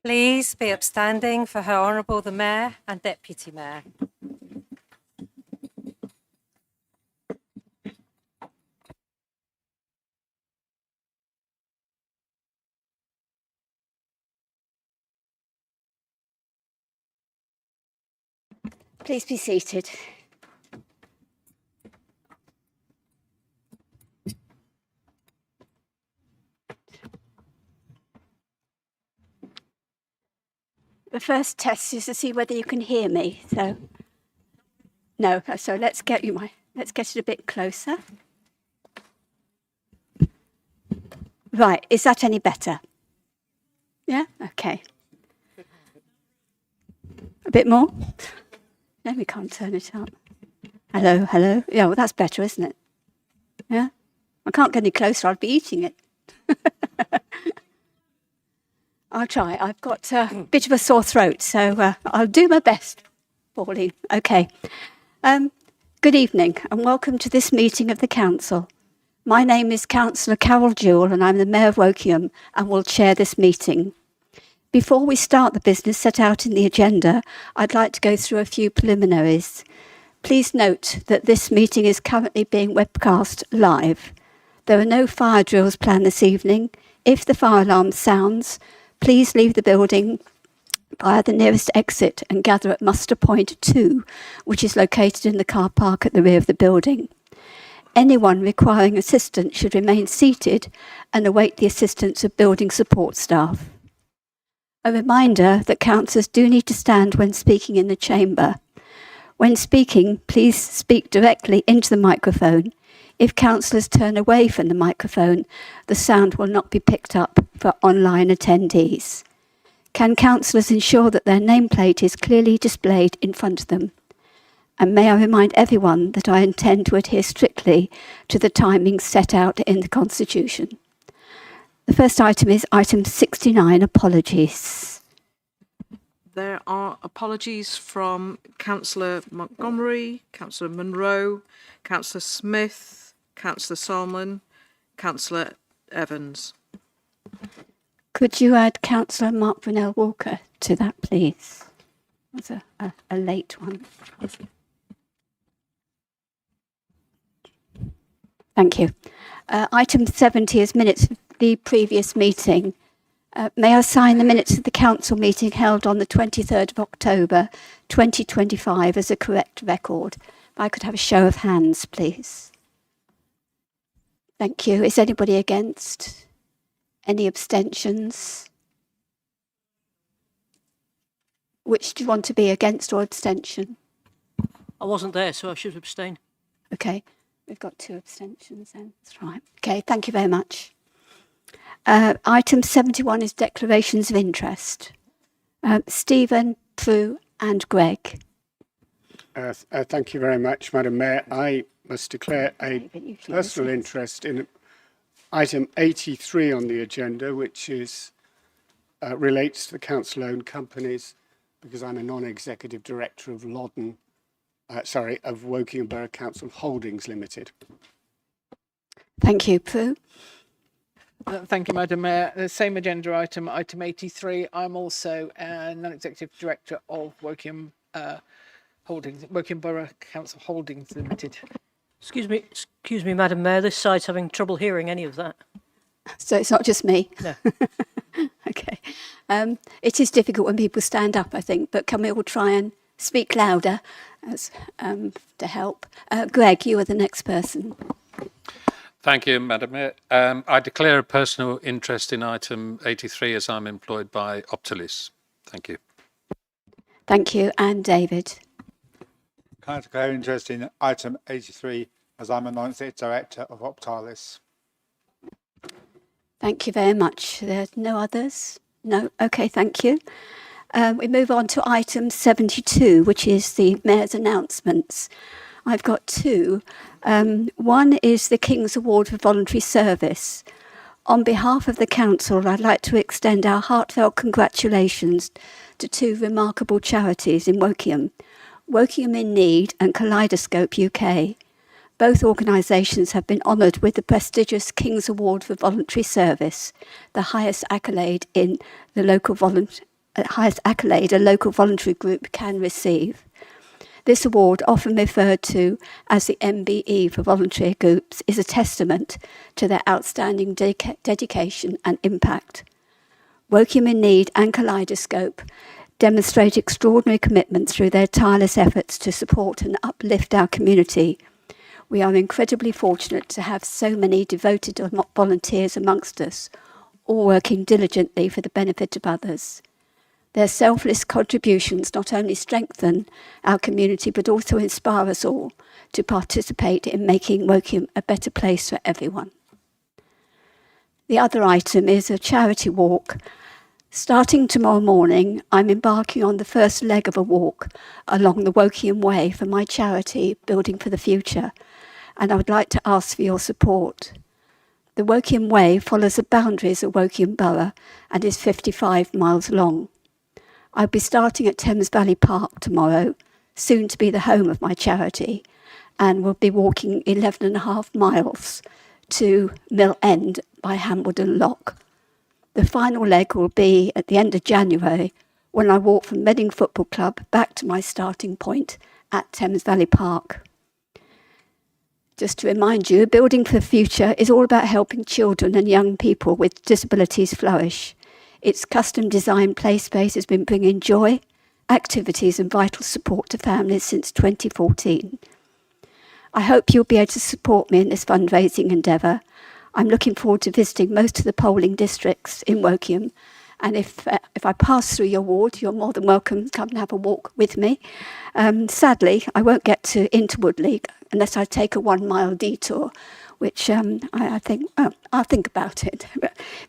Please be upstanding for Her Honourable the Mayor and Deputy Mayor. Please be seated. The first test is to see whether you can hear me. So let's get it a bit closer. Right, is that any better? Yeah, okay. A bit more? No, we can't turn it up. Hello. Yeah, well, that's better, isn't it? Yeah? I can't get any closer, I'd be eating it. I'll try. I've got a bit of a sore throat, so I'll do my best, Pauline. Okay. Good evening, and welcome to this meeting of the Council. My name is Councillor Carol Jewell, and I'm the Mayor of Wokingham, and will chair this meeting. Before we start the business set out in the agenda, I'd like to go through a few preliminaries. Please note that this meeting is currently being webcast live. There are no fire drills planned this evening. If the fire alarm sounds, please leave the building via the nearest exit and gather at muster point 2, which is located in the car park at the rear of the building. Anyone requiring assistance should remain seated and await the assistance of building support staff. A reminder that councillors do need to stand when speaking in the chamber. When speaking, please speak directly into the microphone. If councillors turn away from the microphone, the sound will not be picked up for online attendees. Can councillors ensure that their nameplate is clearly displayed in front of them? And may I remind everyone that I intend to adhere strictly to the timings set out in the Constitution. The first item is item 69, apologies. There are apologies from Councillor Montgomery, Councillor Munro, Councillor Smith, Councillor Salmon, Councillor Evans. Could you add Councillor Mark Brunel Walker to that, please? That's a late one. Thank you. Item 70 is minutes of the previous meeting. May I sign the minutes of the council meeting held on the 23rd of October 2025 as a correct record? If I could have a show of hands, please. Thank you. Is anybody against? Any abstentions? Which do you want to be, against or abstention? I wasn't there, so I should abstain. Okay, we've got 2 abstentions then. That's right. Okay, thank you very much. Item 71 is declarations of interest. Stephen, Prue and Greg. Thank you very much, Madam Mayor. I must declare a personal interest in item 83 on the agenda, which is relates to the council-owned companies, because I'm a non-executive director of of Wokingham Borough Council Holdings Limited. Thank you, Prue. Thank you, Madam Mayor. The same agenda item, item 83. I'm also a non-executive director of Wokingham Borough Council Holdings Limited. Excuse me, Madam Mayor, this side's having trouble hearing any of that. So it's not just me? No. Okay. It is difficult when people stand up, I think, but can we all try and speak louder to help? Greg, you are the next person. Thank you, Madam Mayor. I declare a personal interest in item 83 as I'm employed by Optalis. Thank you. Thank you. And David? Can I declare interest in item 83 as I'm a non-executive director of Optalis? Thank you very much. There are no others? No? Okay, thank you. We move on to item 72, which is the Mayor's announcements. I've got 2. One is the King's Award for Voluntary Service. On behalf of the Council, I'd like to extend our heartfelt congratulations to 2 remarkable charities in Wokingham, Wokingham in Need and Kaleidoscope UK. Both organisations have been honoured with the prestigious King's Award for Voluntary Service, the highest accolade in the local highest accolade a local voluntary group can receive. This award, often referred to as the MBE for voluntary groups, is a testament to their outstanding dedication and impact. Woking in Need and Kaleidoscope demonstrate extraordinary commitment through their tireless efforts to support and uplift our community. We are incredibly fortunate to have so many devoted volunteers amongst us, all working diligently for the benefit of others. Their selfless contributions not only strengthen our community, but also inspire us all to participate in making Woking a better place for everyone. The other item is a charity walk. Starting tomorrow morning, I'm embarking on the first leg of a walk along the Woking Way for my charity, Building for the Future, and I would like to ask for your support. The Woking Way follows the boundaries of Woking Borough and is 55 miles long. I'll be starting at Thames Valley Park tomorrow, soon to be the home of my charity, and will be walking 11.5 miles to Mill End by Hambledon Lock. The final leg will be at the end of January, when I walk from Reading Football Club back to my starting point at Thames Valley Park. Just to remind you, Building for the Future is all about helping children and young people with disabilities flourish. Its custom-designed play space has been bringing joy, activities and vital support to families since 2014. I hope you'll be able to support me in this fundraising endeavour. I'm looking forward to visiting most of the polling districts in Woking, and if I pass through your ward, you're more than welcome to come and have a walk with me. Sadly, I won't get into Woodley unless I take a 1 mile detour, which I think, I'll think about it.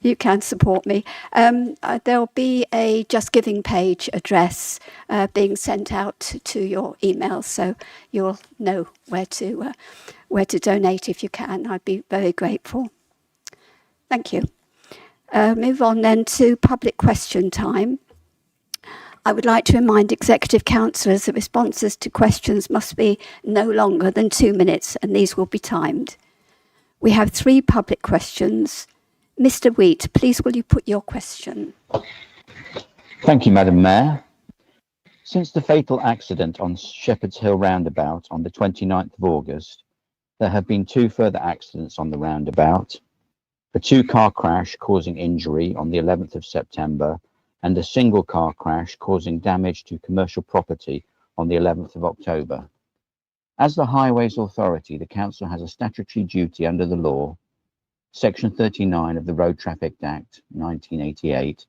You can support me. There'll be a Just Giving page address being sent out to your email, so you'll know where to donate if you can. I'd be very grateful. Thank you. Move on then to public question time. I would like to remind executive councillors that responses to questions must be no longer than 2 minutes, and these will be timed. We have 3 public questions. Mr. Wheat, please will you put your question? Thank you, Madam Mayor. Since the fatal accident on Shepherd's Hill roundabout on the 29th of August, there have been 2 further accidents on the roundabout. A 2-car crash causing injury on the 11th of September and a single car crash causing damage to commercial property on the 11th of October. As the Highways Authority, the Council has a statutory duty under the law, Section 39 of the Road Traffic Act 1988,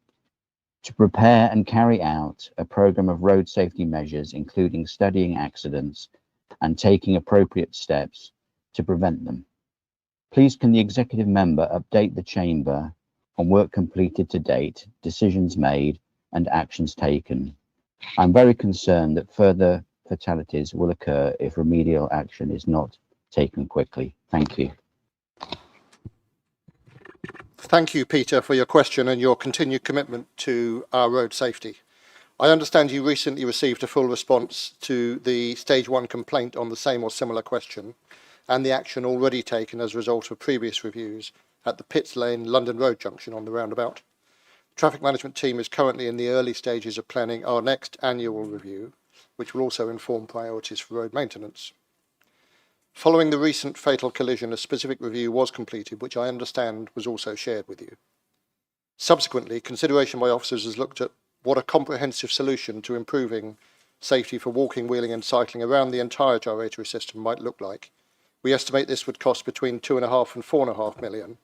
to prepare and carry out a programme of road safety measures, including studying accidents and taking appropriate steps to prevent them. Please can the executive member update the Chamber on work completed to date, decisions made and actions taken? I'm very concerned that further fatalities will occur if remedial action is not taken quickly. Thank you. Thank you, Peter, for your question and your continued commitment to our road safety. I understand you recently received a full response to the Stage 1 complaint on the same or similar question, and the action already taken as a result of previous reviews at the Pitts Lane London Road junction on the roundabout. The traffic management team is currently in the early stages of planning our next annual review, which will also inform priorities for road maintenance. Following the recent fatal collision, a specific review was completed, which I understand was also shared with you. Subsequently, consideration by officers has looked at what a comprehensive solution to improving safety for walking, wheeling and cycling around the entire gyratory system might look like. We estimate this would cost between 2.5 and 4.5 million.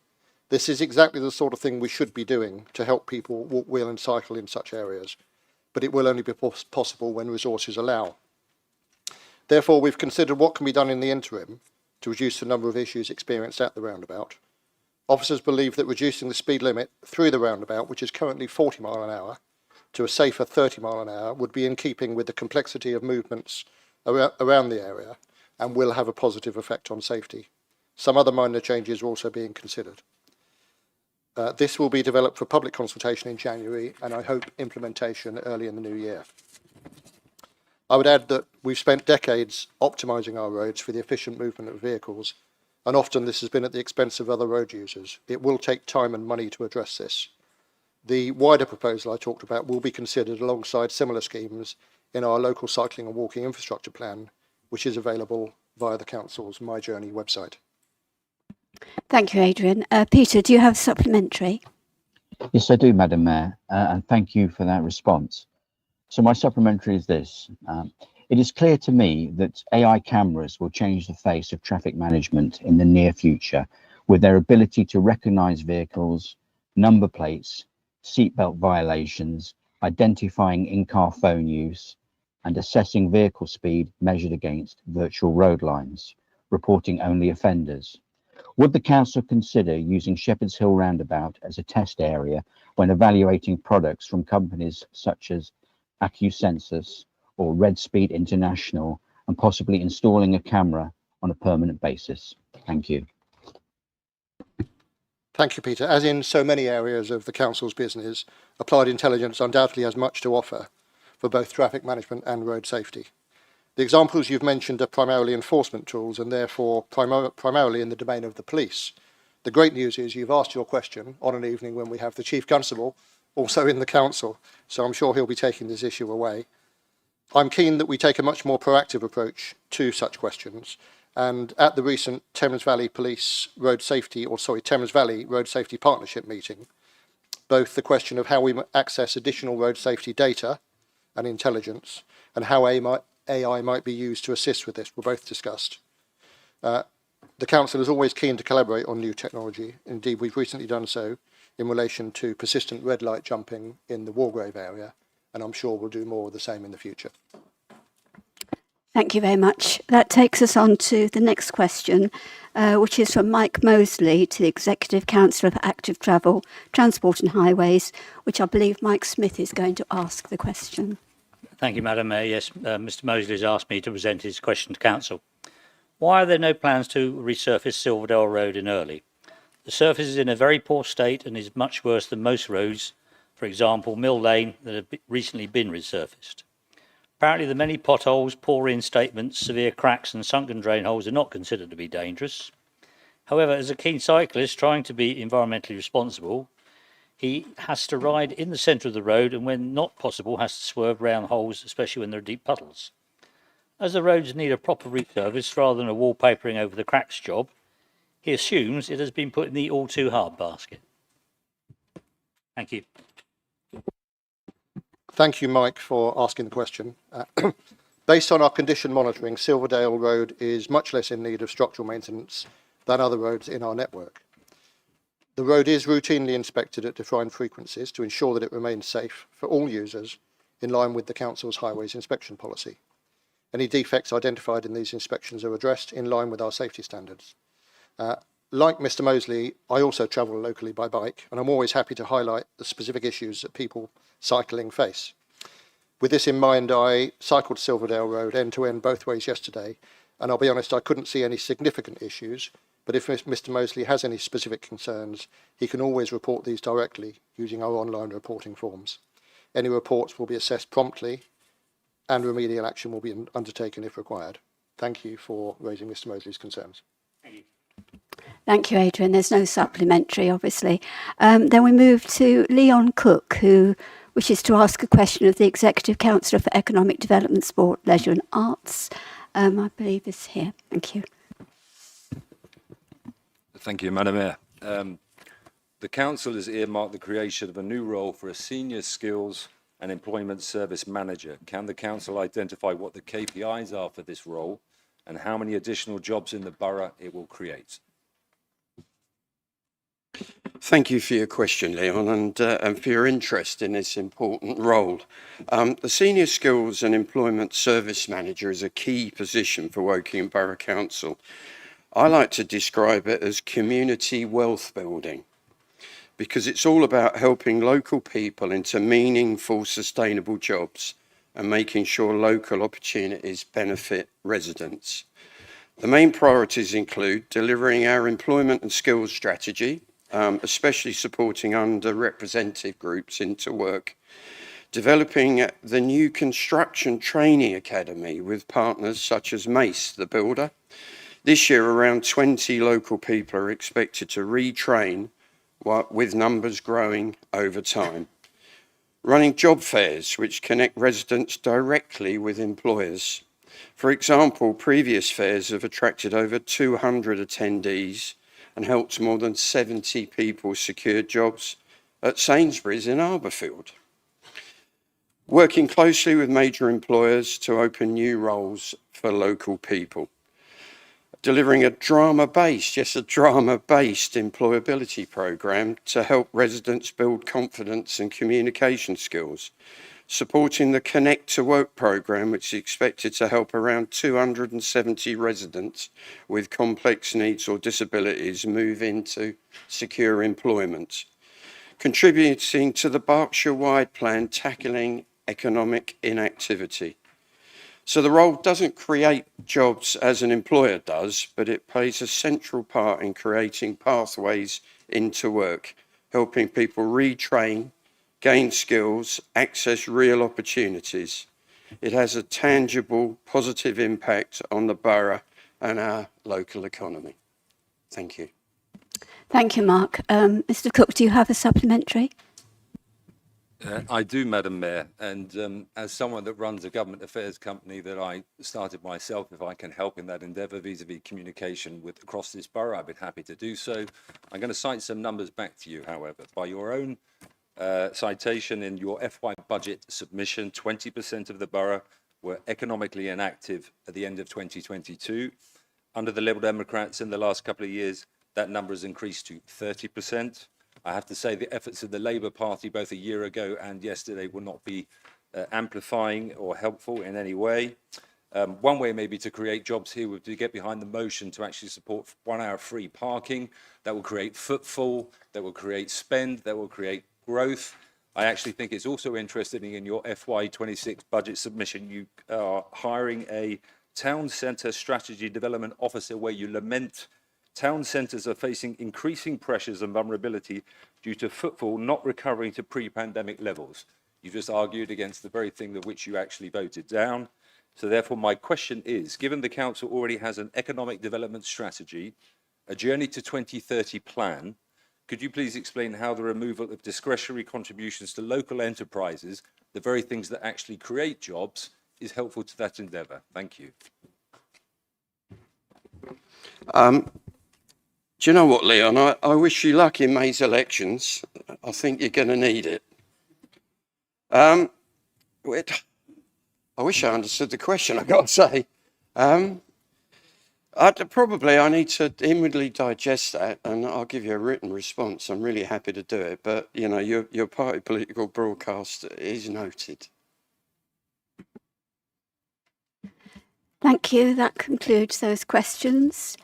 This is exactly the sort of thing we should be doing to help people walk, wheel and cycle in such areas, but it will only be possible when resources allow. Therefore, we've considered what can be done in the interim to reduce the number of issues experienced at the roundabout. Officers believe that reducing the speed limit through the roundabout, which is currently 40 miles an hour, to a safer 30 miles an hour would be in keeping with the complexity of movements around the area and will have a positive effect on safety. Some other minor changes are also being considered. This will be developed for public consultation in January, and I hope implementation early in the new year. I would add that we've spent decades optimising our roads for the efficient movement of vehicles, and often this has been at the expense of other road users. It will take time and money to address this. The wider proposal I talked about will be considered alongside similar schemes in our local cycling and walking infrastructure plan, which is available via the Council's My Journey website. Thank you, Adrian. Peter, do you have a supplementary? Yes, I do, Madam Mayor, and thank you for that response. So my supplementary is this. It is clear to me that AI cameras will change the face of traffic management in the near future with their ability to recognise vehicles, number plates, seatbelt violations, identifying in-car phone use, and assessing vehicle speed measured against virtual road lines, reporting only offenders. Would the council consider using Shepherd's Hill roundabout as a test area when evaluating products from companies such as AccuSensus or RedSpeed International, and possibly installing a camera on a permanent basis? Thank you. Thank you, Peter. As in so many areas of the Council's business, Applied Intelligence undoubtedly has much to offer for both traffic management and road safety. The examples you've mentioned are primarily enforcement tools and therefore primarily in the domain of the police. The great news is you've asked your question on an evening when we have the Chief Constable also in the Council, so I'm sure he'll be taking this issue away. I'm keen that we take a much more proactive approach to such questions, and at the recent Thames Valley Road Safety Partnership meeting, both the question of how we access additional road safety data and intelligence and how AI might be used to assist with this were both discussed. The Council is always keen to collaborate on new technology. Indeed, we've recently done so in relation to persistent red light jumping in the Wargrave area, and I'm sure we'll do more of the same in the future. Thank you very much. That takes us on to the next question, which is from Mike Mosley to the Executive Councillor for Active Travel, Transport and Highways, which I believe Mike Smith is going to ask the question. Thank you, Madam Mayor. Yes, Mr Mosley has asked me to present his question to Council. Why are there no plans to resurface Silverdale Road in Earley? The surface is in a very poor state and is much worse than most roads, for example, Mill Lane, that have recently been resurfaced. Apparently, the many potholes, poor reinstatements, severe cracks and sunken drain holes are not considered to be dangerous. However, as a keen cyclist trying to be environmentally responsible, he has to ride in the centre of the road and when not possible has to swerve round holes, especially when there are deep puddles. As the roads need a proper resurface rather than a wallpapering over the cracks job, he assumes it has been put in the all too hard basket. Thank you. Thank you, Mike, for asking the question. Based on our condition monitoring, Silverdale Road is much less in need of structural maintenance than other roads in our network. The road is routinely inspected at defined frequencies to ensure that it remains safe for all users in line with the Council's highways inspection policy. Any defects identified in these inspections are addressed in line with our safety standards. Like Mr Mosley, I also travel locally by bike, and I'm always happy to highlight the specific issues that people cycling face. With this in mind, I cycled Silverdale Road end to end both ways yesterday, and I'll be honest, I couldn't see any significant issues, but if Mr Mosley has any specific concerns, he can always report these directly using our online reporting forms. Any reports will be assessed promptly and remedial action will be undertaken if required. Thank you for raising Mr Mosley's concerns. Thank you. Thank you, Adrian. There's no supplementary, obviously. Then we move to Leon Cook, who wishes to ask a question of the Executive Councillor for Economic Development, Sport, Leisure and Arts. I believe is here. Thank you. Thank you, Madam Mayor. The Council has earmarked the creation of a new role for a Senior Skills and Employment Service Manager. Can the Council identify what the KPIs are for this role and how many additional jobs in the borough it will create? Thank you for your question, Leon, and for your interest in this important role. The Senior Skills and Employment Service Manager is a key position for Woking Borough Council. I like to describe it as community wealth building, because it's all about helping local people into meaningful, sustainable jobs and making sure local opportunities benefit residents. The main priorities include delivering our employment and skills strategy, especially supporting underrepresented groups into work, developing the new construction training academy with partners such as Mace, the builder. This year, around 20 local people are expected to retrain with numbers growing over time. Running job fairs which connect residents directly with employers. For example, previous fairs have attracted over 200 attendees and helped more than 70 people secure jobs at Sainsbury's in Arborfield. Working closely with major employers to open new roles for local people. Delivering a drama-based employability programme to help residents build confidence and communication skills. Supporting the Connect to Work programme, which is expected to help around 270 residents with complex needs or disabilities move into secure employment. Contributing to the Berkshire-wide plan tackling economic inactivity. So the role doesn't create jobs as an employer does, but it plays a central part in creating pathways into work, helping people retrain, gain skills, access real opportunities. It has a tangible, positive impact on the borough and our local economy. Thank you. Thank you, Mark. Mr. Cook, do you have a supplementary? I do, Madam Mayor, and as someone that runs a government affairs company that I started myself, if I can help in that endeavour vis-à-vis communication across this borough, I'd be happy to do so. I'm going to cite some numbers back to you, however. By your own citation in your FY budget submission, 20% of the borough were economically inactive at the end of 2022. Under the Liberal Democrats in the last couple of years, that number has increased to 30%. I have to say the efforts of the Labour Party both a year ago and yesterday will not be amplifying or helpful in any way. One way maybe to create jobs here would be to get behind the motion to actually support 1 hour free parking. That will create footfall, that will create spend, that will create growth. I actually think it's also interesting in your FY26 budget submission, you are hiring a town centre strategy development officer where you lament town centres are facing increasing pressures and vulnerability due to footfall not recovering to pre-pandemic levels. You just argued against the very thing that which you actually voted down. So therefore, my question is, given the council already has an economic development strategy, a Journey to 2030 plan, could you please explain how the removal of discretionary contributions to local enterprises, the very things that actually create jobs, is helpful to that endeavour? Thank you. Do you know what, Leon? I wish you luck in May's elections. I think you're going to need it. I wish I understood the question, I've got to say. I need to inwardly digest that, and I'll give you a written response. I'm really happy to do it, but, you know, your party political broadcast is noted. Thank you. That concludes those questions.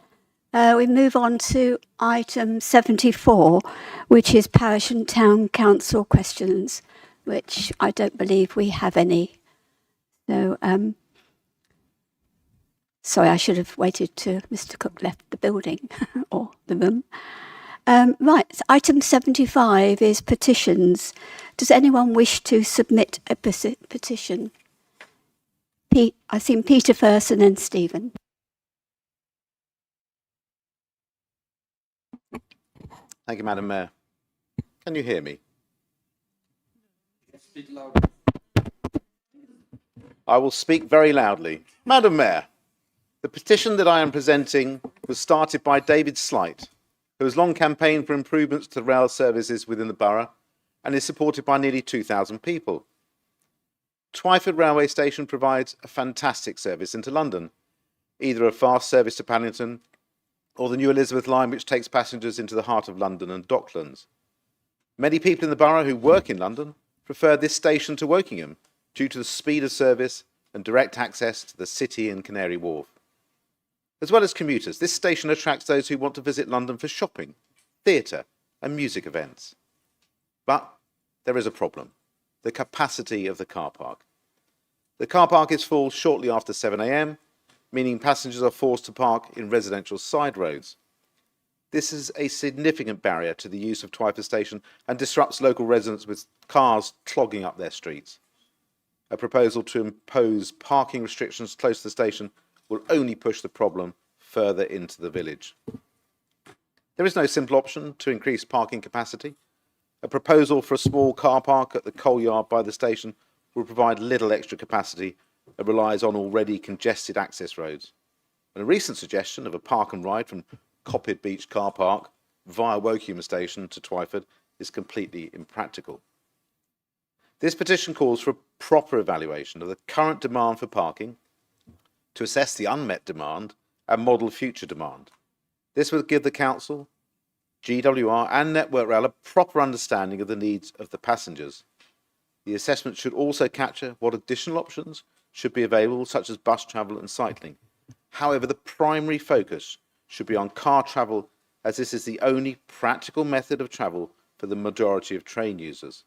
We move on to item 74, which is Parish and Town Council questions, which I don't believe we have any. So, sorry, I should have waited till Mr. Cook left the building or the room. Right, item 75 is petitions. Does anyone wish to submit a petition? I've seen Peter first and then Stephen. Thank you, Madam Mayor. Can you hear me? I will speak very loudly. Madam Mayor, the petition that I am presenting was started by David Slight, who has long campaigned for improvements to rail services within the borough and is supported by nearly 2,000 people. Twyford Railway Station provides a fantastic service into London, either a fast service to Paddington or the new Elizabeth line, which takes passengers into the heart of London and Docklands. Many people in the borough who work in London prefer this station to Wokingham due to the speed of service and direct access to the city and Canary Wharf. As well as commuters, this station attracts those who want to visit London for shopping, theatre and music events. But there is a problem: the capacity of the car park. The car park is full shortly after 7 a.m, meaning passengers are forced to park in residential side roads. This is a significant barrier to the use of Twyford Station and disrupts local residents with cars clogging up their streets. A proposal to impose parking restrictions close to the station will only push the problem further into the village. There is no simple option to increase parking capacity. A proposal for a small car park at the coal yard by the station will provide little extra capacity and relies on already congested access roads. And a recent suggestion of a park and ride from Coppid Beach car park via Woking station to Twyford is completely impractical. This petition calls for a proper evaluation of the current demand for parking to assess the unmet demand and model future demand. This will give the Council, GWR and Network Rail a proper understanding of the needs of the passengers. The assessment should also capture what additional options should be available, such as bus travel and cycling. However, the primary focus should be on car travel, as this is the only practical method of travel for the majority of train users.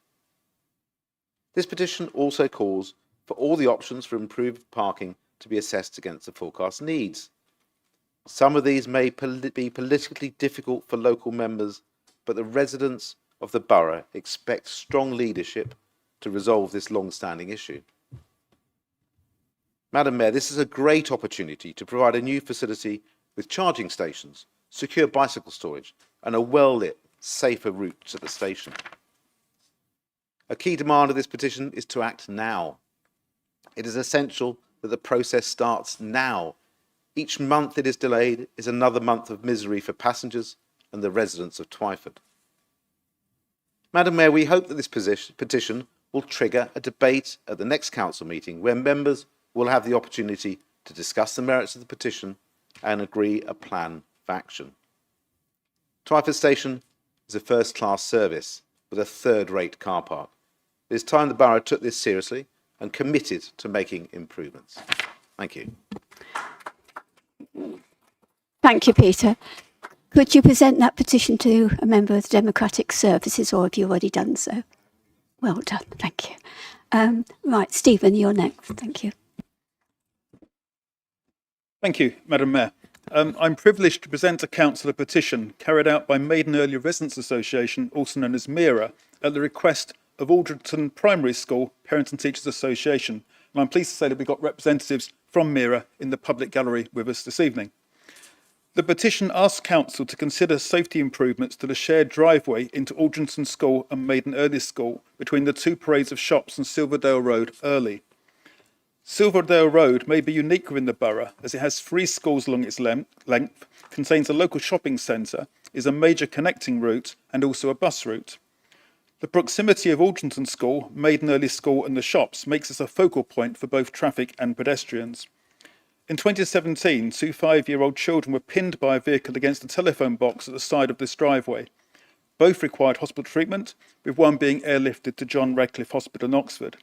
This petition also calls for all the options for improved parking to be assessed against the forecast needs. Some of these may be politically difficult for local members, but the residents of the borough expect strong leadership to resolve this long-standing issue. Madam Mayor, this is a great opportunity to provide a new facility with charging stations, secure bicycle storage, and a well-lit, safer route to the station. A key demand of this petition is to act now. It is essential that the process starts now. Each month it is delayed is another month of misery for passengers and the residents of Twyford. Madam Mayor, we hope that this petition will trigger a debate at the next council meeting where members will have the opportunity to discuss the merits of the petition and agree a plan of action. Twyford Station is a first-class service with a third-rate car park. It is time the borough took this seriously and committed to making improvements. Thank you. Thank you, Peter. Could you present that petition to a member of the Democratic Services, or have you already done so? Well done, thank you. Right, Stephen, you're next. Thank you. Thank you, Madam Mayor. I'm privileged to present to Council a petition carried out by Maiden Early Residents Association, also known as MIRA, at the request of Aldrington Primary School Parents and Teachers Association. And I'm pleased to say that we've got representatives from MIRA in the public gallery with us this evening. The petition asks Council to consider safety improvements to the shared driveway into Aldrington School and Maiden Early School between the two parades of shops on Silverdale Road early. Silverdale Road may be unique within the borough as it has 3 schools along its length, contains a local shopping centre, is a major connecting route and also a bus route. The proximity of Aldrington School, Maiden Early School and the shops makes this a focal point for both traffic and pedestrians. In 2017, 2 5-year-old children were pinned by a vehicle against a telephone box at the side of this driveway. Both required hospital treatment, with one being airlifted to John Radcliffe Hospital in Oxford.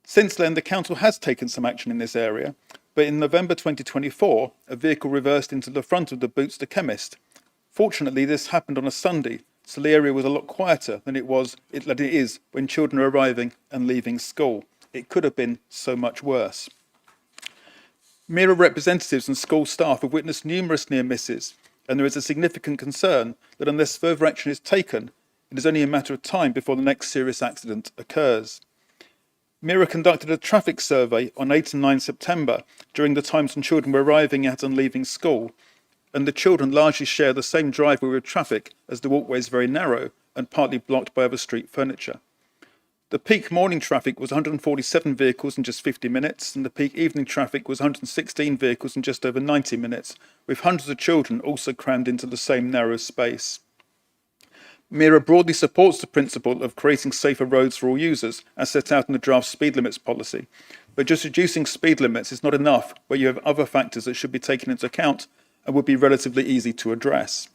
Since then, the council has taken some action in this area, but in November 2024, a vehicle reversed into the front of the Boots the Chemist. Fortunately, this happened on a Sunday, so the area was a lot quieter than it is when children are arriving and leaving school. It could have been so much worse. MIRA representatives and school staff have witnessed numerous near misses, and there is a significant concern that unless further action is taken, it is only a matter of time before the next serious accident occurs. MIRA conducted a traffic survey on 8 and 9 September during the times when children were arriving at and leaving school, and the children largely share the same driveway with traffic as the walkway is very narrow and partly blocked by other street furniture. The peak morning traffic was 147 vehicles in just 50 minutes, and the peak evening traffic was 116 vehicles in just over 90 minutes, with hundreds of children also crammed into the same narrow space. MIRA broadly supports the principle of creating safer roads for all users, as set out in the draft speed limits policy, but just reducing speed limits is not enough where you have other factors that should be taken into account and would be relatively easy to address.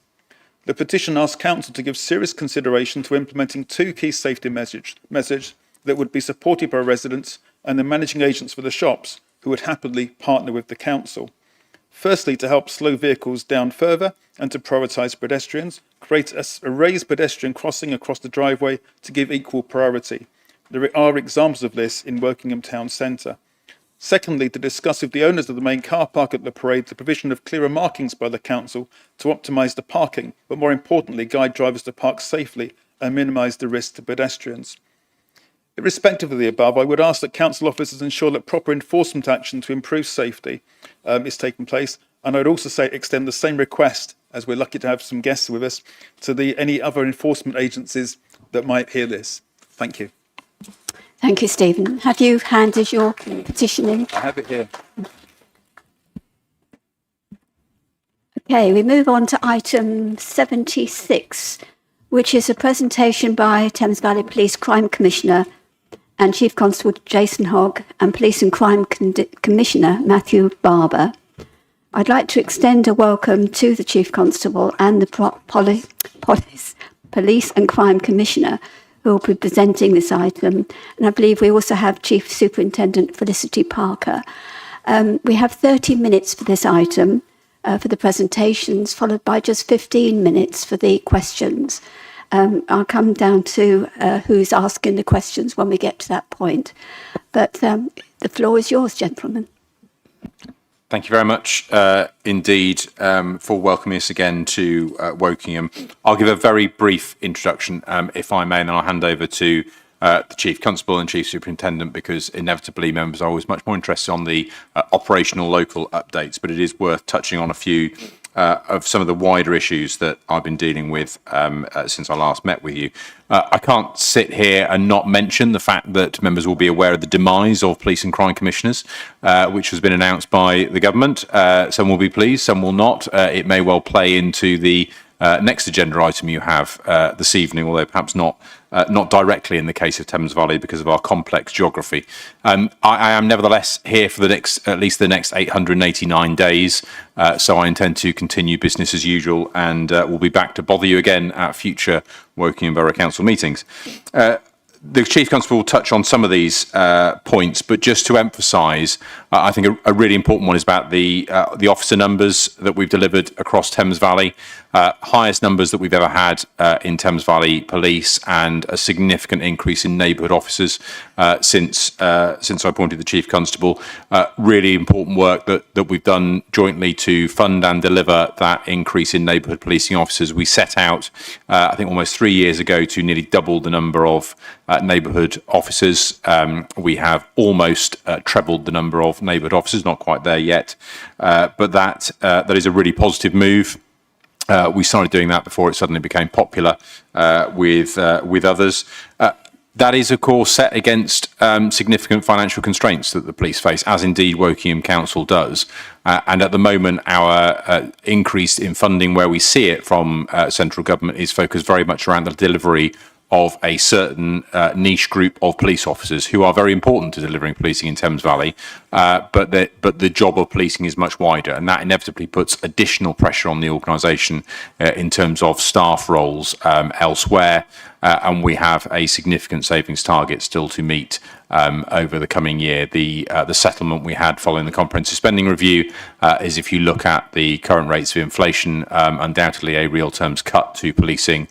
The petition asks Council to give serious consideration to implementing 2 key safety measures that would be supported by residents and the managing agents for the shops, who would happily partner with the Council. Firstly, to help slow vehicles down further and to prioritise pedestrians, create a raised pedestrian crossing across the driveway to give equal priority. There are examples of this in Wokingham Town Centre. Secondly, to discuss with the owners of the main car park at the parade the provision of clearer markings by the council to optimise the parking, but more importantly, guide drivers to park safely and minimise the risk to pedestrians. Irrespective of the above, I would ask that council officers ensure that proper enforcement action to improve safety is taking place, And I'd also say extend the same request, as we're lucky to have some guests with us, to any other enforcement agencies that might hear this. Thank you. Thank you, Stephen. Have you handed your petition in? I have it here. Okay, we move on to item 76, which is a presentation by Thames Valley Police Crime Commissioner and Chief Constable Jason Hogg and Police and Crime Commissioner Matthew Barber. I'd like to extend a welcome to the Chief Constable and the Police and Crime Commissioner who will be presenting this item. And I believe we also have Chief Superintendent Felicity Parker. We have 30 minutes for this item, for the presentations, followed by just 15 minutes for the questions. I'll come down to who's asking the questions when we get to that point. But the floor is yours, gentlemen. Thank you very much indeed for welcoming us again to Wokingham. I'll give a very brief introduction, if I may, and then I'll hand over to the Chief Constable and Chief Superintendent, because inevitably members are always much more interested on the operational local updates, but it is worth touching on a few of some of the wider issues that I've been dealing with since I last met with you. I can't sit here and not mention the fact that members will be aware of the demise of police and crime commissioners, which has been announced by the government. Some will be pleased, some will not. It may well play into the next agenda item you have this evening, although perhaps not directly in the case of Thames Valley because of our complex geography. I am nevertheless here for at least the next 889 days, so I intend to continue business as usual, and we'll be back to bother you again at future Wokingham Borough Council meetings. The Chief Constable will touch on some of these points, but just to emphasise, I think a really important one is about the officer numbers that we've delivered across Thames Valley. Highest numbers that we've ever had in Thames Valley Police, and a significant increase in neighbourhood officers since I appointed the Chief Constable. Really important work that we've done jointly to fund and deliver that increase in neighbourhood policing officers. We set out, I think almost 3 years ago, to nearly double the number of neighbourhood officers. We have almost trebled the number of neighbourhood officers, not quite there yet, but that is a really positive move. We started doing that before it suddenly became popular with others. That is, of course, set against significant financial constraints that the police face, as indeed Wokingham Council does. And at the moment, our increase in funding, where we see it from central government, is focused very much around the delivery of a certain niche group of police officers who are very important to delivering policing in Thames Valley, but the job of policing is much wider, and that inevitably puts additional pressure on the organisation in terms of staff roles elsewhere, and we have a significant savings target still to meet over the coming year. The settlement we had following the comprehensive spending review is, if you look at the current rates of inflation, undoubtedly a real terms cut to policing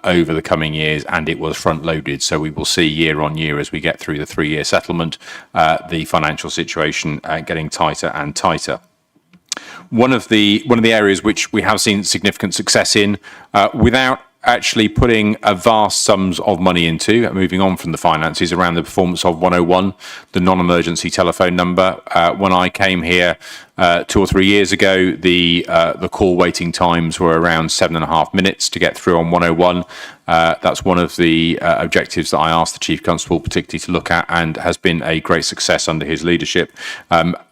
over the coming years, and it was front loaded. So we will see year on year, as we get through the 3-year settlement, the financial situation getting tighter and tighter. One of the areas which we have seen significant success in, without actually putting vast sums of money into, moving on from the finances, around the performance of 101, the non-emergency telephone number. When I came here 2 or 3 years ago, the call waiting times were around 7.5 minutes to get through on 101. That's one of the objectives that I asked the Chief Constable particularly to look at, and has been a great success under his leadership.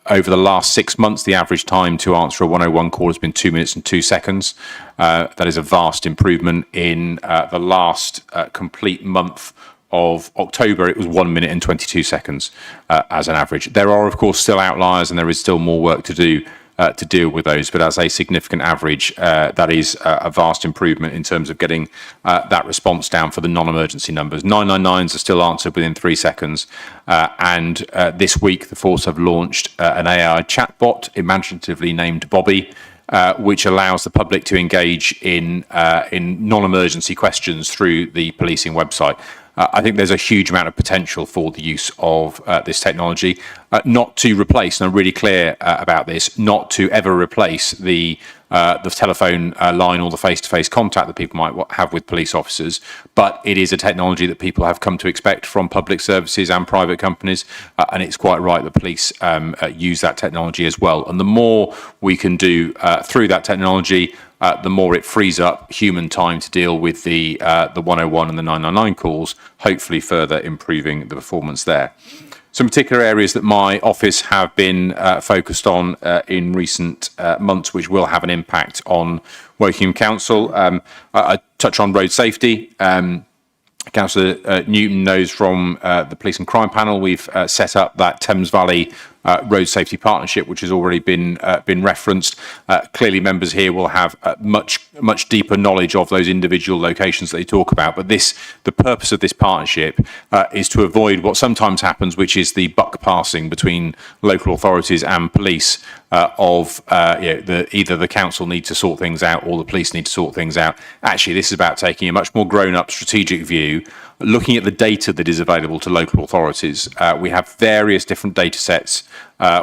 Over the last 6 months, the average time to answer a 101 call has been 2 minutes and 2 seconds. That is a vast improvement. In the last complete month of October, it was 1 minute and 22 seconds as an average. There are, of course, still outliers, and there is still more work to do to deal with those, but as a significant average, that is a vast improvement in terms of getting that response down for the non-emergency numbers. 999s are still answered within 3 seconds, and this week the force have launched an AI chatbot, imaginatively named Bobby, which allows the public to engage in non-emergency questions through the policing website. I think there's a huge amount of potential for the use of this technology, not to replace, and I'm really clear about this, not to ever replace the telephone line or the face-to-face contact that people might have with police officers, but it is a technology that people have come to expect from public services and private companies, and it's quite right that police use that technology as well. And the more we can do through that technology, the more it frees up human time to deal with the 101 and the 999 calls, hopefully further improving the performance there. Some particular areas that my office have been focused on in recent months, which will have an impact on Wokingham Council. I touch on road safety. Councillor Newton knows from the Police and Crime Panel, we've set up that Thames Valley Road Safety Partnership, which has already been referenced. Clearly, members here will have much deeper knowledge of those individual locations that they talk about. But the purpose of this partnership is to avoid what sometimes happens, which is the buck passing between local authorities and police either the council needs to sort things out or the police need to sort things out. Actually, this is about taking a much more grown-up strategic view, looking at the data that is available to local authorities. We have various different data sets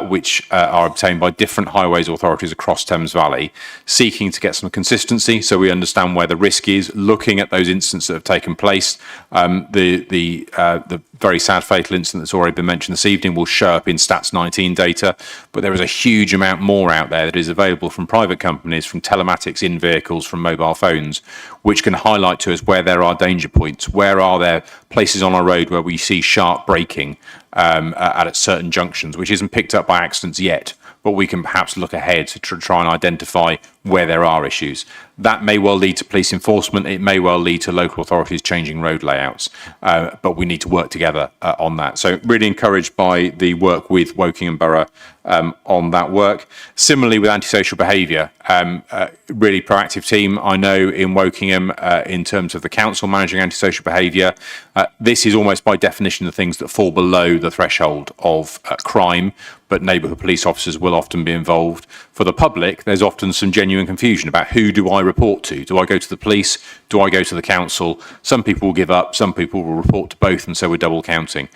which are obtained by different highways authorities across Thames Valley, seeking to get some consistency so we understand where the risk is, looking at those incidents that have taken place. The very sad fatal incident that's already been mentioned this evening will show up in Stats 19 data, but there is a huge amount more out there that is available from private companies, from telematics in vehicles, from mobile phones, which can highlight to us where there are danger points, where are there places on our road where we see sharp braking at certain junctions, which isn't picked up by accidents yet, but we can perhaps look ahead to try and identify where there are issues. That may well lead to police enforcement. It may well lead to local authorities changing road layouts, but we need to work together on that. So really encouraged by the work with Wokingham Borough on that work. Similarly with antisocial behaviour, really proactive team. I know in Wokingham, in terms of the council managing antisocial behaviour, this is almost by definition the things that fall below the threshold of crime, but neighbourhood police officers will often be involved. For the public, there's often some genuine confusion about who do I report to? Do I go to the police? Do I go to the council? Some people will give up, some people will report to both, and so we're double counting.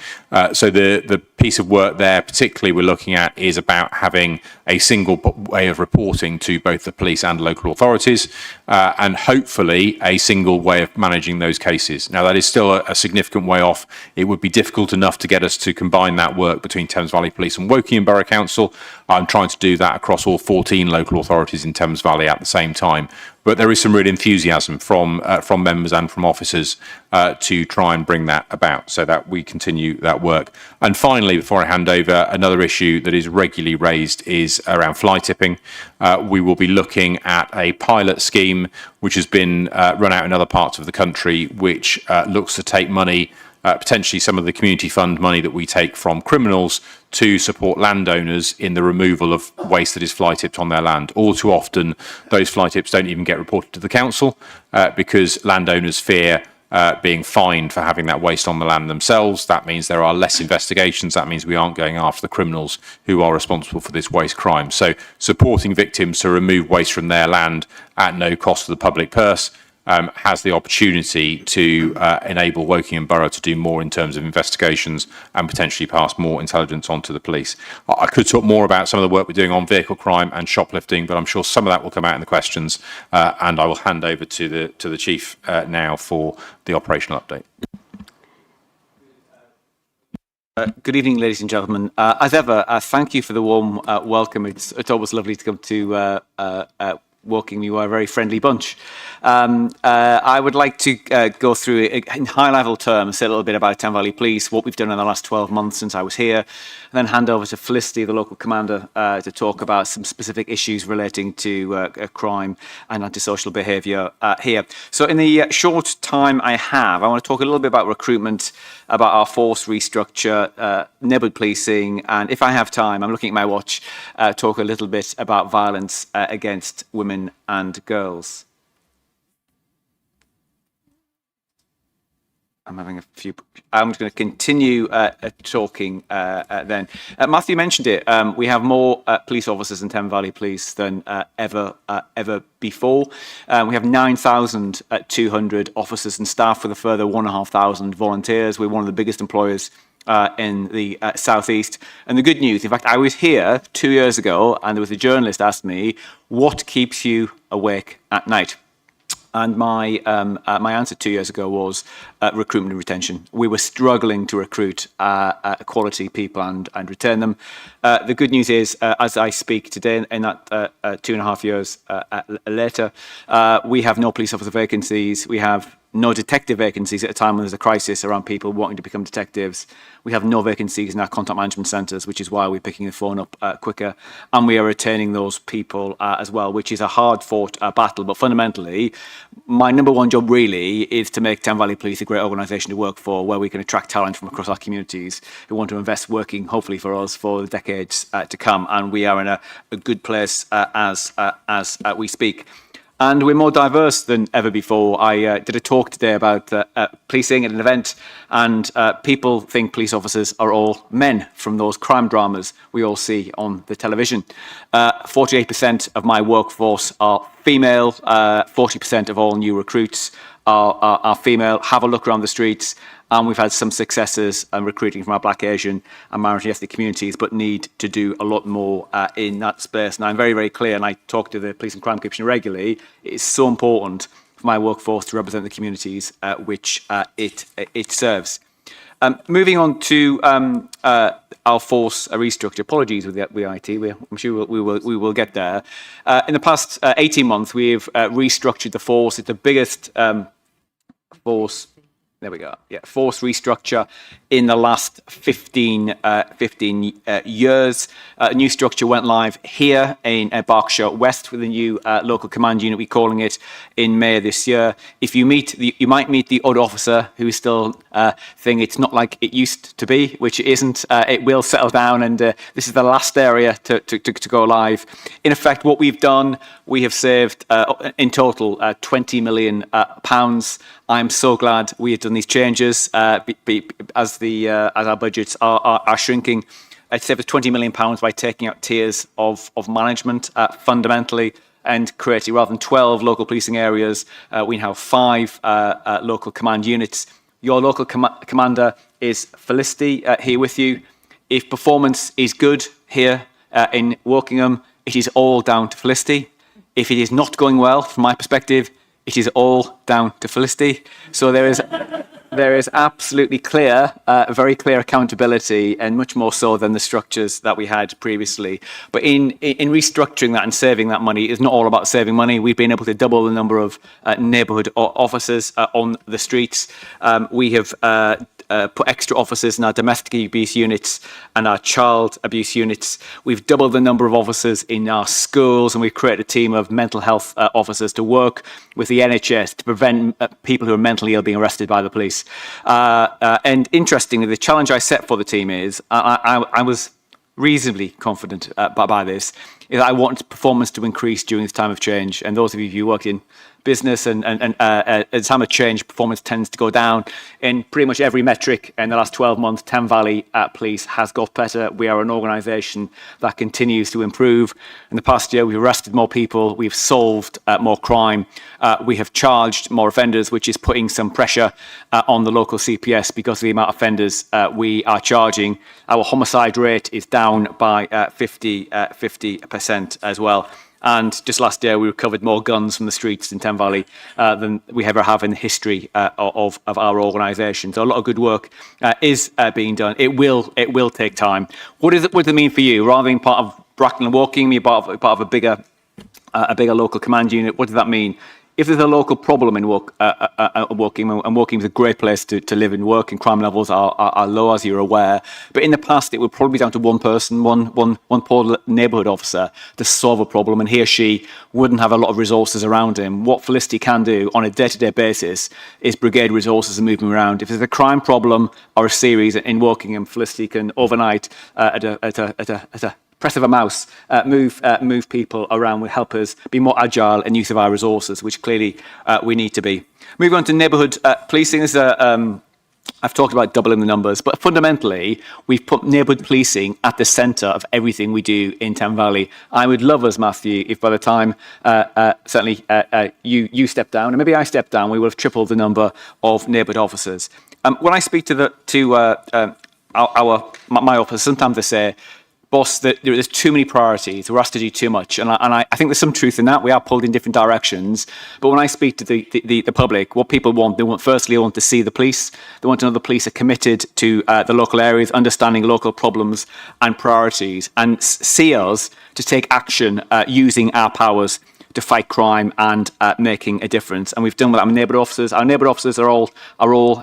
So the piece of work there, particularly we're looking at, is about having a single way of reporting to both the police and local authorities, and hopefully a single way of managing those cases. Now, that is still a significant way off. It would be difficult enough to get us to combine that work between Thames Valley Police and Wokingham Borough Council. I'm trying to do that across all 14 local authorities in Thames Valley at the same time. But there is some real enthusiasm from members and from officers to try and bring that about, so that we continue that work. And finally, before I hand over, another issue that is regularly raised is around fly tipping. We will be looking at a pilot scheme which has been run out in other parts of the country, which looks to take money, potentially some of the community fund money that we take from criminals, to support landowners in the removal of waste that is fly tipped on their land. All too often, those fly tips don't even get reported to the council because landowners fear being fined for having that waste on the land themselves. That means there are less investigations. That means we aren't going after the criminals who are responsible for this waste crime. So supporting victims to remove waste from their land at no cost to the public purse has the opportunity to enable Wokingham Borough to do more in terms of investigations and potentially pass more intelligence on to the police. I could talk more about some of the work we're doing on vehicle crime and shoplifting, but I'm sure some of that will come out in the questions, and I will hand over to the Chief now for the operational update. Good evening, ladies and gentlemen. As ever, thank you for the warm welcome. It's always lovely to come to Wokingham. You are a very friendly bunch. I would like to go through in high-level terms, say a little bit about Thames Valley Police, what we've done in the last 12 months since I was here, and then hand over to Felicity, the local commander, to talk about some specific issues relating to crime and antisocial behaviour here. So in the short time I have, I want to talk a little bit about recruitment, about our force restructure, neighbourhood policing, and if I have time, I'm looking at my watch, talk a little bit about violence against women and girls. I'm having a few. I'm just going to continue talking then. Matthew mentioned it. We have more police officers in Thames Valley Police than ever before. We have 9,200 officers and staff with a further 1,500 volunteers. We're one of the biggest employers in the southeast. And the good news, in fact, I was here 2 years ago, and there was a journalist asked me, "What keeps you awake at night?" And my answer 2 years ago was recruitment and retention. We were struggling to recruit quality people and retain them. The good news is, as I speak today, in that 2.5 years later, we have no police officer vacancies. We have no detective vacancies at a time when there's a crisis around people wanting to become detectives. We have no vacancies in our contact management centres, which is why we're picking the phone up quicker. And we are retaining those people as well, which is a hard-fought battle. But fundamentally, my number one job really is to make Thames Valley Police a great organisation to work for, where we can attract talent from across our communities who want to invest working, hopefully for us, for the decades to come. And we are in a good place as we speak. And we're more diverse than ever before. I did a talk today about policing at an event, and people think police officers are all men from those crime dramas we all see on the television. 48% of my workforce are female, 40% of all new recruits are female. Have a look around the streets. And we've had some successes recruiting from our Black, Asian and minority ethnic communities, but need to do a lot more in that space. And I'm very, very clear, and I talk to the Police and Crime Commission regularly, it's so important for my workforce to represent the communities which it serves. Moving on to our force restructure. Apologies with the IT. I'm sure we will get there. In the past 18 months, we've restructured the force. It's the biggest force. There we go. Yeah, force restructure in the last 15 years. A new structure went live here in Berkshire West with a new local command unit, we're calling it, in May this year. If you might meet the odd officer who is still thinking it's not like it used to be, which it isn't. It will settle down, and this is the last area to go live. In effect, what we've done, we have saved in total £20 million. I'm so glad we have done these changes as our budgets are shrinking. It saved us £20 million by taking out tiers of management fundamentally, and creating, rather than 12 local policing areas, we now have 5 local command units. Your local commander is Felicity here with you. If performance is good here in Wokingham, it is all down to Felicity. If it is not going well, from my perspective, it is all down to Felicity. So there is absolutely clear, very clear accountability, and much more so than the structures that we had previously. But in restructuring that and saving that money, it's not all about saving money. We've been able to double the number of neighbourhood officers on the streets. We have put extra officers in our domestic abuse units and our child abuse units. We've doubled the number of officers in our schools, and we've created a team of mental health officers to work with the NHS to prevent people who are mentally ill being arrested by the police. And interestingly, the challenge I set for the team is, I was reasonably confident by this, is I want performance to increase during this time of change. And those of you who work in business and at a time of change, performance tends to go down in pretty much every metric. In the last 12 months, Thames Valley Police has got better. We are an organisation that continues to improve. In the past year, we've arrested more people, we've solved more crime, we have charged more offenders, which is putting some pressure on the local CPS because of the amount of offenders we are charging. Our homicide rate is down by 50% as well. And just last year, we recovered more guns from the streets in Thames Valley than we ever have in the history of our organisation. So a lot of good work is being done. It will take time. What does it mean for you? Rather than part of Bracknell and Woking, you're part of a bigger local command unit. What does that mean? If there's a local problem in Woking, and Woking is a great place to live and work, and crime levels are low, as you're aware. But in the past, it would probably be down to one person, one poor neighbourhood officer to solve a problem, and he or she wouldn't have a lot of resources around him. What Felicity can do on a day-to-day basis is brigade resources and moving around. If there's a crime problem or a series in Wokingham, Felicity can overnight at a press of a mouse, move people around, will help us be more agile in use of our resources, which clearly we need to be. Moving on to neighbourhood policing. This is I've talked about doubling the numbers, but fundamentally, we've put neighbourhood policing at the centre of everything we do in Thames Valley. I would love us, Matthew, if by the time you step down, and maybe I step down, we will have tripled the number of neighbourhood officers. When I speak to my office, sometimes they say, boss, there's too many priorities. We're asked to do too much. And I think there's some truth in that. We are pulled in different directions. But when I speak to the public, what people want, they want to see the police. They want to know the police are committed to the local areas, understanding local problems and priorities, and see us to take action using our powers to fight crime and making a difference. And we've done with our neighbourhood officers. Our neighbourhood officers are all,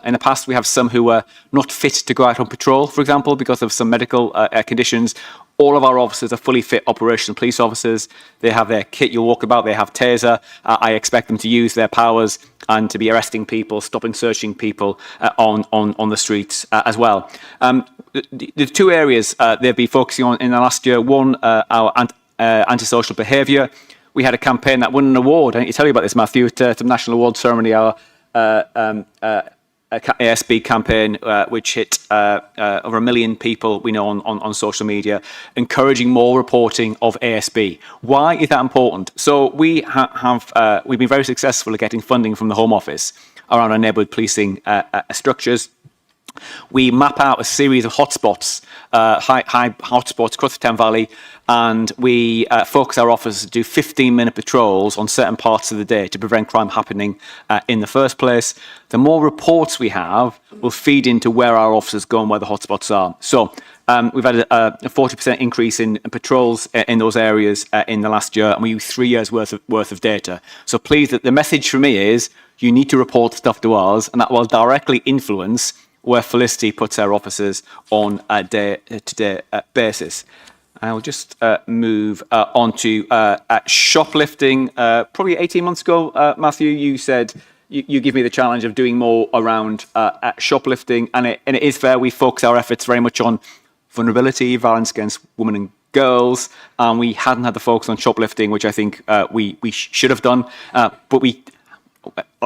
in the past, we have some who are not fit to go out on patrol, for example, because of some medical conditions. All of our officers are fully fit operational police officers. They have their kit you walk about, they have taser. I expect them to use their powers and to be arresting people, stopping, searching people on the streets as well. The two areas they've been focusing on in the last year, one, our antisocial behaviour. We had a campaign that won an award. I need to tell you about this, Matthew, at the National Award Ceremony, our ASB campaign, which hit over 1 million people we know on social media, encouraging more reporting of ASB. Why is that important? So we've been very successful at getting funding from the Home Office around our neighbourhood policing structures. We map out a series of hotspots, high hotspots across the Thames Valley, and we focus our officers to do 15-minute patrols on certain parts of the day to prevent crime happening in the first place. The more reports we have will feed into where our officers go and where the hotspots are. So we've had a 40% increase in patrols in those areas in the last year, and we use 3 years worth of data. So please, the message from me is you need to report stuff to us, and that will directly influence where Felicity puts her officers on a day-to-day basis. I'll just move on to shoplifting. Probably 18 months ago, Matthew, you said you give me the challenge of doing more around shoplifting, and it is fair. We focus our efforts very much on vulnerability, violence against women and girls, and we hadn't had the focus on shoplifting, which I think we should have done. But we,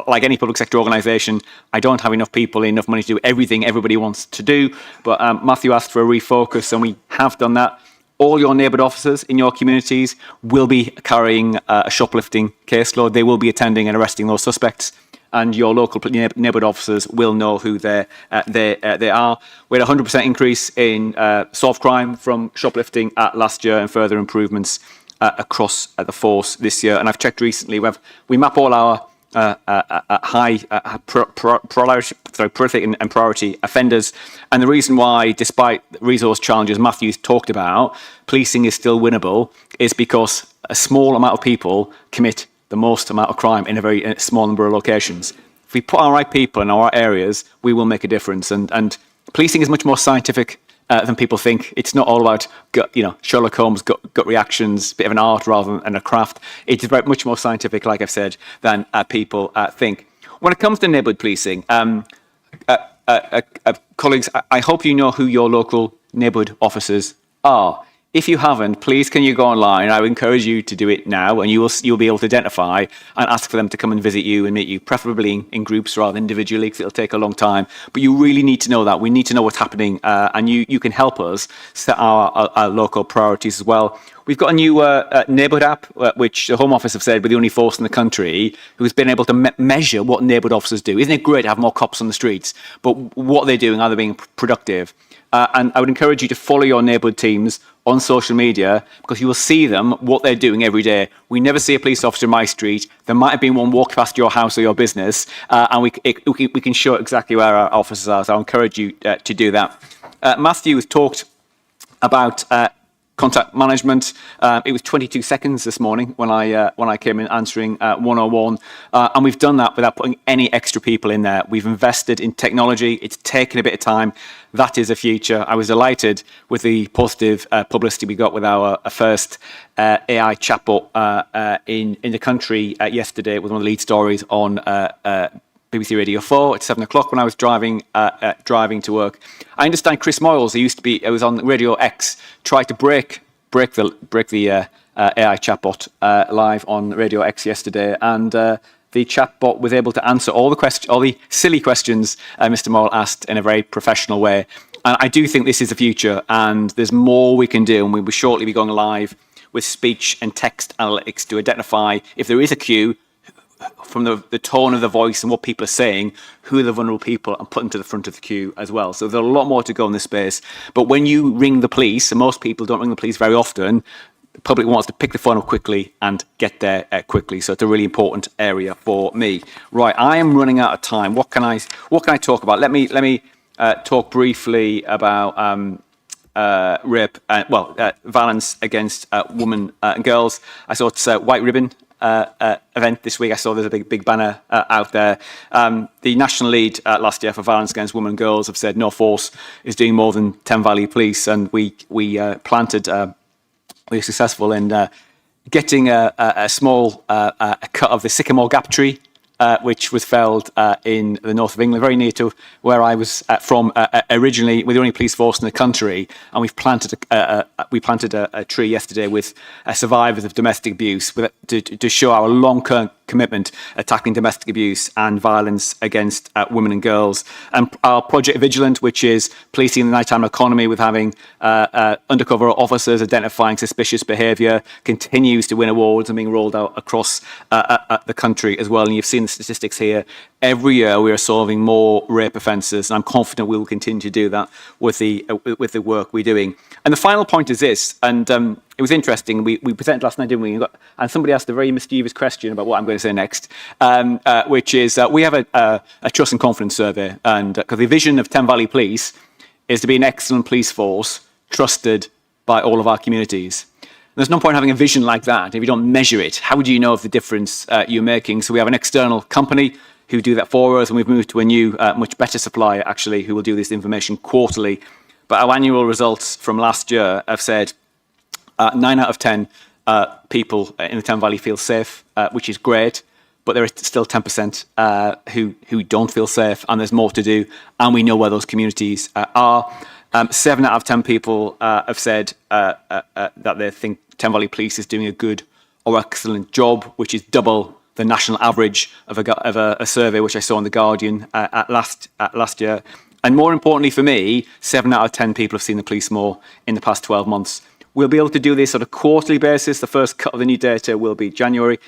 like any public sector organisation, I don't have enough people, enough money to do everything everybody wants to do. But Matthew asked for a refocus, and we have done that. All your neighbourhood officers in your communities will be carrying a shoplifting caseload. They will be attending and arresting those suspects, and your local neighbourhood officers will know who they are. We had a 100% increase in solved crime from shoplifting last year, and further improvements across the force this year. And I've checked recently, we map all our prolific and priority offenders. And the reason why, despite resource challenges Matthew's talked about, policing is still winnable is because a small amount of people commit the most amount of crime in a very small number of locations. If we put our right people in our areas, we will make a difference. And policing is much more scientific than people think. It's not all about Sherlock Holmes gut reactions, a bit of an art rather than a craft. It's very much more scientific, like I've said, than people think. When it comes to neighbourhood policing, colleagues, I hope you know who your local neighbourhood officers are. If you haven't, please can you go online? I would encourage you to do it now, and you'll be able to identify and ask for them to come and visit you and meet you, preferably in groups rather than individually, because it'll take a long time. But you really need to know that. We need to know what's happening, and you can help us set our local priorities as well. We've got a new neighbourhood app, which the Home Office have said we're the only force in the country who's been able to measure what neighbourhood officers do. Isn't it great to have more cops on the streets? But what they're doing, are they being productive? And I would encourage you to follow your neighbourhood teams on social media, because you will see them, what they're doing every day. We never see a police officer in my street. There might have been one walk past your house or your business, and we can show exactly where our officers are. So I encourage you to do that. Matthew has talked about contact management. It was 22 seconds this morning when I came in answering 101, and we've done that without putting any extra people in there. We've invested in technology. It's taken a bit of time. That is a future. I was delighted with the positive publicity we got with our first AI chatbot in the country yesterday. It was one of the lead stories on BBC Radio 4 at 7 o'clock when I was driving to work. I understand Chris Moyles, I was on Radio X, tried to break the AI chatbot live on Radio X yesterday, and the chatbot was able to answer all the silly questions Mr. Morrell asked in a very professional way. And I do think this is the future, and there's more we can do, and we will shortly be going live with speech and text analytics to identify if there is a queue, from the tone of the voice and what people are saying, who are the vulnerable people, and put them to the front of the queue as well. So there's a lot more to go in this space. But when you ring the police, and most people don't ring the police very often, the public wants to pick the phone up quickly and get there quickly. So it's a really important area for me. Right, I am running out of time. What can I talk about? Let me talk briefly about rape, violence against women and girls. I saw it's a White Ribbon event this week. I saw there's a big banner out there. The national lead last year for violence against women and girls have said no force is doing more than Thames Valley Police, and we were successful in getting a small cut of the Sycamore Gap tree, which was felled in the north of England, very near to where I was from originally. We're the only police force in the country, and we planted a tree yesterday with survivors of domestic abuse to show our long-term commitment at tackling domestic abuse and violence against women and girls. And our Project Vigilant, which is policing the nighttime economy with having undercover officers identifying suspicious behaviour, continues to win awards and being rolled out across the country as well. And you've seen the statistics here. Every year we are solving more rape offences, and I'm confident we will continue to do that with the work we're doing. And the final point is this, and it was interesting. We presented last night, didn't we? And somebody asked a very mischievous question about what I'm going to say next, which is we have a trust and confidence survey, and because the vision of Thames Valley Police is to be an excellent police force trusted by all of our communities. There's no point having a vision like that if you don't measure it. How would you know of the difference you're making? So we have an external company who do that for us, and we've moved to a new, much better supplier, actually, who will do this information quarterly. But our annual results from last year have said 9 out of 10 people in the Thames Valley feel safe, which is great, but there are still 10% who don't feel safe, and there's more to do, and we know where those communities are. 7 out of 10 people have said that they think Thames Valley Police is doing a good or excellent job, which is double the national average of a survey which I saw in The Guardian last year. And more importantly for me, 7 out of 10 people have seen the police more in the past 12 months. We'll be able to do this on a quarterly basis. The first cut of the new data will be January.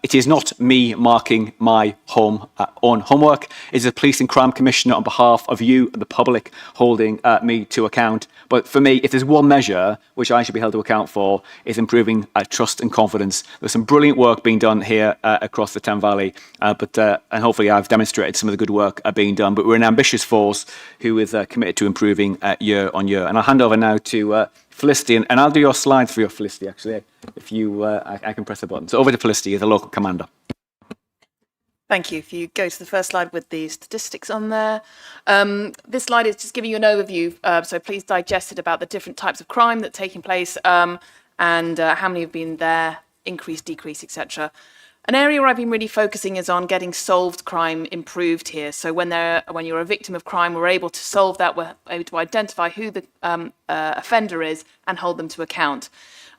It is not me marking my own homework. It's a Police and Crime Commissioner on behalf of you, the public, holding me to account. But for me, if there's one measure which I should be held to account for, is improving trust and confidence. There's some brilliant work being done here across the Thames Valley, and hopefully I've demonstrated some of the good work being done. But we're an ambitious force who is committed to improving year on year. And I'll hand over now to Felicity, and I'll do your slides for you, Felicity, actually, if you, I can press a button. So over to Felicity, the local commander. Thank you. If you go to the first slide with the statistics on there. This slide is just giving you an overview, so please digest it, about the different types of crime that are taking place and how many have been there, increase, decrease, etc. An area where I've been really focusing is on getting solved crime improved here. So when you're a victim of crime, we're able to solve that. We're able to identify who the offender is and hold them to account.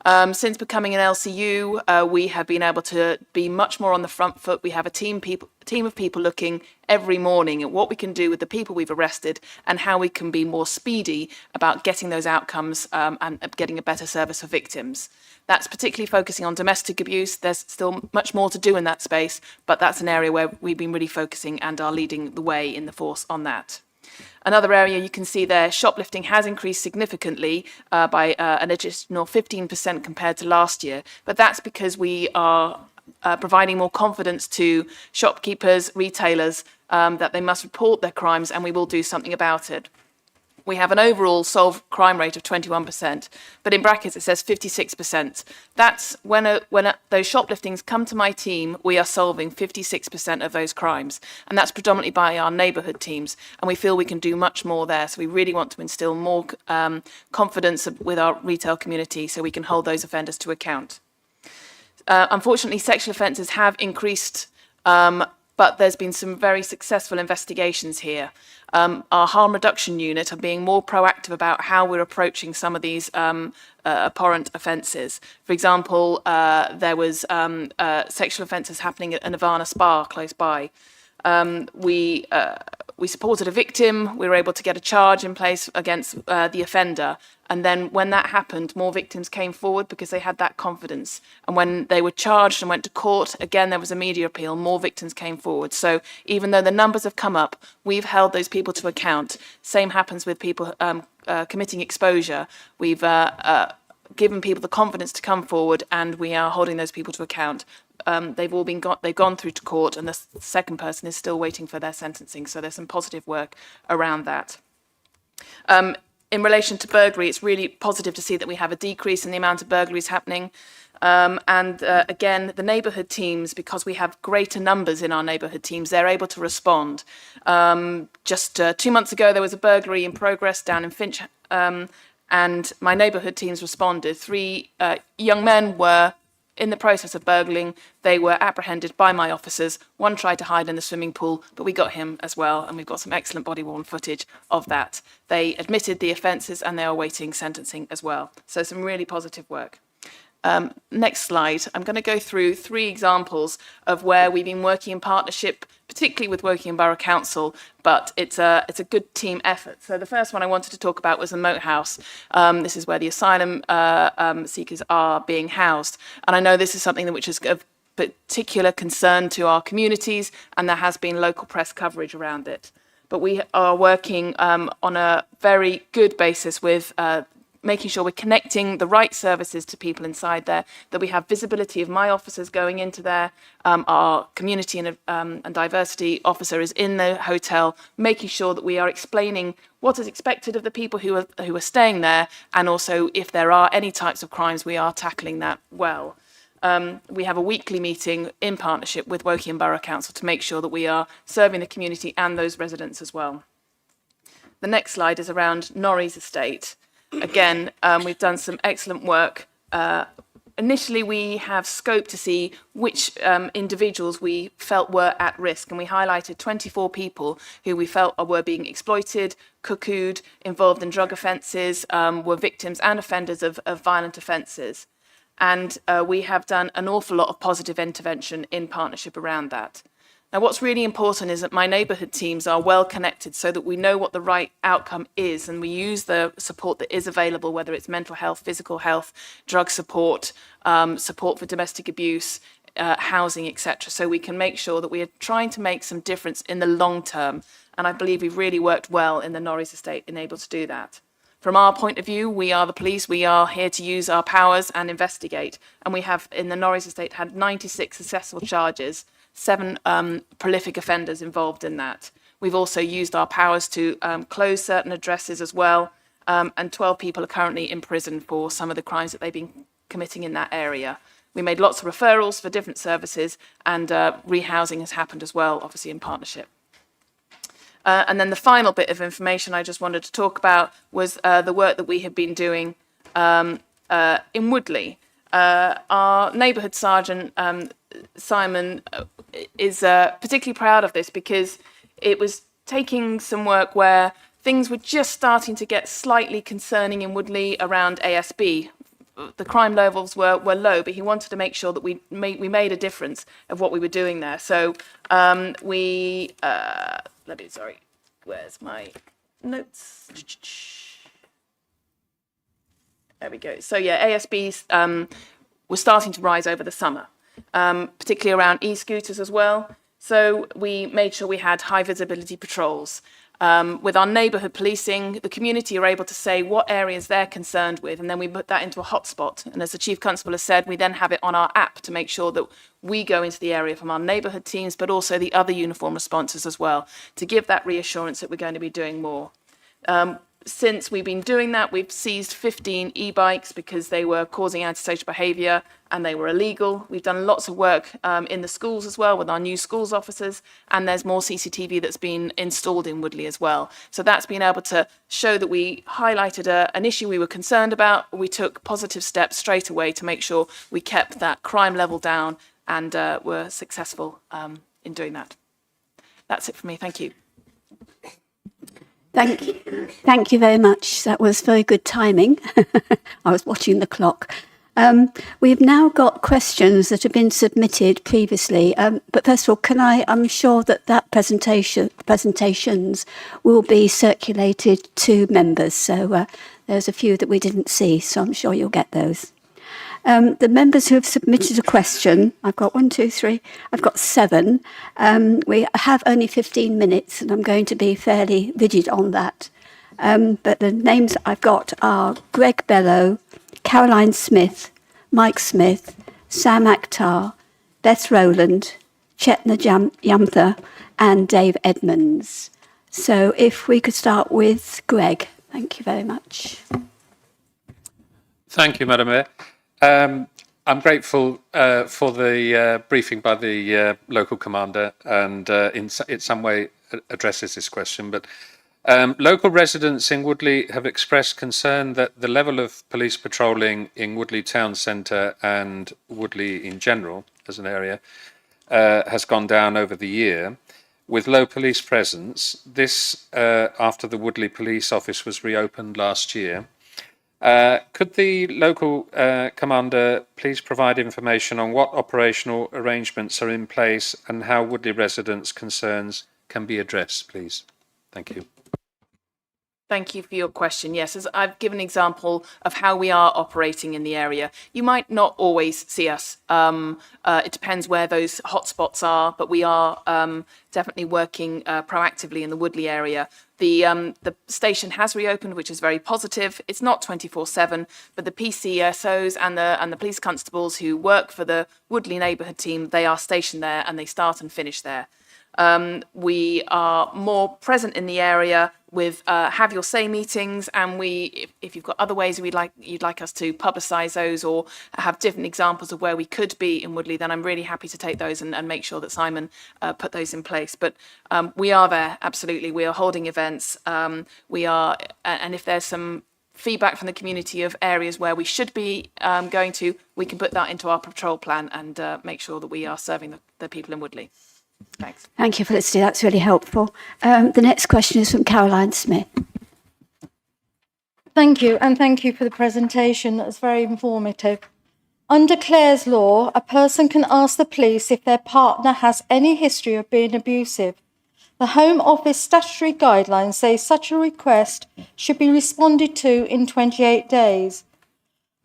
Since becoming an LCU, we have been able to be much more on the front foot. We have a team of people looking every morning at what we can do with the people we've arrested and how we can be more speedy about getting those outcomes and getting a better service for victims. That's particularly focusing on domestic abuse. There's still much more to do in that space, but that's an area where we've been really focusing and are leading the way in the force on that. Another area you can see there, shoplifting has increased significantly by an additional 15% compared to last year, but that's because we are providing more confidence to shopkeepers, retailers, that they must report their crimes, and we will do something about it. We have an overall solved crime rate of 21%, but in brackets it says 56%. That's when those shopliftings come to my team, we are solving 56% of those crimes, and that's predominantly by our neighbourhood teams, and we feel we can do much more there. So we really want to instill more confidence with our retail community so we can hold those offenders to account. Unfortunately, sexual offences have increased, but there's been some very successful investigations here. Our harm reduction unit are being more proactive about how we're approaching some of these abhorrent offences. For example, there was sexual offences happening at a Nirvana spa close by. We supported a victim. We were able to get a charge in place against the offender. And then when that happened, more victims came forward because they had that confidence. And when they were charged and went to court, again, there was a media appeal, more victims came forward. So even though the numbers have come up, we've held those people to account. Same happens with people committing exposure. We've given people the confidence to come forward, and we are holding those people to account. They've gone through to court, and the second person is still waiting for their sentencing. So there's some positive work around that. In relation to burglary, it's really positive to see that we have a decrease in the amount of burglaries happening. Again, the neighbourhood teams, because we have greater numbers in our neighbourhood teams, they're able to respond. Just 2 months ago, there was a burglary in progress down in Finch, and my neighbourhood teams responded. 3 young men were in the process of burgling. They were apprehended by my officers. One tried to hide in the swimming pool, but we got him as well, and we've got some excellent body-worn footage of that. They admitted the offences, and they are awaiting sentencing as well. So some really positive work. Next slide. I'm going to go through 3 examples of where we've been working in partnership, particularly with Woking Borough Council, but it's a good team effort. So the first one I wanted to talk about was the Moat House. This is where the asylum seekers are being housed. And I know this is something which is of particular concern to our communities, and there has been local press coverage around it. But we are working on a very good basis with making sure we're connecting the right services to people inside there, that we have visibility of my officers going into there, our community and diversity officer is in the hotel, making sure that we are explaining what is expected of the people who are staying there, and also if there are any types of crimes, we are tackling that well. We have a weekly meeting in partnership with Woking Borough Council to make sure that we are serving the community and those residents as well. The next slide is around Norries Estate. Again, we've done some excellent work. Initially, we have scoped to see which individuals we felt were at risk, and we highlighted 24 people who we felt were being exploited, cuckooed, involved in drug offences, were victims and offenders of violent offences. And we have done an awful lot of positive intervention in partnership around that. Now, what's really important is that my neighbourhood teams are well connected so that we know what the right outcome is, and we use the support that is available, whether it's mental health, physical health, drug support, support for domestic abuse, housing, etc. So we can make sure that we are trying to make some difference in the long term. And I believe we've really worked well in the Norries Estate in able to do that. From our point of view, we are the police. We are here to use our powers and investigate. And we have, in the Norries Estate, had 96 successful charges, 7 prolific offenders involved in that. We've also used our powers to close certain addresses as well, and 12 people are currently in prison for some of the crimes that they've been committing in that area. We made lots of referrals for different services, and rehousing has happened as well, obviously in partnership. And then the final bit of information I just wanted to talk about was the work that we have been doing in Woodley. Our neighbourhood sergeant, Simon, is particularly proud of this because it was taking some work where things were just starting to get slightly concerning in Woodley around ASB. The crime levels were low, but he wanted to make sure that we made a difference of what we were doing there. So where's my notes? There we go. So yeah, ASBs were starting to rise over the summer, particularly around e-scooters as well. So we made sure we had high visibility patrols. With our neighbourhood policing, the community are able to say what areas they're concerned with, and then we put that into a hotspot. And as the Chief Constable has said, we then have it on our app to make sure that we go into the area from our neighbourhood teams, but also the other uniform responses as well, to give that reassurance that we're going to be doing more. Since we've been doing that, we've seized 15 e-bikes because they were causing antisocial behaviour and they were illegal. We've done lots of work in the schools as well with our new schools officers, and there's more CCTV that's been installed in Woodley as well. So that's been able to show that we highlighted an issue we were concerned about. We took positive steps straight away to make sure we kept that crime level down, and were successful in doing that. That's it for me. Thank you. Thank you very much. That was very good timing. I was watching the clock. We've now got questions that have been submitted previously. But first of all, I'm sure that presentations will be circulated to members. So there's a few that we didn't see, so I'm sure you'll get those. The members who have submitted a question, I've got 1, 2, 3, I've got 7. We have only 15 minutes and I'm going to be fairly rigid on that. But the names I've got are Greg Bellow, Caroline Smith, Mike Smith, Sam Akhtar, Beth Rowland, Chetna Yamtha and Dave Edmonds. So if we could start with Greg. Thank you very much. Thank you, Madam Mayor. I'm grateful for the briefing by the local commander and in some way addresses this question. But local residents in Woodley have expressed concern that the level of police patrolling in Woodley town centre and Woodley in general as an area has gone down over the year. With low police presence, this after the Woodley Police Office was reopened last year. Could the local commander please provide information on what operational arrangements are in place and how Woodley residents' concerns can be addressed, please? Thank you. Thank you for your question. Yes, as I've given an example of how we are operating in the area. You might not always see us. It depends where those hotspots are, but we are definitely working proactively in the Woodley area. The station has reopened, which is very positive. It's not 24/7, but the PCSOs and the police constables who work for the Woodley neighbourhood team, they are stationed there and they start and finish there. We are more present in the area with Have Your Say meetings, and if you've got other ways you'd like us to publicise those or have different examples of where we could be in Woodley, then I'm really happy to take those and make sure that Simon put those in place. But we are there, absolutely. We are holding events. And if there's some feedback from the community of areas where we should be going to, we can put that into our patrol plan and make sure that we are serving the people in Woodley. Thanks. Thank you, Felicity. That's really helpful. The next question is from Caroline Smith. Thank you, and thank you for the presentation. It's very informative. Under Clare's law, a person can ask the police if their partner has any history of being abusive. The Home Office statutory guidelines say such a request should be responded to in 28 days.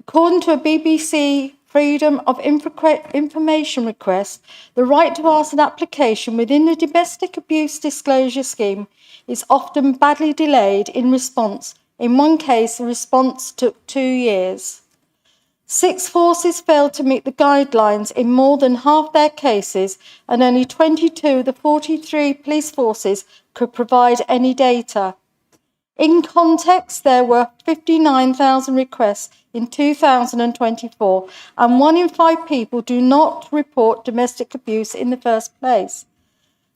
According to a BBC Freedom of Information request, the right to ask an application within the domestic abuse disclosure scheme is often badly delayed in response. In one case, the response took 2 years. 6 forces failed to meet the guidelines in more than half their cases, and only 22 of the 43 police forces could provide any data. In context, there were 59,000 requests in 2024, and 1 in 5 people do not report domestic abuse in the first place.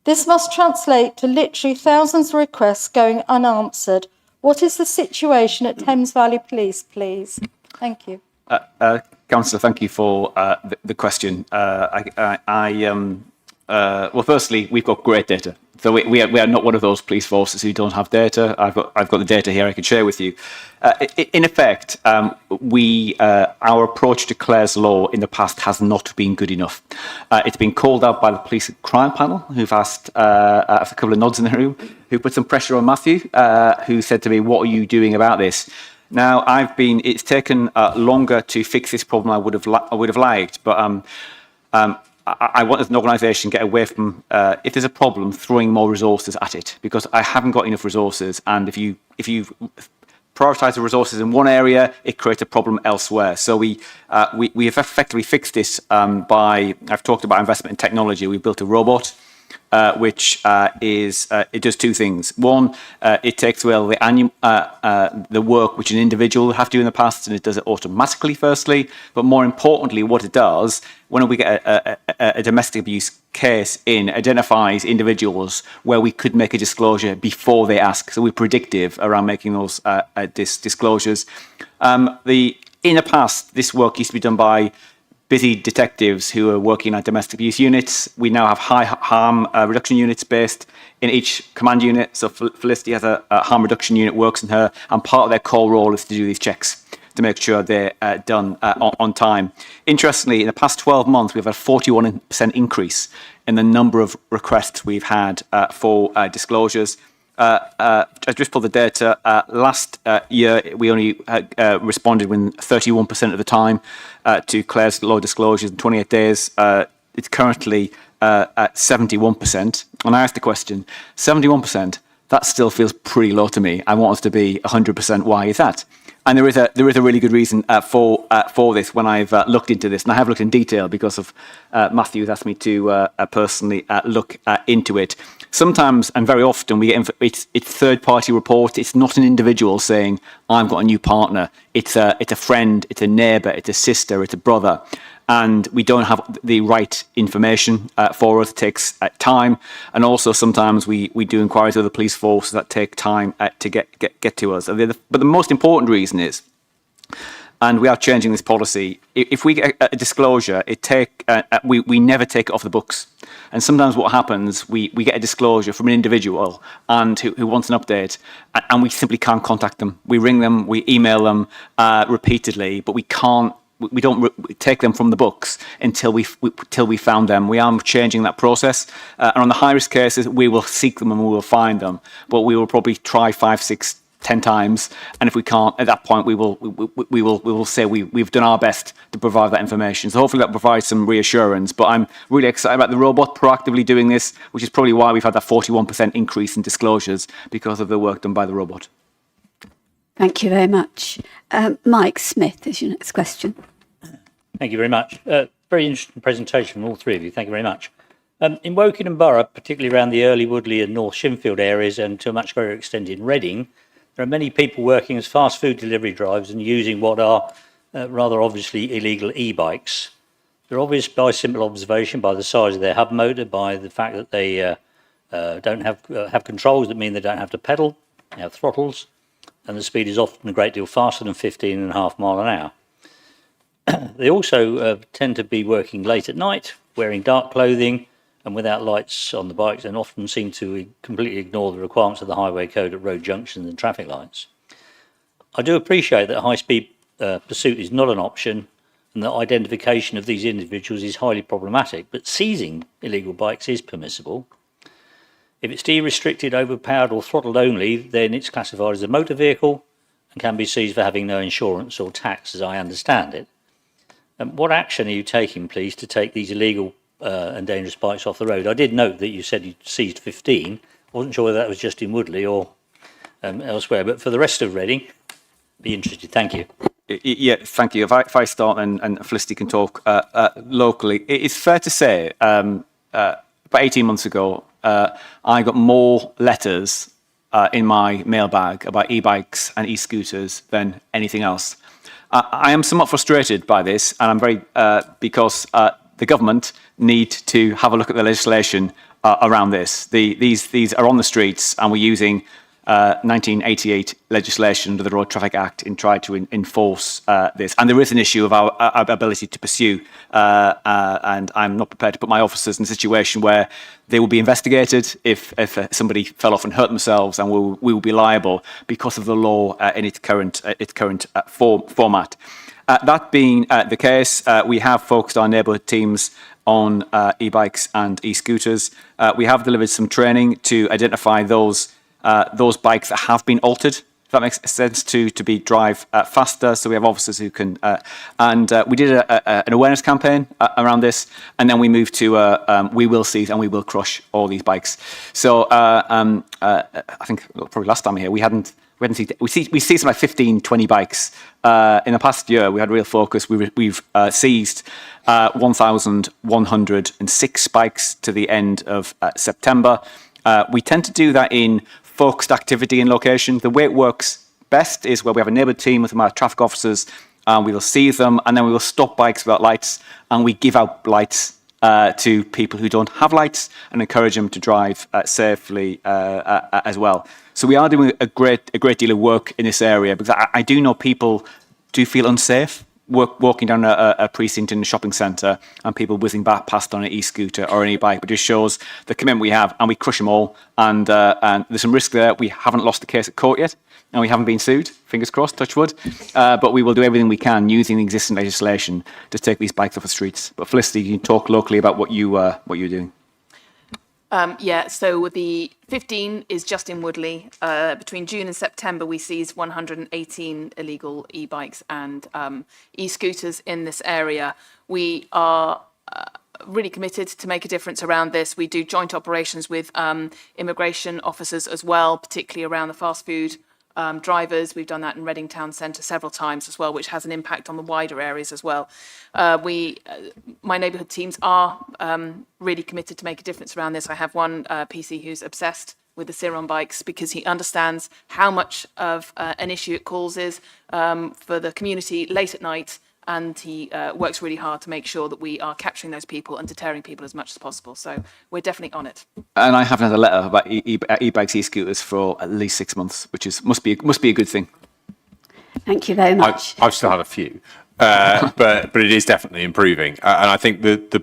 This must translate to literally thousands of requests going unanswered. What is the situation at Thames Valley Police, please? Thank you. Councillor, thank you for the question. Well, firstly, we've got great data. So we are not one of those police forces who don't have data. I've got the data here I can share with you. In effect, our approach to Clare's law in the past has not been good enough. It's been called out by the police crime panel, who've asked a couple of nods in the room, who put some pressure on Matthew, who said to me, "What are you doing about this?" Now, it's taken longer to fix this problem. I would have liked, but I want as an organisation to get away from, if there's a problem, throwing more resources at it, because I haven't got enough resources. And if you prioritise the resources in one area, it creates a problem elsewhere. So we have effectively fixed this by, I've talked about investment in technology. We built a robot, which it does 2 things. One, it takes away the work which an individual would have to do in the past, and it does it automatically, firstly. But more importantly, what it does, when we get a domestic abuse case in, identifies individuals where we could make a disclosure before they ask. So we're predictive around making those disclosures. In the past, this work used to be done by busy detectives who are working at domestic abuse units. We now have high harm reduction units based in each command unit. So Felicity has a harm reduction unit, works in her, and part of their core role is to do these checks to make sure they're done on time. Interestingly, in the past 12 months, we've had a 41% increase in the number of requests we've had for disclosures. I just pulled the data. Last year, we only responded within 31% of the time to Claire's law disclosures in 28 days. It's currently at 71%. And I asked the question, 71%, that still feels pretty low to me. I want us to be 100%. Why is that? And there is a really good reason for this when I've looked into this, and I have looked in detail because of Matthew's asked me to personally look into it. Sometimes and very often we get it's third-party report. It's not an individual saying I've got a new partner. It's a friend, it's a neighbour, it's a sister, it's a brother, and we don't have the right information for us. It takes time, and also sometimes we do inquiries with the police force that take time to get to us. But the most important reason is, and we are changing this policy, if we get a disclosure, we never take it off the books. And sometimes what happens, we get a disclosure from an individual and who wants an update, and we simply can't contact them. We ring them, we email them repeatedly, but we don't take them from the books until we found them. We are changing that process. And on the high-risk cases, we will seek them and we will find them, but we will probably try 5, 6, 10 times, and if we can't, at that point we will say we've done our best to provide that information. So hopefully that provides some reassurance. But I'm really excited about the robot proactively doing this, which is probably why we've had that 41% increase in disclosures, because of the work done by the robot. Thank you very much. Mike Smith is your next question. Thank you very much. Very interesting presentation from all three of you. Thank you very much. In Wokingham Borough, particularly around the Early Woodley and North Shinfield areas, and to a much greater extent in Reading, there are many people working as fast food delivery drivers and using what are rather obviously illegal e-bikes. They're obvious by simple observation, by the size of their hub motor, by the fact that they don't have controls that mean they don't have to pedal, they have throttles, and the speed is often a great deal faster than 15.5 miles an hour. They also tend to be working late at night, wearing dark clothing and without lights on the bikes, and often seem to completely ignore the requirements of the highway code at road junctions and traffic lights. I do appreciate that high-speed pursuit is not an option and that identification of these individuals is highly problematic, but seizing illegal bikes is permissible. If it's de-restricted, overpowered or throttled only, then it's classified as a motor vehicle and can be seized for having no insurance or tax, as I understand it. What action are you taking, please, to take these illegal and dangerous bikes off the road? I did note that you said you seized 15. I wasn't sure whether that was just in Woodley or elsewhere, but for the rest of Reading, be interested. Thank you. Yeah, thank you. If I start and Felicity can talk locally, it's fair to say about 18 months ago, I got more letters in my mailbag about e-bikes and e-scooters than anything else. I am somewhat frustrated by this, and I'm very because the government need to have a look at the legislation around this. These are on the streets, and we're using 1988 legislation under the Road Traffic Act in trying to enforce this. And there is an issue of our ability to pursue, and I'm not prepared to put my officers in a situation where they will be investigated if somebody fell off and hurt themselves, and we will be liable because of the law in its current format. That being the case, we have focused our neighbourhood teams on e-bikes and e-scooters. We have delivered some training to identify those bikes that have been altered, if that makes sense, to drive faster. So we have officers who can, and we did an awareness campaign around this, and then we moved to we will seize and we will crush all these bikes. So I think probably last time here we seized about 15, 20 bikes. In the past year, we had real focus. We've seized 1,106 bikes to the end of September. We tend to do that in focused activity in location. The way it works best is where we have a neighbourhood team with our traffic officers, and we will seize them, and then we will stop bikes without lights, and we give out lights to people who don't have lights and encourage them to drive safely as well. So we are doing a great deal of work in this area, because I do know people do feel unsafe walking down a precinct in a shopping centre and people whizzing back past on an e-scooter or an e-bike, but it just shows the commitment we have, and we crush them all. And there's some risk there. We haven't lost the case at court yet, and we haven't been sued. Fingers crossed, touch wood. But we will do everything we can using the existing legislation to take these bikes off the streets. But Felicity, you can talk locally about what you're doing. Yeah, so the 15 is just in Woodley. Between June and September, we seized 118 illegal e-bikes and e-scooters in this area. We are really committed to make a difference around this. We do joint operations with immigration officers as well, particularly around the fast food drivers. We've done that in Reading Town Centre several times as well, which has an impact on the wider areas as well. My neighbourhood teams are really committed to make a difference around this. I have one PC who's obsessed with the Ciron bikes because he understands how much of an issue it causes for the community late at night, and he works really hard to make sure that we are capturing those people and deterring people as much as possible. So we're definitely on it. And I haven't had a letter about e-bikes, e-scooters for at least 6 months, which must be a good thing. Thank you very much. I've still had a few, but it is definitely improving. And I think the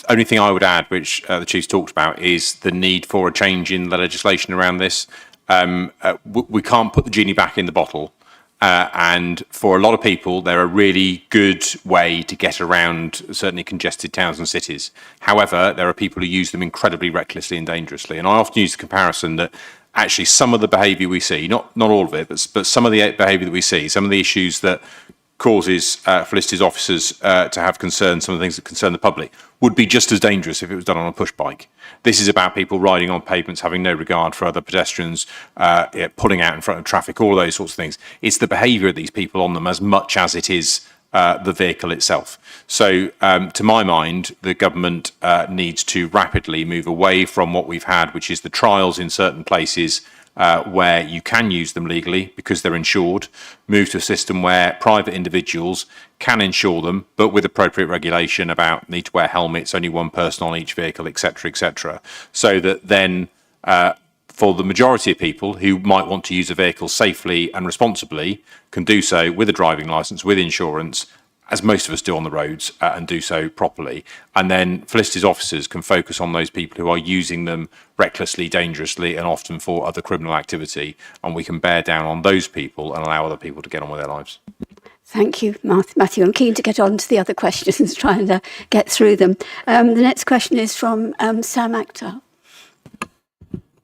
only thing I would add, which the Chief's talked about, is the need for a change in the legislation around this. We can't put the genie back in the bottle. And for a lot of people, they're a really good way to get around certainly congested towns and cities. However, there are people who use them incredibly recklessly and dangerously. And I often use the comparison that actually some of the behaviour we see, not all of it, but some of the behaviour that we see, some of the issues that causes Felicity's officers to have concerns, some of the things that concern the public, would be just as dangerous if it was done on a push bike. This is about people riding on pavements, having no regard for other pedestrians, pulling out in front of traffic, all those sorts of things. It's the behaviour of these people on them as much as it is the vehicle itself. So, to my mind, the government needs to rapidly move away from what we've had, which is the trials in certain places where you can use them legally because they're insured, move to a system where private individuals can insure them, but with appropriate regulation about need to wear helmets, only one person on each vehicle, etc., so that then for the majority of people who might want to use a vehicle safely and responsibly can do so with a driving licence, with insurance, as most of us do on the roads, and do so properly. And then Felicity's officers can focus on those people who are using them recklessly, dangerously, and often for other criminal activity. And we can bear down on those people and allow other people to get on with their lives. Thank you, Matthew. I'm keen to get on to the other questions, try and get through them. The next question is from Sam Akhtar.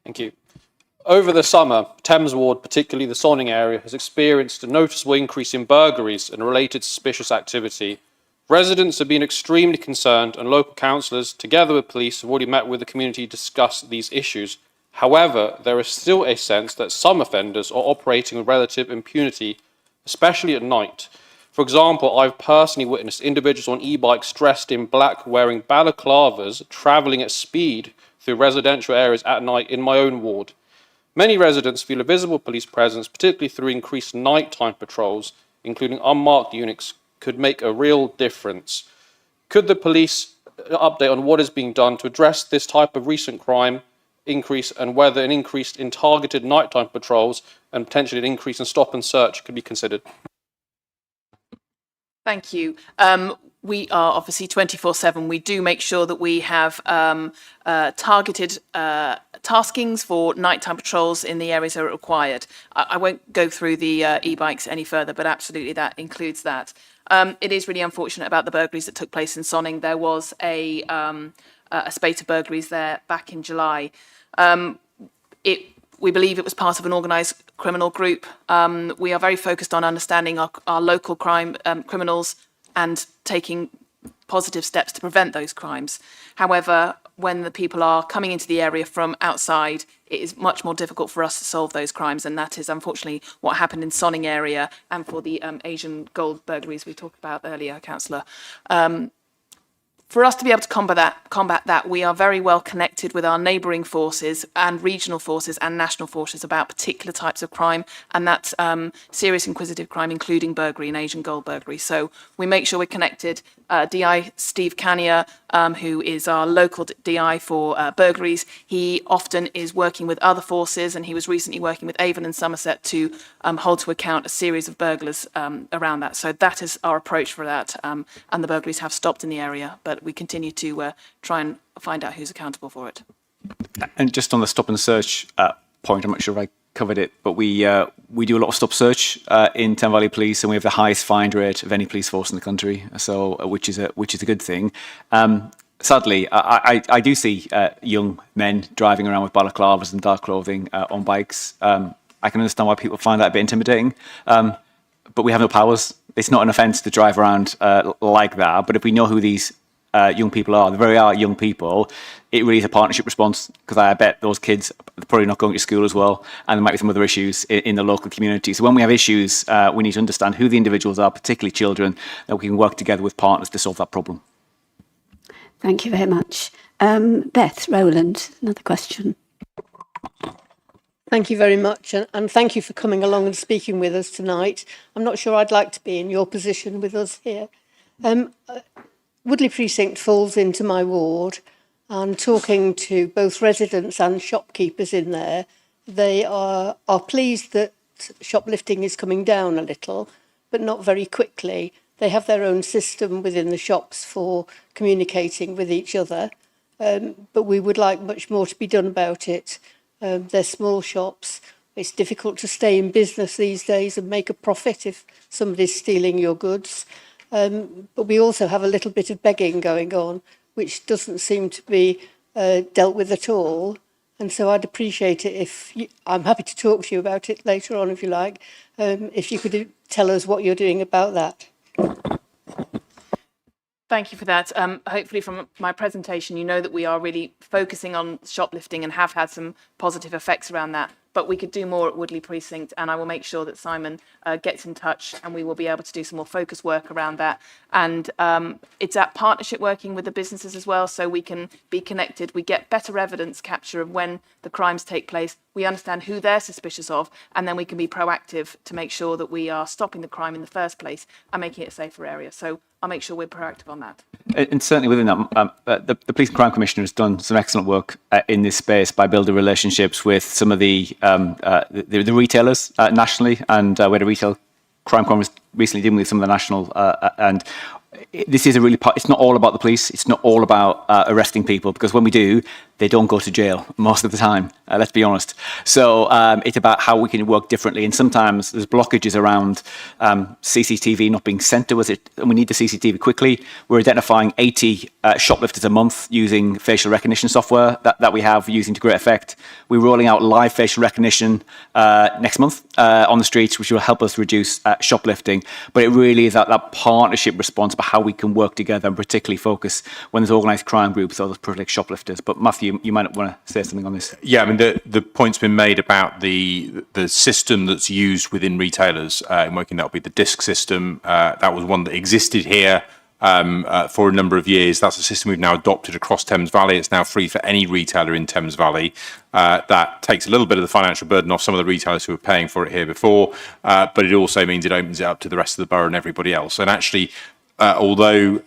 Thank you. Over the summer, Thames Ward, particularly the Sonning area, has experienced a noticeable increase in burglaries and related suspicious activity. Residents have been extremely concerned, and local councillors, together with police, have already met with the community to discuss these issues. However, there is still a sense that some offenders are operating with relative impunity, especially at night. For example, I've personally witnessed individuals on e-bikes dressed in black wearing balaclavas travelling at speed through residential areas at night in my own ward. Many residents feel a visible police presence, particularly through increased nighttime patrols, including unmarked units, could make a real difference. Could the police update on what is being done to address this type of recent crime increase, and whether an increase in targeted nighttime patrols and potentially an increase in stop and search could be considered? Thank you. We are obviously 24/7. We do make sure that we have targeted taskings for nighttime patrols in the areas that are required. I won't go through the e-bikes any further, but absolutely that includes that. It is really unfortunate about the burglaries that took place in Sonning. There was a spate of burglaries there back in July. We believe it was part of an organised criminal group. We are very focused on understanding our local crime criminals and taking positive steps to prevent those crimes. However, when the people are coming into the area from outside, it is much more difficult for us to solve those crimes, and that is unfortunately what happened in Sonning area and for the Asian gold burglaries we talked about earlier, Councillor. For us to be able to combat that, we are very well connected with our neighbouring forces and regional forces and national forces about particular types of crime, and that's serious inquisitive crime, including burglary and Asian gold burglary. So we make sure we're connected. DI Steve Canier, who is our local DI for burglaries, he often is working with other forces, and he was recently working with Avon and Somerset to hold to account a series of burglars around that. So that is our approach for that, and the burglaries have stopped in the area, but we continue to try and find out who's accountable for it. And just on the stop and search point, I'm not sure if I covered it, but we do a lot of stop search in Thames Valley Police, and we have the highest find rate of any police force in the country. So, which is a good thing. Sadly, I do see young men driving around with balaclavas and dark clothing on bikes. I can understand why people find that a bit intimidating, but we have no powers. It's not an offence to drive around like that. But if we know who these young people are, they very are young people, it really is a partnership response, because I bet those kids are probably not going to school as well, and there might be some other issues in the local community. So when we have issues, we need to understand who the individuals are, particularly children, that we can work together with partners to solve that problem. Thank you very much. Beth Rowland, another question. Thank you very much, and thank you for coming along and speaking with us tonight. I'm not sure I'd like to be in your position with us here. Woodley Precinct falls into my ward, and talking to both residents and shopkeepers in there, they are pleased that shoplifting is coming down a little, but not very quickly. They have their own system within the shops for communicating with each other, but we would like much more to be done about it. They're small shops. It's difficult to stay in business these days and make a profit if somebody's stealing your goods. But we also have a little bit of begging going on, which doesn't seem to be dealt with at all. And so I'd appreciate it if I'm happy to talk to you about it later on if you like, if you could tell us what you're doing about that. Thank you for that. Hopefully from my presentation, you know that we are really focusing on shoplifting and have had some positive effects around that. But we could do more at Woodley Precinct, and I will make sure that Simon gets in touch, and we will be able to do some more focus work around that. And it's that partnership working with the businesses as well, so we can be connected. We get better evidence capture of when the crimes take place. We understand who they're suspicious of, and then we can be proactive to make sure that we are stopping the crime in the first place and making it a safer area. So I'll make sure we're proactive on that. And certainly within that, the Police and Crime Commissioner has done some excellent work in this space by building relationships with some of the retailers nationally, and we had a retail crime conference recently dealing with some of the national and this is a really it's not all about the police, it's not all about arresting people, because when we do, they don't go to jail most of the time, let's be honest. So it's about how we can work differently, and sometimes there's blockages around CCTV not being sent to us, and we need the CCTV quickly. We're identifying 80 shoplifters a month using facial recognition software that we have using to great effect. We're rolling out live facial recognition next month on the streets, which will help us reduce shoplifting. But it really is that partnership response about how we can work together, and particularly focus when there's organised crime groups or those privileged shoplifters. But Matthew, you might want to say something on this. Yeah, I mean, the point's been made about the system that's used within retailers in Woking. That would be the DISC system. That was one that existed here for a number of years. That's a system we've now adopted across Thames Valley. It's now free for any retailer in Thames Valley. That takes a little bit of the financial burden off some of the retailers who were paying for it here before, but it also means it opens it up to the rest of the borough and everybody else. And actually, although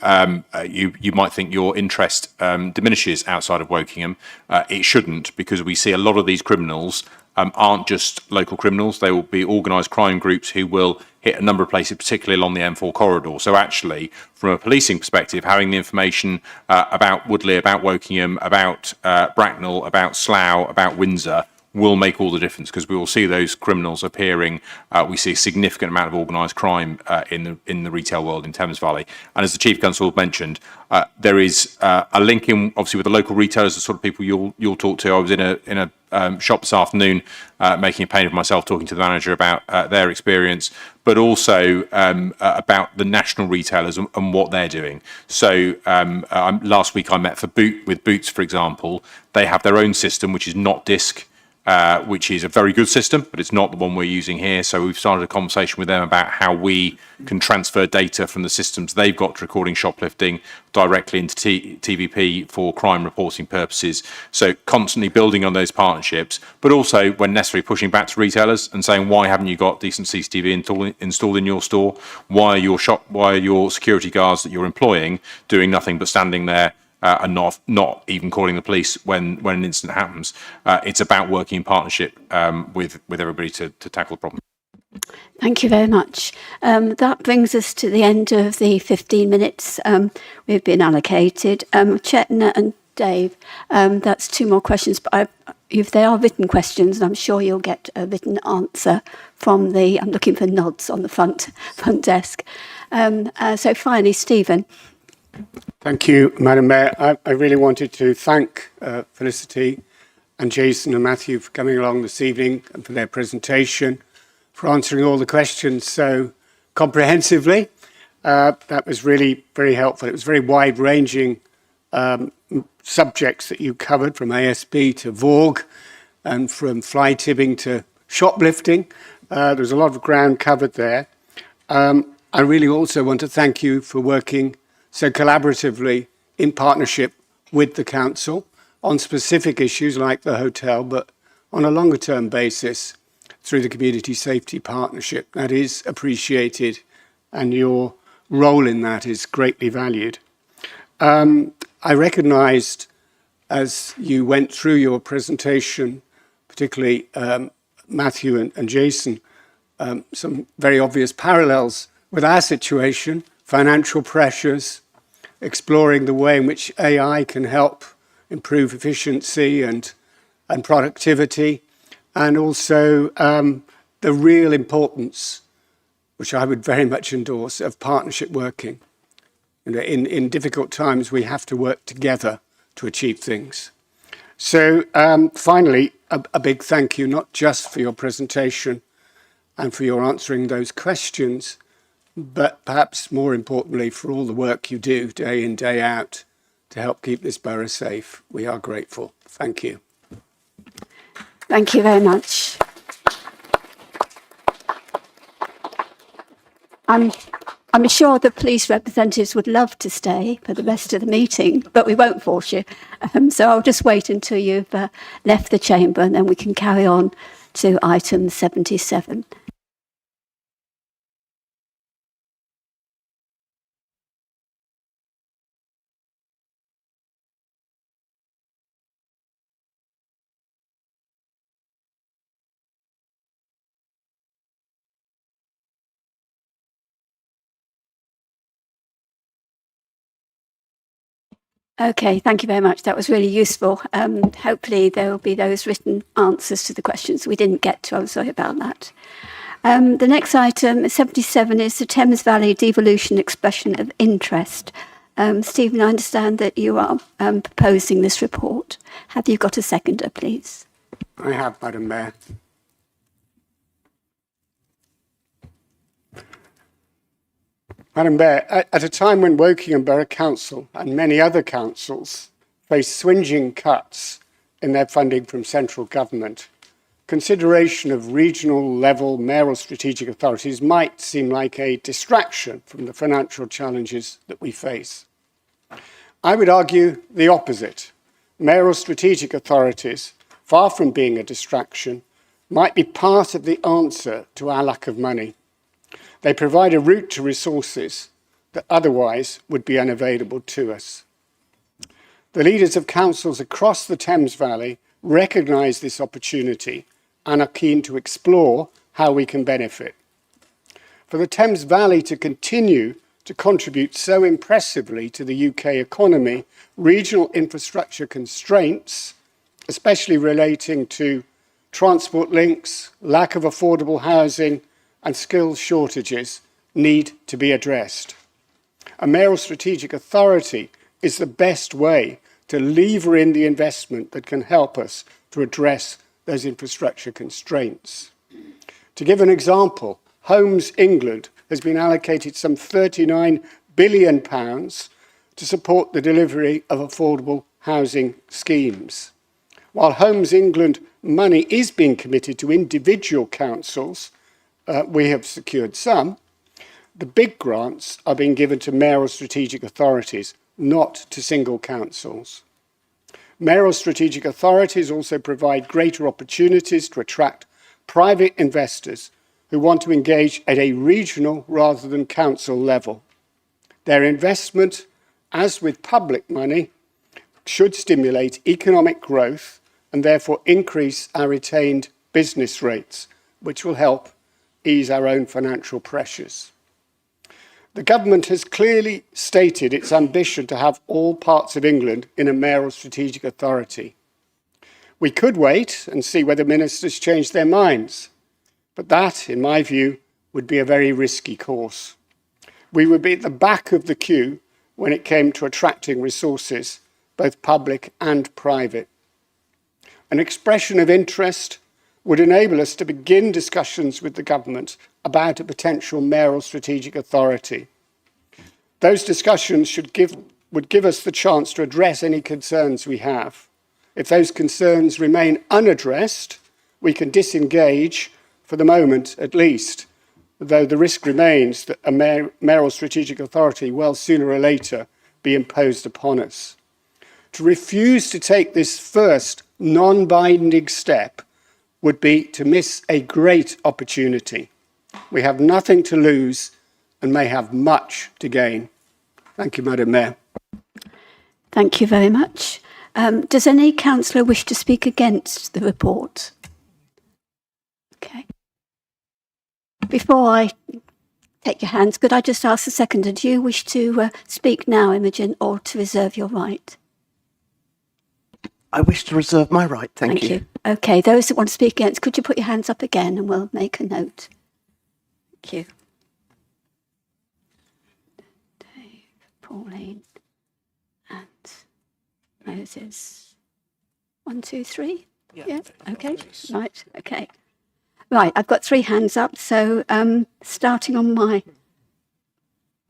you might think your interest diminishes outside of Wokingham, it shouldn't, because we see a lot of these criminals aren't just local criminals. They will be organised crime groups who will hit a number of places, particularly along the M4 corridor. So actually, from a policing perspective, having the information about Woodley, about Wokingham, about Bracknell, about Slough, about Windsor will make all the difference, because we will see those criminals appearing. We see a significant amount of organised crime in the retail world in Thames Valley. And as the Chief Constable mentioned, there is a link in, obviously, with the local retailers, the sort of people you'll talk to. I was in a shop this afternoon, making a pain of myself talking to the manager about their experience, but also about the national retailers and what they're doing. So last week I met with Boots, for example. They have their own system, which is not DISC. which is a very good system, but it's not the one we're using here. So we've started a conversation with them about how we can transfer data from the systems they've got recording shoplifting directly into TVP for crime reporting purposes. So constantly building on those partnerships, but also when necessary pushing back to retailers and saying, why haven't you got decent CCTV installed in your store? Why are your security guards that you're employing doing nothing but standing there and not even calling the police when an incident happens? It's about working in partnership with everybody to tackle the problem. Thank you very much. That brings us to the end of the 15 minutes we've been allocated. Chetna and Dave, that's 2 more questions, but if they are written questions, I'm sure you'll get a written answer from I'm looking for nods on the front desk. So finally, Stephen. Thank you, Madam Mayor. I really wanted to thank Felicity and Jason and Matthew for coming along this evening and for their presentation, for answering all the questions so comprehensively. That was really very helpful. It was very wide-ranging subjects that you covered, from ASB to VORG and from fly tipping to shoplifting. There's a lot of ground covered there. I really also want to thank you for working so collaboratively in partnership with the council on specific issues like the hotel, but on a longer term basis through the Community Safety Partnership. That is appreciated, and your role in that is greatly valued. I recognised as you went through your presentation, particularly Matthew and Jason, some very obvious parallels with our situation, financial pressures, exploring the way in which AI can help improve efficiency and productivity, and also the real importance, which I would very much endorse, of partnership working. In difficult times, we have to work together to achieve things. So finally, a big thank you, not just for your presentation and for your answering those questions, but perhaps more importantly, for all the work you do day in, day out to help keep this borough safe. We are grateful. Thank you. Thank you very much. I'm sure the police representatives would love to stay for the rest of the meeting, but we won't force you. So I'll just wait until you've left the chamber, and then we can carry on to item 77. Okay, thank you very much. That was really useful. Hopefully there will be those written answers to the questions we didn't get to. I'm sorry about that. The next item, 77, is the Thames Valley Devolution Expression of Interest. Stephen, I understand that you are proposing this report. Have you got a seconder, please? I have, Madam Mayor. Madam Mayor, at a time when Wokingham Borough Council and many other councils face swingeing cuts in their funding from central government, consideration of regional level mayoral strategic authorities might seem like a distraction from the financial challenges that we face. I would argue the opposite. Mayoral strategic authorities, far from being a distraction, might be part of the answer to our lack of money. They provide a route to resources that otherwise would be unavailable to us. The leaders of councils across the Thames Valley recognise this opportunity and are keen to explore how we can benefit. For the Thames Valley to continue to contribute so impressively to the UK economy, regional infrastructure constraints, especially relating to transport links, lack of affordable housing, and skills shortages, need to be addressed. A mayoral strategic authority is the best way to lever in the investment that can help us to address those infrastructure constraints. To give an example, Homes England has been allocated some £39 billion to support the delivery of affordable housing schemes. While Homes England money is being committed to individual councils, we have secured some. The big grants are being given to mayoral strategic authorities, not to single councils. Mayoral strategic authorities also provide greater opportunities to attract private investors who want to engage at a regional rather than council level. Their investment, as with public money, should stimulate economic growth and therefore increase our retained business rates, which will help ease our own financial pressures. The government has clearly stated its ambition to have all parts of England in a mayoral strategic authority. We could wait and see whether ministers change their minds, but that, in my view, would be a very risky course. We would be at the back of the queue when it came to attracting resources, both public and private. An expression of interest would enable us to begin discussions with the government about a potential mayoral strategic authority. Those discussions would give us the chance to address any concerns we have. If those concerns remain unaddressed, we can disengage, for the moment at least, though the risk remains that a mayoral strategic authority will sooner or later be imposed upon us. To refuse to take this first non-binding step would be to miss a great opportunity. We have nothing to lose and may have much to gain. Thank you, Madam Mayor. Thank you very much. Does any councillor wish to speak against the report? Okay. Before I take your hands, could I just ask the seconder, do you wish to speak now, Imogen, or to reserve your right? I wish to reserve my right, thank you. Okay, those that want to speak against, could you put your hands up again and we'll make a note. Thank you. Dave, Pauline, and Moses. 1, 2, 3? Yeah. Okay, right, okay. Right, I've got 3 hands up, so starting on my...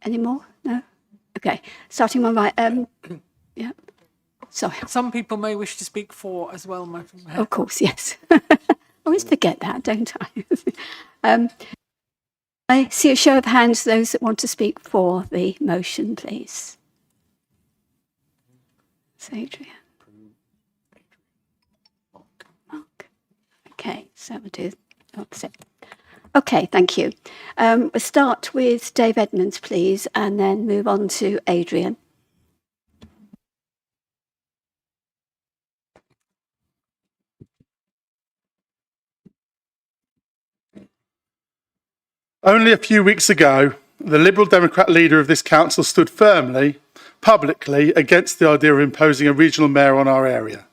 Any more? No? Okay, starting on my right. Yeah. Sorry. Some people may wish to speak for as well, Madam Mayor. Of course, yes. I always forget that, don't I? I see a show of hands, those that want to speak for the motion, please. It's Adrian. Mark. Okay, so we'll do the opposite. Okay, thank you. We'll start with Dave Edmonds, please, and then move on to Adrian. Only a few weeks ago, the Liberal Democrat leader of this council stood firmly, publicly, against the idea of imposing a regional mayor on our area.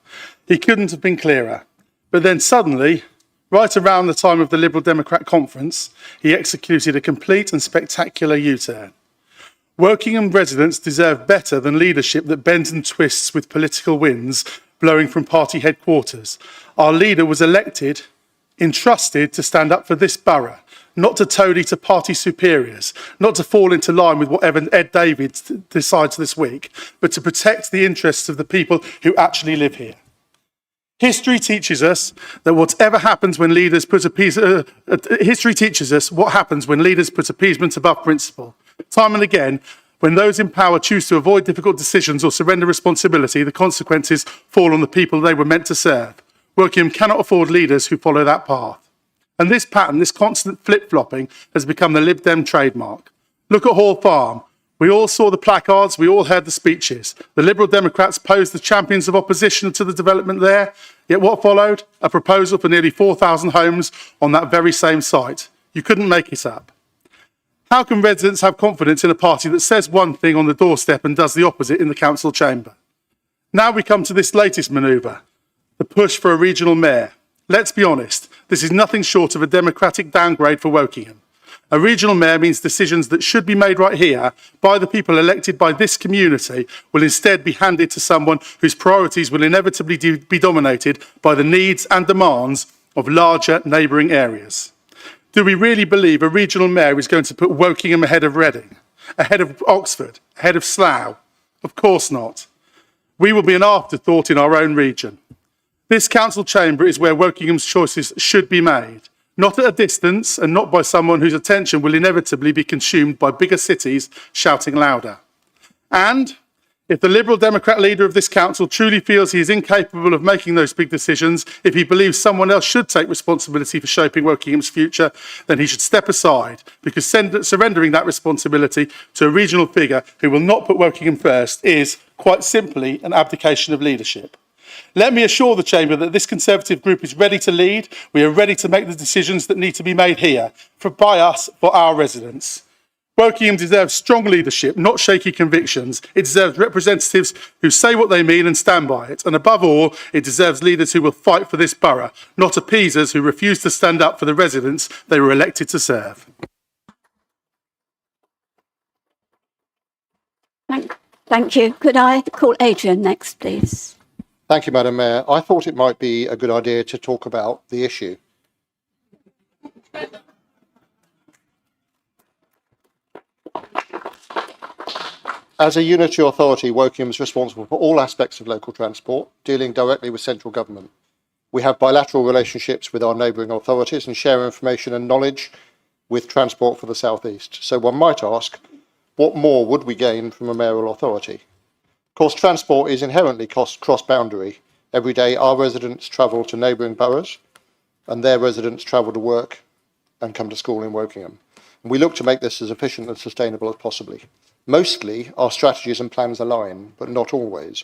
He couldn't have been clearer. But then suddenly, right around the time of the Liberal Democrat conference, he executed a complete and spectacular U-turn. Wokingham residents deserve better than leadership that bends and twists with political winds blowing from party headquarters. Our leader was elected, entrusted to stand up for this borough, not to toady to party superiors, not to fall into line with whatever Ed Davies decides this week, but to protect the interests of the people who actually live here. History teaches us that whatever happens when leaders put history teaches us what happens when leaders put appeasement above principle. Time and again, when those in power choose to avoid difficult decisions or surrender responsibility, the consequences fall on the people they were meant to serve. Wokingham cannot afford leaders who follow that path. And this pattern, this constant flip-flopping, has become the Lib Dem trademark. Look at Hall Farm. We all saw the placards, we all heard the speeches. The Liberal Democrats posed the champions of opposition to the development there. Yet what followed? A proposal for nearly 4,000 homes on that very same site. You couldn't make it up. How can residents have confidence in a party that says one thing on the doorstep and does the opposite in the council chamber? Now we come to this latest manoeuvre, the push for a regional mayor. Let's be honest, this is nothing short of a democratic downgrade for Wokingham. A regional mayor means decisions that should be made right here by the people elected by this community will instead be handed to someone whose priorities will inevitably be dominated by the needs and demands of larger neighbouring areas. Do we really believe a regional mayor is going to put Wokingham ahead of Reading, ahead of Oxford, ahead of Slough? Of course not. We will be an afterthought in our own region. This council chamber is where Wokingham's choices should be made, not at a distance and not by someone whose attention will inevitably be consumed by bigger cities shouting louder. And if the Liberal Democrat leader of this council truly feels he is incapable of making those big decisions, if he believes someone else should take responsibility for shaping Wokingham's future, then he should step aside, because surrendering that responsibility to a regional figure who will not put Wokingham first is, quite simply, an abdication of leadership. Let me assure the Chamber that this Conservative group is ready to lead. We are ready to make the decisions that need to be made here, by us, for our residents. Wokingham deserves strong leadership, not shaky convictions. It deserves representatives who say what they mean and stand by it. And above all, it deserves leaders who will fight for this borough, not appeasers who refuse to stand up for the residents they were elected to serve. Thank you. Could I call Adrian next, please? Thank you, Madam Mayor. I thought it might be a good idea to talk about the issue. As a unitary authority, Wokingham is responsible for all aspects of local transport, dealing directly with central government. We have bilateral relationships with our neighbouring authorities and share information and knowledge with Transport for the South East. So one might ask, what more would we gain from a mayoral authority? Of course, transport is inherently cross-boundary. Every day our residents travel to neighbouring boroughs and their residents travel to work and come to school in Wokingham. And we look to make this as efficient and sustainable as possibly. Mostly, our strategies and plans align, but not always.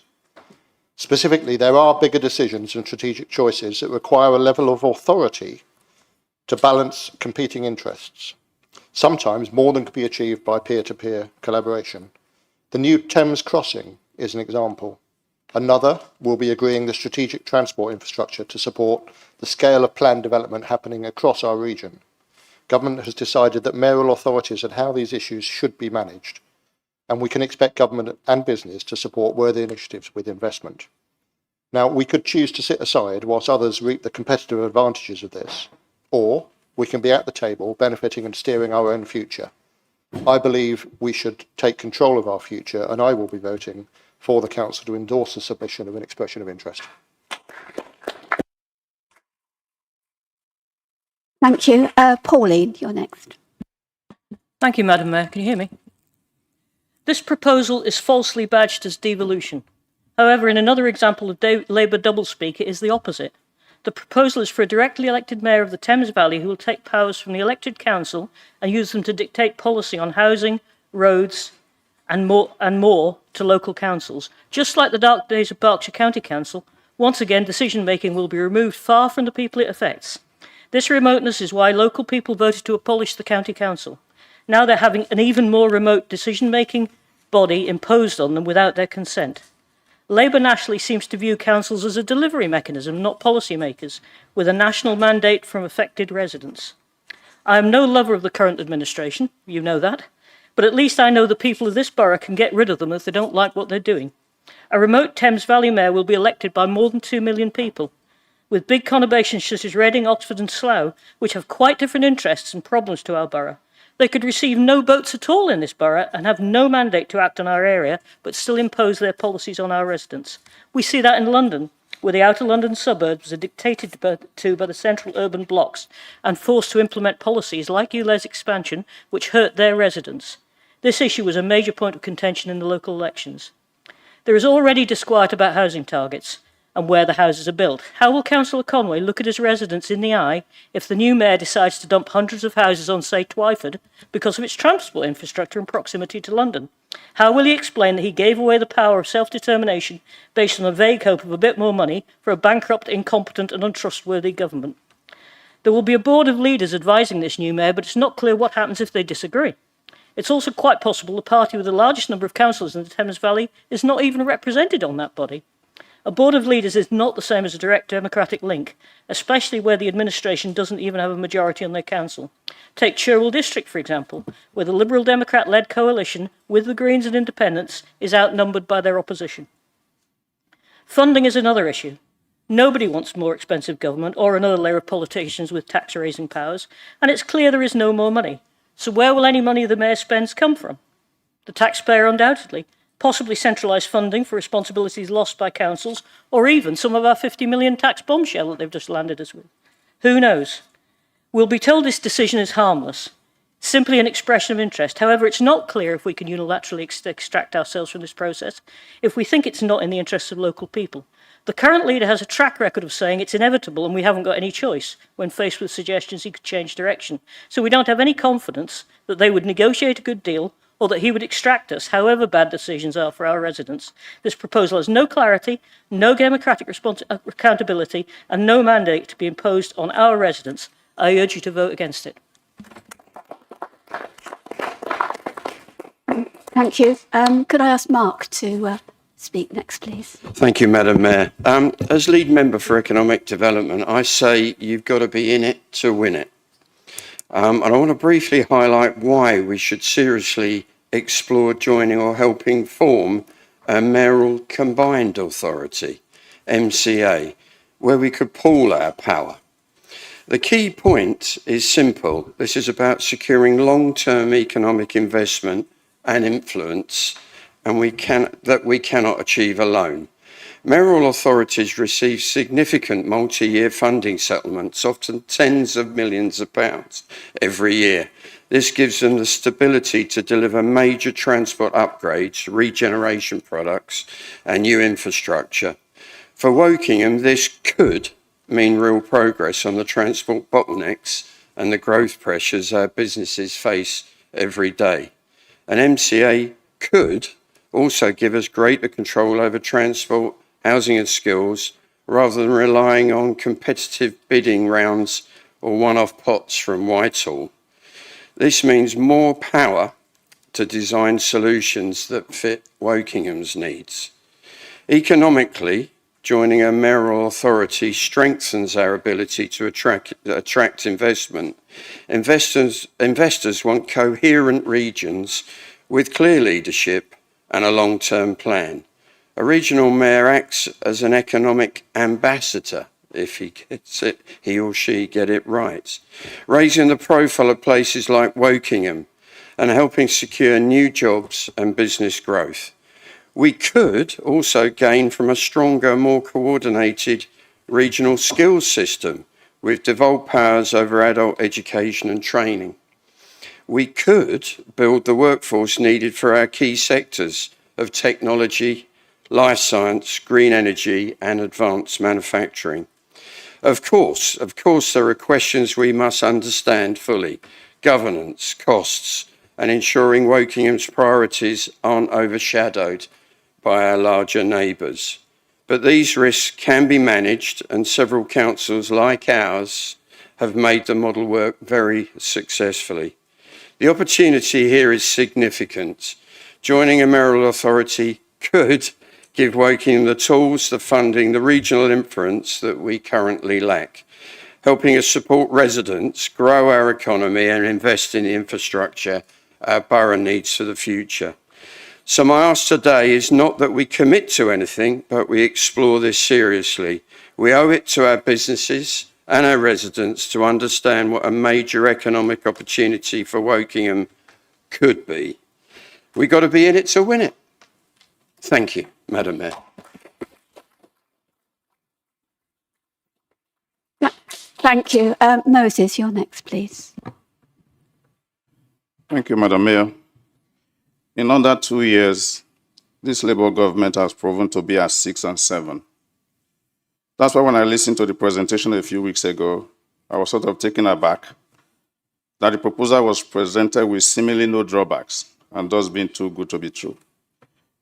Specifically, there are bigger decisions and strategic choices that require a level of authority to balance competing interests. Sometimes more than can be achieved by peer-to-peer collaboration. The new Thames crossing is an example. Another will be agreeing the strategic transport infrastructure to support the scale of planned development happening across our region. Government has decided that mayoral authorities and how these issues should be managed, and we can expect government and business to support worthy initiatives with investment. Now, we could choose to sit aside whilst others reap the competitive advantages of this, or we can be at the table benefiting and steering our own future. I believe we should take control of our future, and I will be voting for the Council to endorse the submission of an expression of interest. Thank you. Pauline, you're next. Thank you, Madam Mayor. Can you hear me? This proposal is falsely badged as devolution. However, in another example of Labour doublespeak, it is the opposite. The proposal is for a directly elected mayor of the Thames Valley who will take powers from the elected council and use them to dictate policy on housing, roads, and more to local councils. Just like the dark days of Berkshire County Council, once again, decision-making will be removed far from the people it affects. This remoteness is why local people voted to abolish the county council. Now they're having an even more remote decision-making body imposed on them without their consent. Labour nationally seems to view councils as a delivery mechanism, not policymakers, with a national mandate from affected residents. I am no lover of the current administration, you know that, but at least I know the people of this borough can get rid of them if they don't like what they're doing. A remote Thames Valley mayor will be elected by more than 2 million people, with big conurbations such as Reading, Oxford and Slough, which have quite different interests and problems to our borough. They could receive no votes at all in this borough and have no mandate to act on our area, but still impose their policies on our residents. We see that in London, where the outer London suburbs are dictated to by the central urban blocks and forced to implement policies like ULEZ expansion, which hurt their residents. This issue was a major point of contention in the local elections. There is already disquiet about housing targets and where the houses are built. How will Councillor Conway look at his residents in the eye if the new mayor decides to dump hundreds of houses on, say, Twyford because of its transport infrastructure and proximity to London? How will he explain that he gave away the power of self-determination based on a vague hope of a bit more money for a bankrupt, incompetent and untrustworthy government? There will be a board of leaders advising this new mayor, but it's not clear what happens if they disagree. It's also quite possible the party with the largest number of councillors in the Thames Valley is not even represented on that body. A board of leaders is not the same as a direct democratic link, especially where the administration doesn't even have a majority on their council. Take Cherwell District, for example, where the Liberal Democrat-led coalition with the Greens and Independents is outnumbered by their opposition. Funding is another issue. Nobody wants more expensive government or another layer of politicians with tax-raising powers, and it's clear there is no more money. So where will any money the mayor spends come from? The taxpayer, undoubtedly. possibly centralised funding for responsibilities lost by councils, or even some of our 50 million tax bombshell that they've just landed us with. Who knows? We'll be told this decision is harmless, simply an expression of interest. However, it's not clear if we can unilaterally extract ourselves from this process if we think it's not in the interests of local people. The current leader has a track record of saying it's inevitable and we haven't got any choice when faced with suggestions he could change direction. So we don't have any confidence that they would negotiate a good deal or that he would extract us, however bad decisions are for our residents. This proposal has no clarity, no democratic accountability, and no mandate to be imposed on our residents. I urge you to vote against it. Thank you. Could I ask Mark to speak next, please? Thank you, Madam Mayor. As lead member for economic development, I say you've got to be in it to win it. And I want to briefly highlight why we should seriously explore joining or helping form a mayoral combined authority, MCA, where we could pool our power. The key point is simple. This is about securing long-term economic investment and influence, and that we cannot achieve alone. Mayoral authorities receive significant multi-year funding settlements, often tens of millions of pounds every year. This gives them the stability to deliver major transport upgrades, regeneration products, and new infrastructure. For Wokingham, this could mean real progress on the transport bottlenecks and the growth pressures our businesses face every day. An MCA could also give us greater control over transport, housing and skills, rather than relying on competitive bidding rounds or one-off pots from Whitehall. This means more power to design solutions that fit Wokingham's needs. Economically, joining a mayoral authority strengthens our ability to attract investment. Investors want coherent regions with clear leadership and a long-term plan. A regional mayor acts as an economic ambassador, if he gets it, he or she get it right, raising the profile of places like Wokingham and helping secure new jobs and business growth. We could also gain from a stronger, more coordinated regional skills system with devolved powers over adult education and training. We could build the workforce needed for our key sectors of technology, life science, green energy, and advanced manufacturing. Of course, there are questions we must understand fully: governance, costs, and ensuring Wokingham's priorities aren't overshadowed by our larger neighbours. But these risks can be managed, and several councils like ours have made the model work very successfully. The opportunity here is significant. Joining a mayoral authority could give Wokingham the tools, the funding, the regional influence that we currently lack, helping us support residents, grow our economy, and invest in the infrastructure our borough needs for the future. So my ask today is not that we commit to anything, but we explore this seriously. We owe it to our businesses and our residents to understand what a major economic opportunity for Wokingham could be. We've got to be in it to win it. Thank you, Madam Mayor. Thank you. Moses, you're next, please. Thank you, Madam Mayor. In under 2 years, this Labour government has proven to be at 6 and 7. That's why when I listened to the presentation a few weeks ago, I was sort of taken aback that the proposal was presented with seemingly no drawbacks and thus being too good to be true.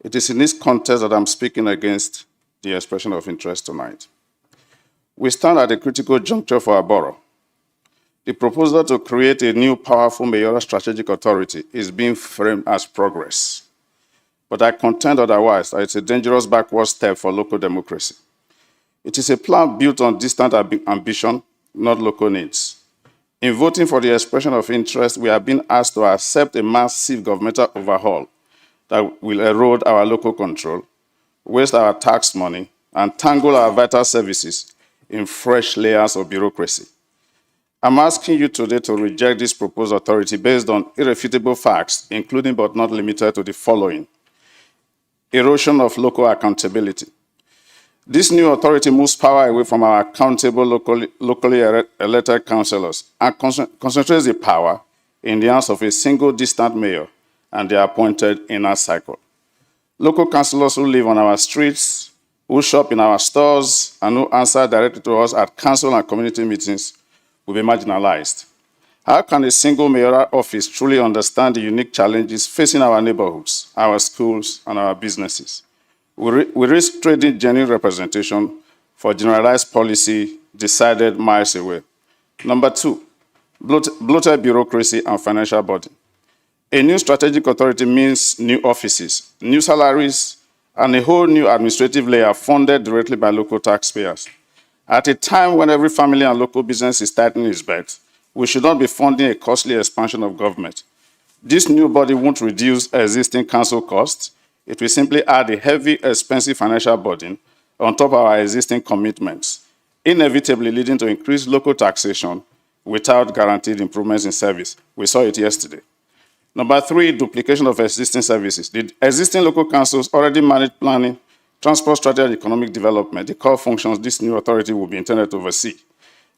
It is in this context that I'm speaking against the expression of interest tonight. We stand at a critical juncture for our borough. The proposal to create a new powerful mayoral strategic authority is being framed as progress. But I contend otherwise that it's a dangerous backward step for local democracy. It is a plan built on distant ambition, not local needs. In voting for the expression of interest, we have been asked to accept a massive governmental overhaul that will erode our local control, waste our tax money, and tangle our vital services in fresh layers of bureaucracy. I'm asking you today to reject this proposed authority based on irrefutable facts, including but not limited to the following. erosion of local accountability. This new authority moves power away from our accountable locally elected councillors and concentrates the power in the hands of a single distant mayor and the appointed inner cycle. Local councillors who live on our streets, who shop in our stores, and who answer directly to us at council and community meetings will be marginalized. How can a single mayoral office truly understand the unique challenges facing our neighborhoods, our schools, and our businesses? We risk trading genuine representation for generalized policy decided miles away. Number two, bloated bureaucracy and financial burden. A new strategic authority means new offices, new salaries, and a whole new administrative layer funded directly by local taxpayers. At a time when every family and local business is tightening its belt, we should not be funding a costly expansion of government. This new body won't reduce existing council costs. It will simply add a heavy, expensive financial burden on top of our existing commitments, inevitably leading to increased local taxation without guaranteed improvements in service. We saw it yesterday. Number three, duplication of existing services. The existing local councils already manage planning, transport strategy, and economic development, the core functions this new authority will be intended to oversee.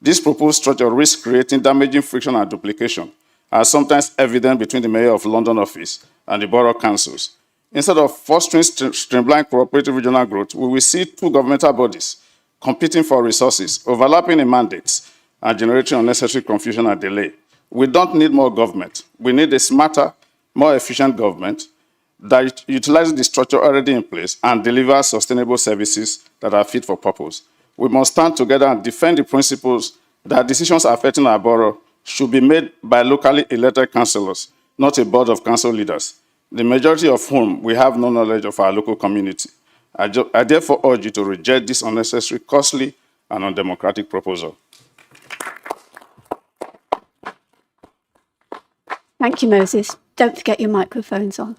This proposed structure risks creating damaging friction and duplication, as sometimes evident between the Mayor of London office and the borough councils. Instead of fostering streamlined cooperative regional growth, we will see two governmental bodies competing for resources, overlapping in mandates, and generating unnecessary confusion and delay. We don't need more government. We need a smarter, more efficient government that utilizes the structure already in place and delivers sustainable services that are fit for purpose. We must stand together and defend the principles that decisions affecting our borough should be made by locally elected councillors, not a board of council leaders, the majority of whom we have no knowledge of our local community. I therefore urge you to reject this unnecessary, costly, and undemocratic proposal. Thank you, Moses. Don't forget your microphones on.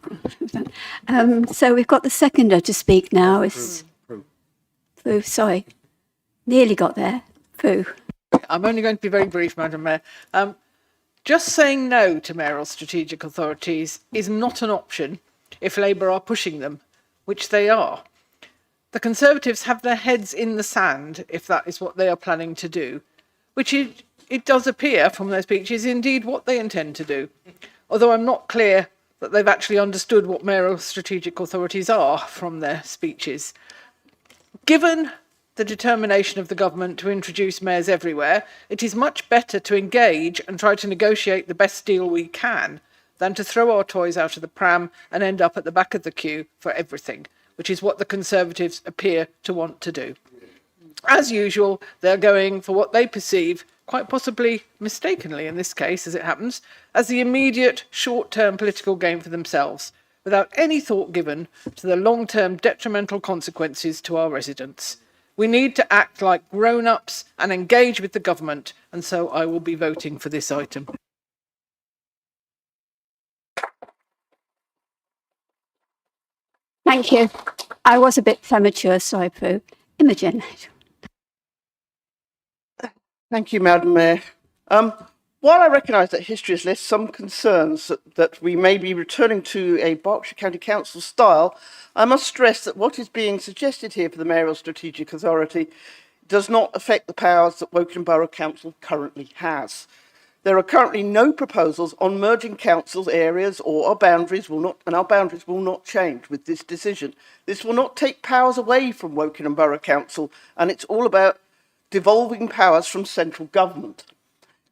So we've got the seconder to speak now. It's Fu. Sorry, nearly got there. Fu. I'm only going to be very brief, Madam Mayor. Just saying no to mayoral strategic authorities is not an option if Labour are pushing them, which they are. The Conservatives have their heads in the sand if that is what they are planning to do, which it does appear from their speeches indeed what they intend to do, although I'm not clear that they've actually understood what mayoral strategic authorities are from their speeches. Given the determination of the government to introduce mayors everywhere, it is much better to engage and try to negotiate the best deal we can than to throw our toys out of the pram and end up at the back of the queue for everything, which is what the Conservatives appear to want to do. As usual, they're going for what they perceive, quite possibly mistakenly in this case as it happens, as the immediate short-term political gain for themselves, without any thought given to the long-term detrimental consequences to our residents. We need to act like grown-ups and engage with the government, and so I will be voting for this item. Thank you. I was a bit premature, sorry, Fu. Imogen. Thank you, Madam Mayor. While I recognise that history has left some concerns that we may be returning to a Berkshire County Council style, I must stress that what is being suggested here for the Mayoral Strategic Authority does not affect the powers that Woking Borough Council currently has. There are currently no proposals on merging councils areas or our boundaries will not change with this decision. This will not take powers away from Woking Borough Council, and it's all about devolving powers from central government.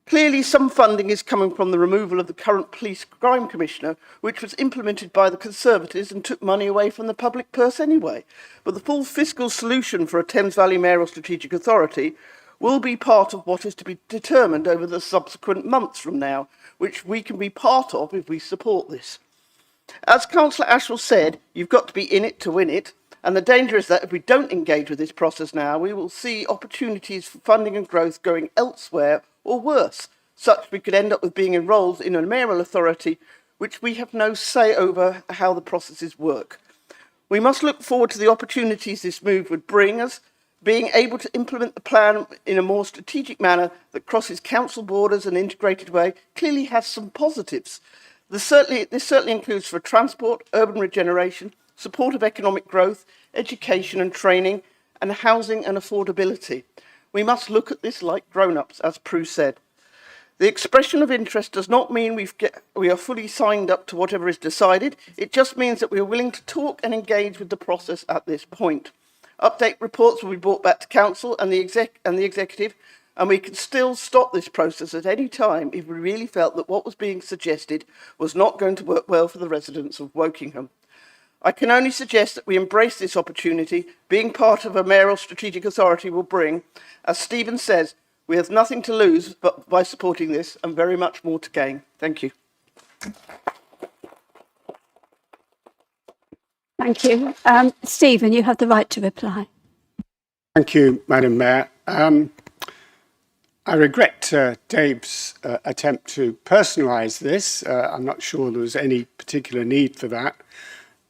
Clearly, some funding is coming from the removal of the current police crime commissioner, which was implemented by the Conservatives and took money away from the public purse anyway. But the full fiscal solution for a Thames Valley Mayoral Strategic Authority will be part of what is to be determined over the subsequent months from now, which we can be part of if we support this. As Councillor Ashwell said, you've got to be in it to win it, and the danger is that if we don't engage with this process now, we will see opportunities for funding and growth going elsewhere or worse, such we could end up with being enrolled in a mayoral authority which we have no say over how the processes work. We must look forward to the opportunities this move would bring us, being able to implement the plan in a more strategic manner that crosses council borders and integrated way clearly has some positives. This certainly includes for transport, urban regeneration, support of economic growth, education and training, and housing and affordability. We must look at this like grown-ups, as Prue said. The expression of interest does not mean we are fully signed up to whatever is decided. It just means that we are willing to talk and engage with the process at this point. Update reports will be brought back to Council and the Executive, and we can still stop this process at any time if we really felt that what was being suggested was not going to work well for the residents of Wokingham. I can only suggest that we embrace this opportunity. Being part of a mayoral strategic authority will bring, as Stephen says, we have nothing to lose but by supporting this and very much more to gain. Thank you. Thank you. Stephen, you have the right to reply. Thank you, Madam Mayor. I regret Dave's attempt to personalise this. I'm not sure there was any particular need for that.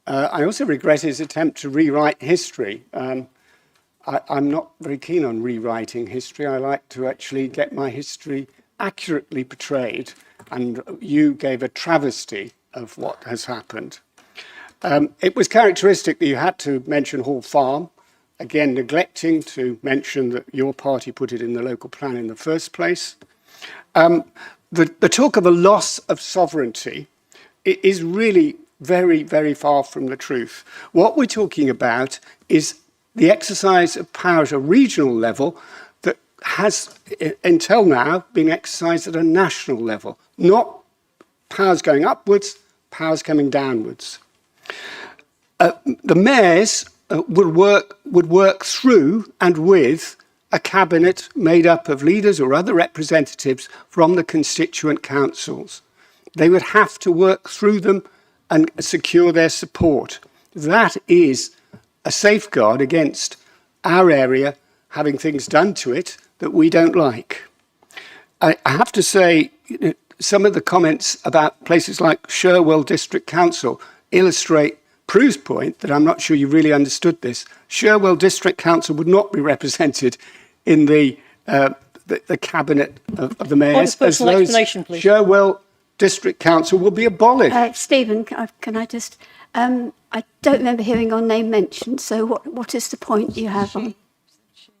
I also regret his attempt to rewrite history. I'm not very keen on rewriting history. I like to actually get my history accurately portrayed, and you gave a travesty of what has happened. It was characteristic that you had to mention Hall Farm, again neglecting to mention that your party put it in the local plan in the first place. The talk of a loss of sovereignty is really very, very far from the truth. What we're talking about is the exercise of power at a regional level that has, until now, been exercised at a national level, not powers going upwards, powers coming downwards. The mayors would work through and with a cabinet made up of leaders or other representatives from the constituent councils. They would have to work through them and secure their support. That is a safeguard against our area having things done to it that we don't like. I have to say, some of the comments about places like Sherwell District Council illustrate Prue's point that I'm not sure you really understood this. Sherwell District Council would not be represented in the cabinet of the mayors. Point of personal explanation, please. Sherwell District Council will be abolished. Stephen, can I just... I don't remember hearing your name mentioned, so what is the point you have on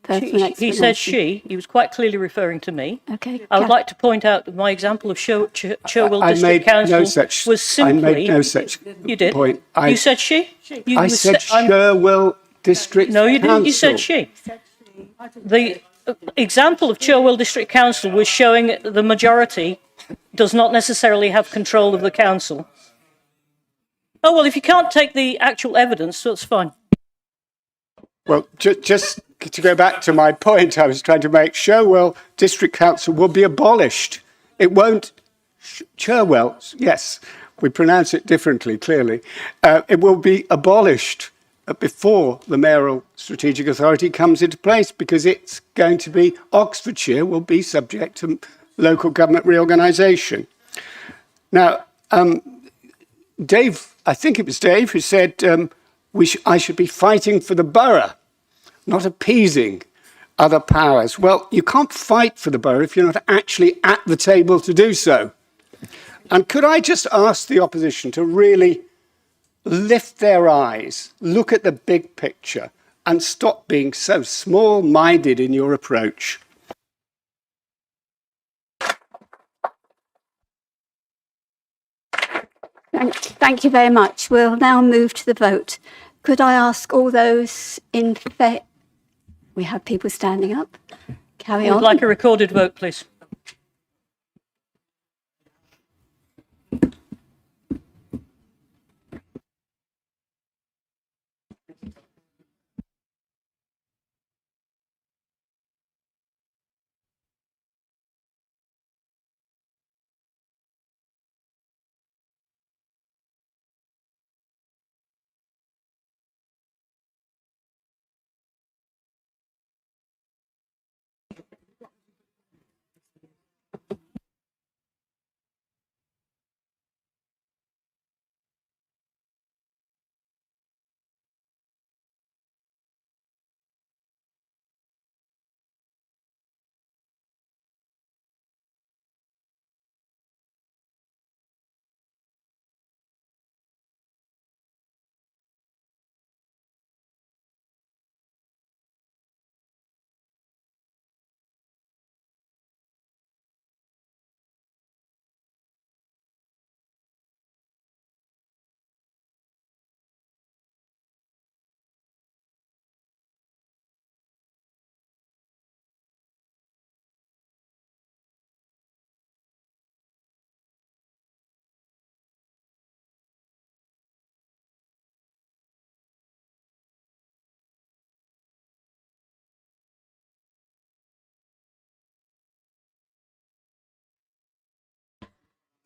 personal explanation? He said she. He was quite clearly referring to me. Okay. I would like to point out that my example of Sherwell I District made Council no such, was simply... I made no such You did? point. You said she? I said Sherwell District Council. No, you didn't. You said she. The example of Sherwell District Council was showing the majority does not necessarily have control of the council. Oh, well, if you can't take the actual evidence, that's fine. Well, just to go back to my point I was trying to make, Sherwell District Council will be abolished. It won't... Sherwell, yes, we pronounce it differently, clearly. It will be abolished before the mayoral strategic authority comes into place, because it's going to be... Oxfordshire will be subject to local government reorganisation. Now, Dave, I think it was Dave who said I should be fighting for the borough, not appeasing other powers. Well, you can't fight for the borough if you're not actually at the table to do so. And could I just ask the opposition to really lift their eyes, look at the big picture, and stop being so small-minded in your approach? Thank you very much. We'll now move to the vote. Could I ask all those in favour? We have people standing up. Carry on. I'd like a recorded vote, please.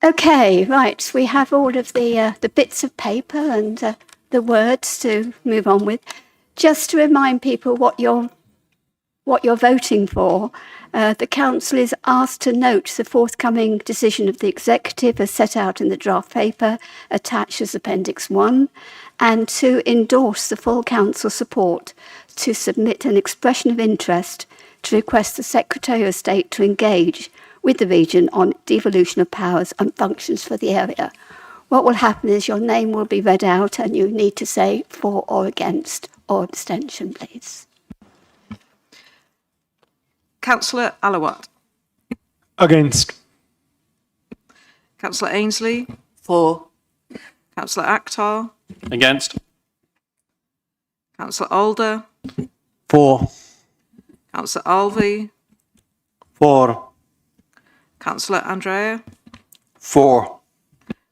Okay, right. We have all of the bits of paper and the words to move on with. Just to remind people what you're voting for, the council is asked to note the forthcoming decision of the executive as set out in the draft paper attached as Appendix 1, and to endorse the full council support to submit an expression of interest to request the Secretary of State to engage with the region on devolution of powers and functions for the area. What will happen is your name will be read out and you need to say for or against or abstention, please. Councillor Alawat. Against. Councillor Ainsley. For. Councillor Akhtar. Against. Councillor Alder. For. Councillor Alvey. For. Councillor Andrea. For.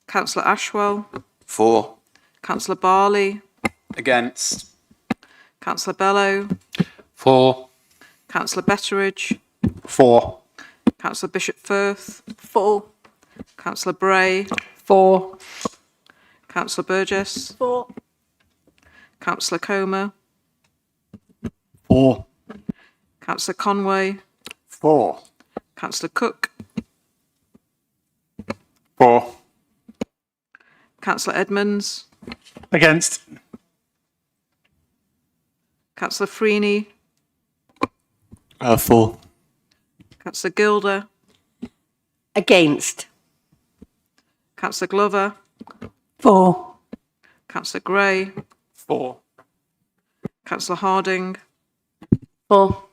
Councillor Ashwell. For. Councillor Barley. Against. Councillor Bellow. For. Councillor Betteridge. For. Councillor Bishop Firth. For. Councillor Bray. For. Councillor Burgess. For. Councillor Comer. For. Councillor Conway. For. Councillor Cook. For. Councillor Edmonds. Against. Councillor Freeney. For. Councillor Gilder. Against. Councillor Glover. For. Councillor Gray. For. Councillor Harding. For.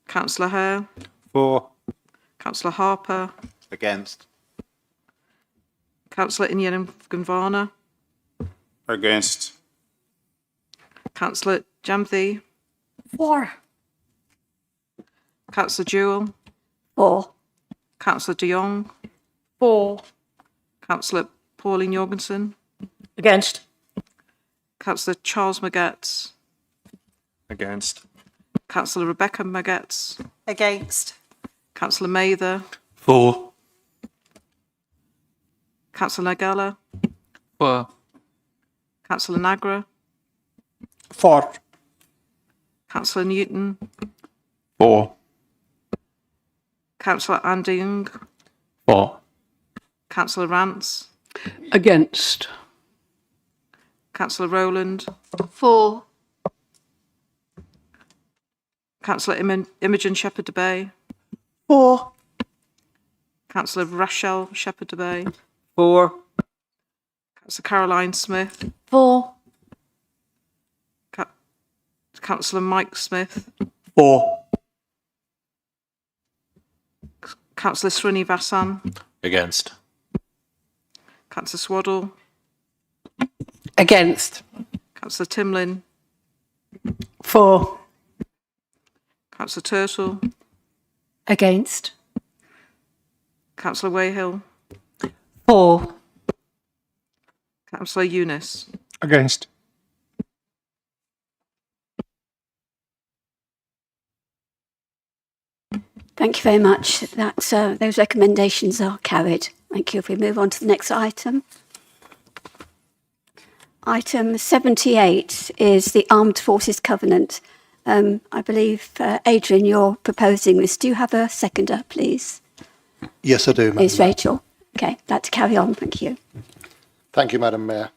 Councillor Hare. For. Councillor Harper. Against. Councillor Inyan-Gunvana. Against. Councillor Jamthi. For. Councillor Jewell. For. Councillor de Jong. For. Councillor Pauline Jorgensen. Against. Councillor Charles Magetz. Against. Councillor Rebecca Magetz. Against. Councillor Mather. For. Councillor Nagella. For. Councillor Nagra. For. Councillor Newton. For. Councillor Anding. For. Councillor Rance. Against. Councillor Rowland. For. Councillor Imogen Shepherd de Bay. For. Councillor Rachel Shepherd de Bay. For. Councillor Caroline Smith. For. Councillor Mike Smith. For. Councillor Srinivasan. Against. Councillor Swaddle. Against. Councillor Timlin. For. Councillor Turtle. Against. Councillor Wayhill. For. Councillor Eunice. Against. Thank you very much. Those recommendations are carried. Thank you. If we move on to the next item. Item 78 is the Armed Forces Covenant. I believe, Adrian, you're proposing this. Do you have a seconder, please? Yes, I do, Madam It's Mayor. Rachel. Okay, that's carry on. Thank you. Thank you, Madam Mayor.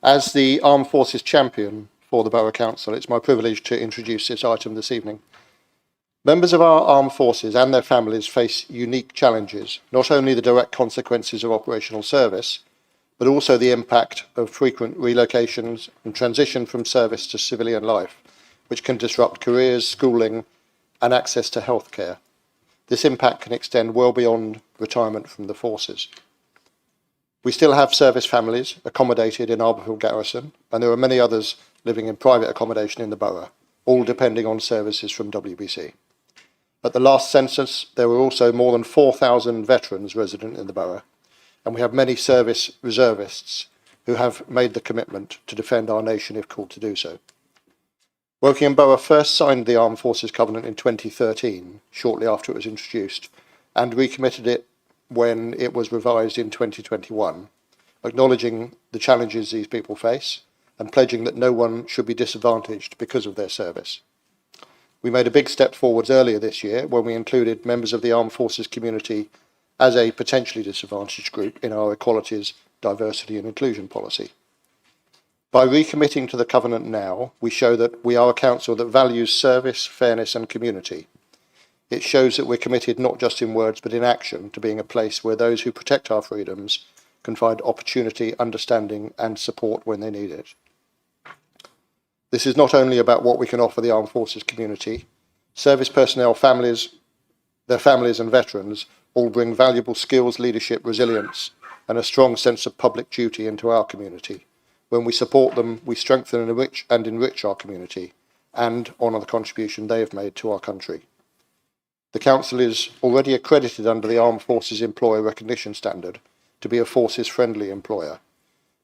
As the Armed Forces Champion for the Borough Council, it's my privilege to introduce this item this evening. Members of our armed forces and their families face unique challenges, not only the direct consequences of operational service, but also the impact of frequent relocations and transition from service to civilian life, which can disrupt careers, schooling, and access to healthcare. This impact can extend well beyond retirement from the forces. We still have service families accommodated in Arborville Garrison, and there are many others living in private accommodation in the borough, all depending on services from WBC. At the last census, there were also more than 4,000 veterans resident in the borough, and we have many service reservists who have made the commitment to defend our nation if called to do so. Wokingham Borough first signed the Armed Forces Covenant in 2013, shortly after it was introduced, and recommitted it when it was revised in 2021, acknowledging the challenges these people face and pledging that no one should be disadvantaged because of their service. We made a big step forwards earlier this year when we included members of the armed forces community as a potentially disadvantaged group in our equalities, diversity and inclusion policy. By recommitting to the Covenant now, we show that we are a council that values service, fairness and community. It shows that we're committed not just in words but in action to being a place where those who protect our freedoms can find opportunity, understanding and support when they need it. This is not only about what we can offer the armed forces community. Service personnel, their families and veterans all bring valuable skills, leadership, resilience and a strong sense of public duty into our community. When we support them, we strengthen and enrich our community and honour the contribution they have made to our country. The Council is already accredited under the Armed Forces Employer Recognition Standard to be a forces-friendly employer,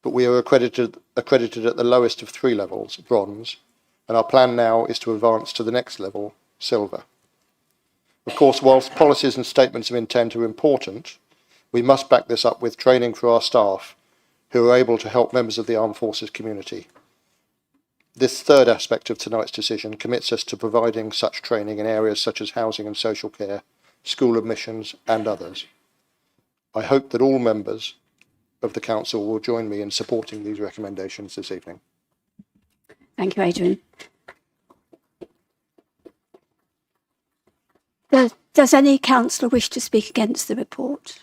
but we are accredited at the lowest of 3 levels, bronze, and our plan now is to advance to the next level, silver. Of course, whilst policies and statements of intent are important, we must back this up with training for our staff who are able to help members of the armed forces community. This third aspect of tonight's decision commits us to providing such training in areas such as housing and social care, school admissions and others. I hope that all members of the Council will join me in supporting these recommendations this evening. Thank you, Adrian. Does any councillor wish to speak against the report?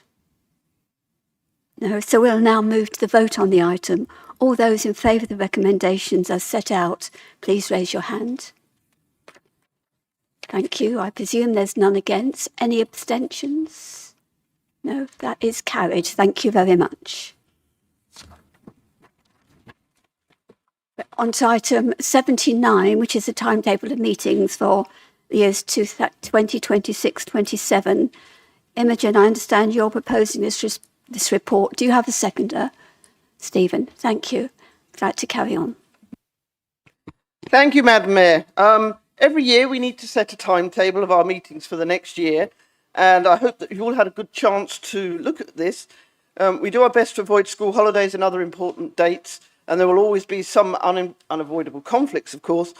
No, so we'll now move to the vote on the item. All those in favour of the recommendations as set out, please raise your hand. Thank you. I presume there's none against. Any abstentions? No, that is carried. Thank you very much. On to item 79, which is the timetable of meetings for the years 2026-27. Imogen, I understand you're proposing this report. Do you have a seconder? Stephen, thank you. I'd like to carry on. Thank you, Madam Mayor. Every year we need to set a timetable of our meetings for the next year, and I hope that you've all had a good chance to look at this. We do our best to avoid school holidays and other important dates, and there will always be some unavoidable conflicts, of course,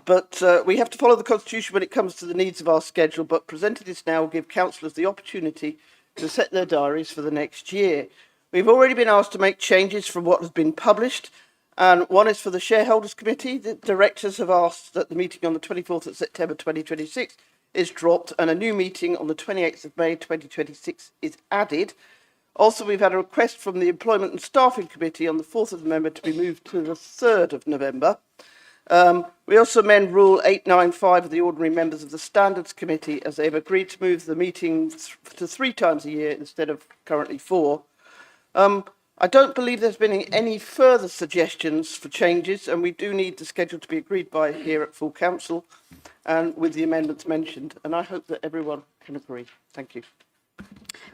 but we have to follow the Constitution when it comes to the needs of our schedule, but presenting this now will give councillors the opportunity to set their diaries for the next year. We've already been asked to make changes from what has been published, and one is for the Shareholders Committee. The directors have asked that the meeting on the 24th of September 2026 is dropped and a new meeting on the 28th of May 2026 is added. Also, we've had a request from the Employment and Staffing Committee on the 4th of November to be moved to the 3rd of November. We also amend Rule 895 of the ordinary members of the Standards Committee, as they've agreed to move the meetings to 3 times a year instead of currently 4. I don't believe there's been any further suggestions for changes, and we do need the schedule to be agreed by here at full council and with the amendments mentioned, and I hope that everyone can agree. Thank you.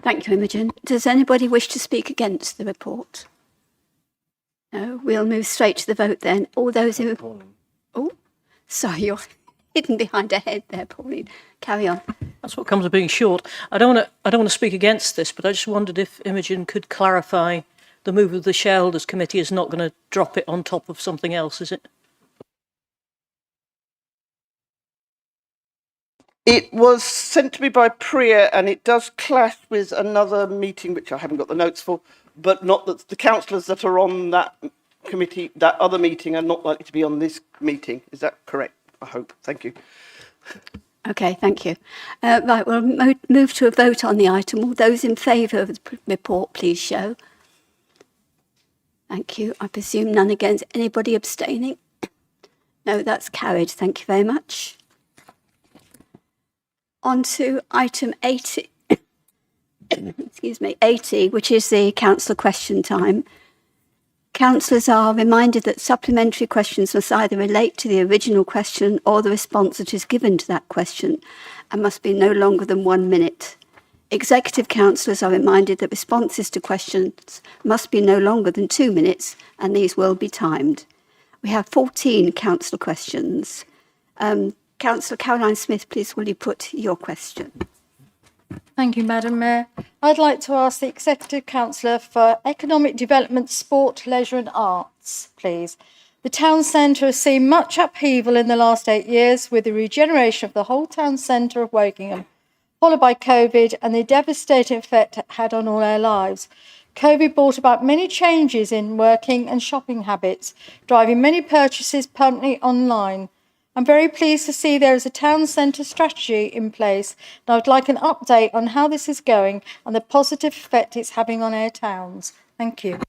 Thank you, Imogen. Does anybody wish to speak against the report? No, we'll move straight to the vote then. All those in... Oh, sorry, you're hidden behind a head there, Pauline. Carry on. That's what comes of being short. I don't want to speak against this, but I just wondered if Imogen could clarify the move of the Shareholders Committee is not going to drop it on top of something else, is it? It was sent to me by Priya, and it does clash with another meeting, which I haven't got the notes for, but not that the councillors that are on that committee, that other meeting, are not likely to be on this meeting. Is that correct? I hope. Thank you. Okay, thank you. Right, we'll move to a vote on the item. All those in favour of the report, please show. Thank you. I presume none against. Anybody abstaining? No, that's carried. Thank you very much. On to item 80, excuse me, 80, which is the councillor question time. Councillors are reminded that supplementary questions must either relate to the original question or the response that is given to that question and must be no longer than 1 minute. Executive councillors are reminded that responses to questions must be no longer than 2 minutes, and these will be timed. We have 14 councillor questions. Councillor Caroline Smith, please will you put your question? Thank you, Madam Mayor. I'd like to ask the Executive Councillor for Economic Development, Sport, Leisure and Arts, please. The town centre has seen much upheaval in the last 8 years with the regeneration of the whole town centre of Wokingham, followed by COVID and the devastating effect it had on all our lives. COVID brought about many changes in working and shopping habits, driving many purchases permanently online. I'm very pleased to see there is a town centre strategy in place, and I would like an update on how this is going and the positive effect it's having on our towns. Thank you.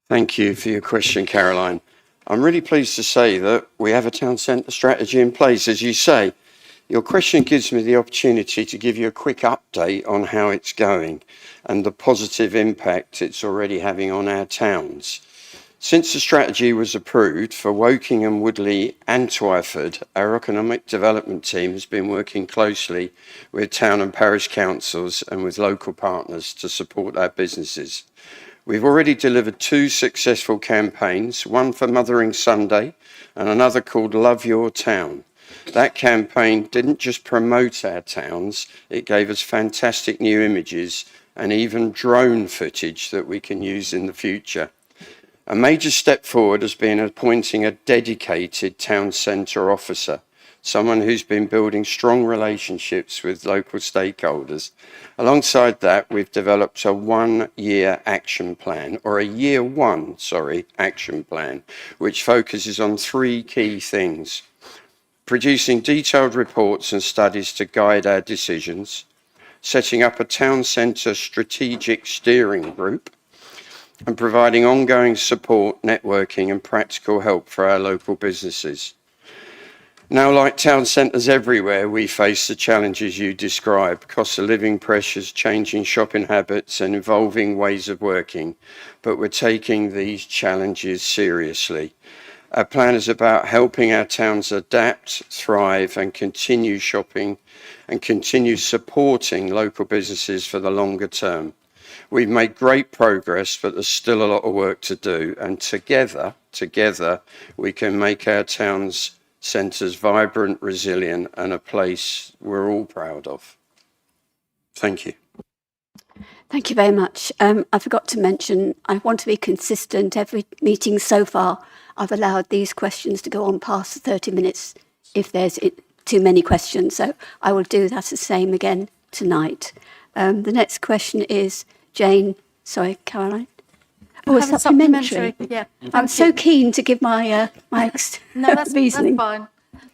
Thank you for your question, Caroline. I'm really pleased to say that we have a town centre strategy in place, as you say. Your question gives me the opportunity to give you a quick update on how it's going and the positive impact it's already having on our towns. Since the strategy was approved for Wokingham, Woodley and Twyford, our economic development team has been working closely with town and parish councils and with local partners to support our businesses. We've already delivered 2 successful campaigns, one for Mothering Sunday and another called Love Your Town. That campaign didn't just promote our towns, it gave us fantastic new images and even drone footage that we can use in the future. A major step forward has been appointing a dedicated town centre officer, someone who's been building strong relationships with local stakeholders. Alongside that, we've developed a year 1 action plan, or a year 1, action plan, which focuses on 3 key things: producing detailed reports and studies to guide our decisions, setting up a town centre strategic steering group, and providing ongoing support, networking and practical help for our local businesses. Now, like town centres everywhere, we face the challenges you describe: cost of living pressures, changing shopping habits and evolving ways of working, but we're taking these challenges seriously. Our plan is about helping our towns adapt, thrive and continue shopping and continue supporting local businesses for the longer term. We've made great progress, but there's still a lot of work to do, and together we can make our towns centres vibrant, resilient and a place we're all proud of. Thank you. Thank you very much. I forgot to mention, I want to be consistent. Every meeting so far, I've allowed these questions to go on past the 30 minutes if there's too many questions. So I will do that the same again tonight. The next question is Caroline. Oh, a supplementary. Yeah. I'm so keen to give my No, that's reasoning. fine.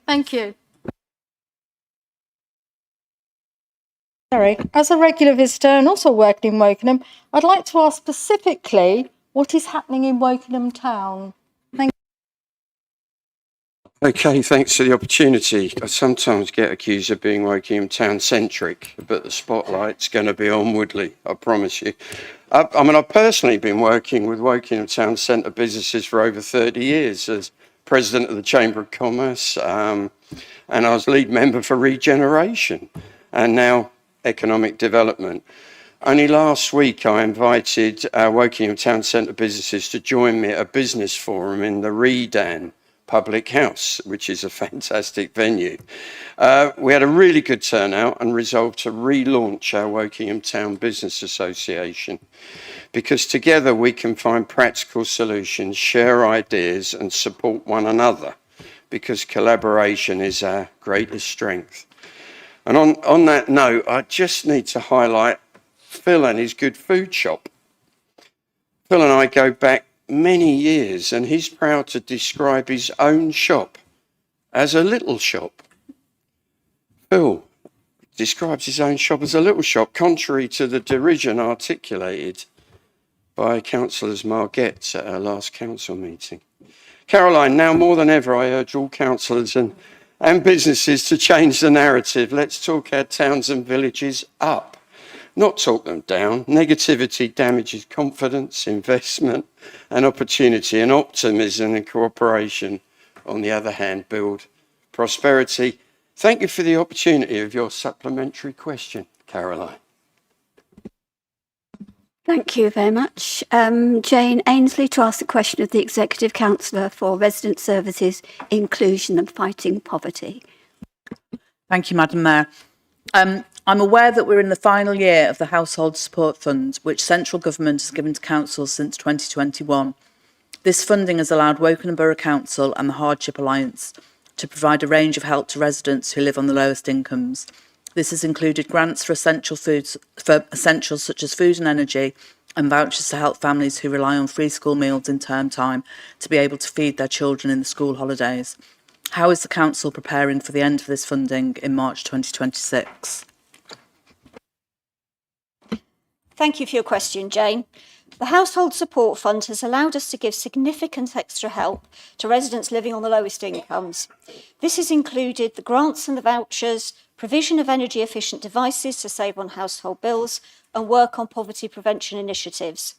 Thank you. Sorry. As a regular visitor and also working in Wokingham, I'd like to ask specifically what is happening in Wokingham town. Thank you. Okay, thanks for the opportunity. I sometimes get accused of being Wokingham town centric, but the spotlight's going to be on Woodley, I promise you. I've personally been working with Wokingham town centre businesses for over 30 years as president of the Chamber of Commerce, and I was lead member for regeneration and now economic development. Only last week I invited our Wokingham town centre businesses to join me at a business forum in the Redan Public House, which is a fantastic venue. We had a really good turnout and resolved to relaunch our Wokingham Town Business Association, because together we can find practical solutions, share ideas and support one another, because collaboration is our greatest strength. And on that note, I just need to highlight Phil and his Good Food Shop. Phil and I go back many years, and he's proud to describe his own shop as a little shop. Phil describes his own shop as a little shop, contrary to the derision articulated by Councillors Margette at our last council meeting. Caroline, now more than ever, I urge all councillors and businesses to change the narrative. Let's talk our towns and villages up, not talk them down. Negativity damages confidence, investment and opportunity, and optimism and cooperation, on the other hand, build prosperity. Thank you for the opportunity of your supplementary question, Caroline. Thank you very much. Jane Ainsley to ask the question of the Executive Councillor for Resident Services, Inclusion and Fighting Poverty. Thank you, Madam Mayor. I'm aware that we're in the final year of the Household Support Fund, which central government has given to councils since 2021. This funding has allowed Wokingham Borough Council and the Hardship Alliance to provide a range of help to residents who live on the lowest incomes. This has included grants for essentials such as food and energy, and vouchers to help families who rely on free school meals in term time to be able to feed their children in the school holidays. How is the council preparing for the end of this funding in March 2026? Thank you for your question, Jane. The Household Support Fund has allowed us to give significant extra help to residents living on the lowest incomes. This has included the grants and the vouchers, provision of energy efficient devices to save on household bills, and work on poverty prevention initiatives.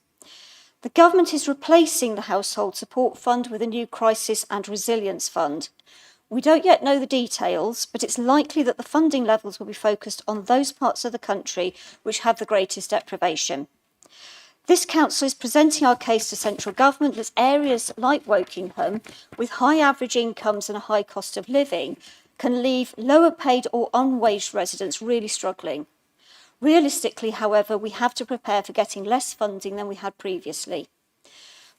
The government is replacing the Household Support Fund with a new Crisis and Resilience Fund. We don't yet know the details, but it's likely that the funding levels will be focused on those parts of the country which have the greatest deprivation. This council is presenting our case to central government that areas like Wokingham, with high average incomes and a high cost of living, can leave lower paid or unwaged residents really struggling. Realistically, however, we have to prepare for getting less funding than we had previously.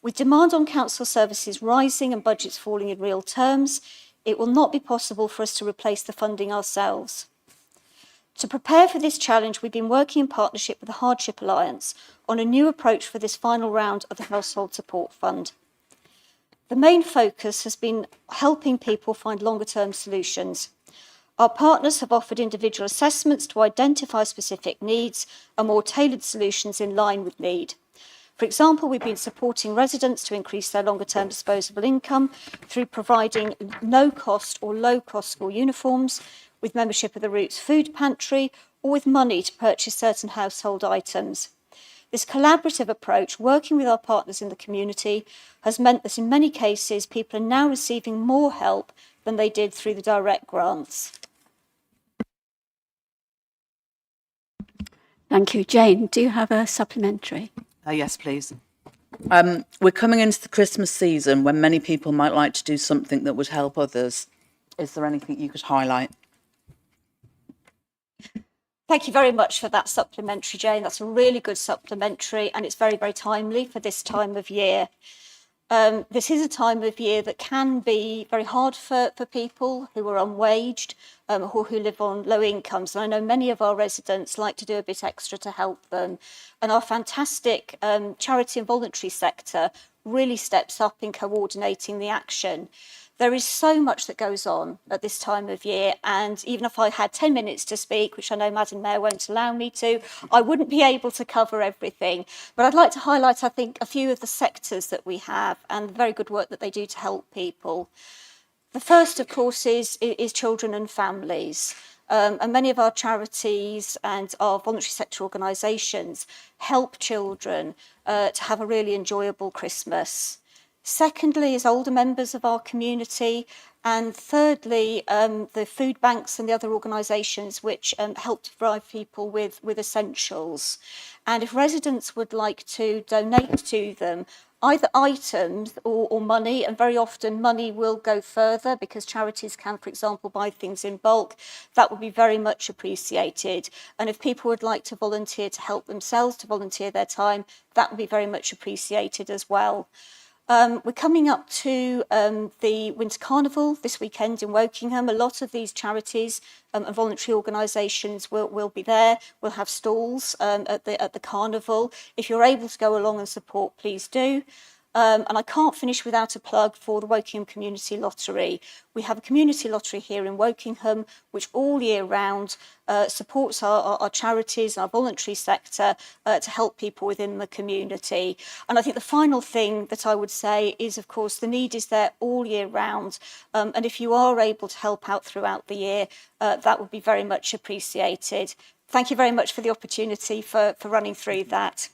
With demand on council services rising and budgets falling in real terms, it will not be possible for us to replace the funding ourselves. To prepare for this challenge, we've been working in partnership with the Hardship Alliance on a new approach for this final round of the Household Support Fund. The main focus has been helping people find longer-term solutions. Our partners have offered individual assessments to identify specific needs and more tailored solutions in line with need. For example, we've been supporting residents to increase their longer-term disposable income through providing no-cost or low-cost school uniforms, with membership of the Roots Food Pantry, or with money to purchase certain household items. This collaborative approach, working with our partners in the community, has meant that in many cases people are now receiving more help than they did through the direct grants. Thank you. Jane, do you have a supplementary? Yes, please. We're coming into the Christmas season when many people might like to do something that would help others. Is there anything you could highlight? Thank you very much for that supplementary, Jane. That's a really good supplementary, and it's very, very timely for this time of year. This is a time of year that can be very hard for people who are unwaged or who live on low incomes. And I know many of our residents like to do a bit extra to help them. And our fantastic charity and voluntary sector really steps up in coordinating the action. There is so much that goes on at this time of year, and even if I had 10 minutes to speak, which I know Madam Mayor won't allow me to, I wouldn't be able to cover everything. But I'd like to highlight, I think, a few of the sectors that we have and the very good work that they do to help people. The first, of course, is children and families. And many of our charities and our voluntary sector organisations help children to have a really enjoyable Christmas. Secondly is older members of our community, and thirdly, the food banks and the other organisations which help to provide people with essentials. And if residents would like to donate to them, either items or money, and very often money will go further because charities can, for example, buy things in bulk, that would be very much appreciated. And if people would like to volunteer to help themselves, to volunteer their time, that would be very much appreciated as well. We're coming up to the Winter Carnival this weekend in Wokingham. A lot of these charities and voluntary organisations will be there. We'll have stalls at the carnival. If you're able to go along and support, please do. And I can't finish without a plug for the Wokingham Community Lottery. We have a community lottery here in Wokingham, which all year round supports our charities and our voluntary sector to help people within the community. And I think the final thing that I would say is, of course, the need is there all year round. And if you are able to help out throughout the year, that would be very much appreciated. Thank you very much for the opportunity for running through that.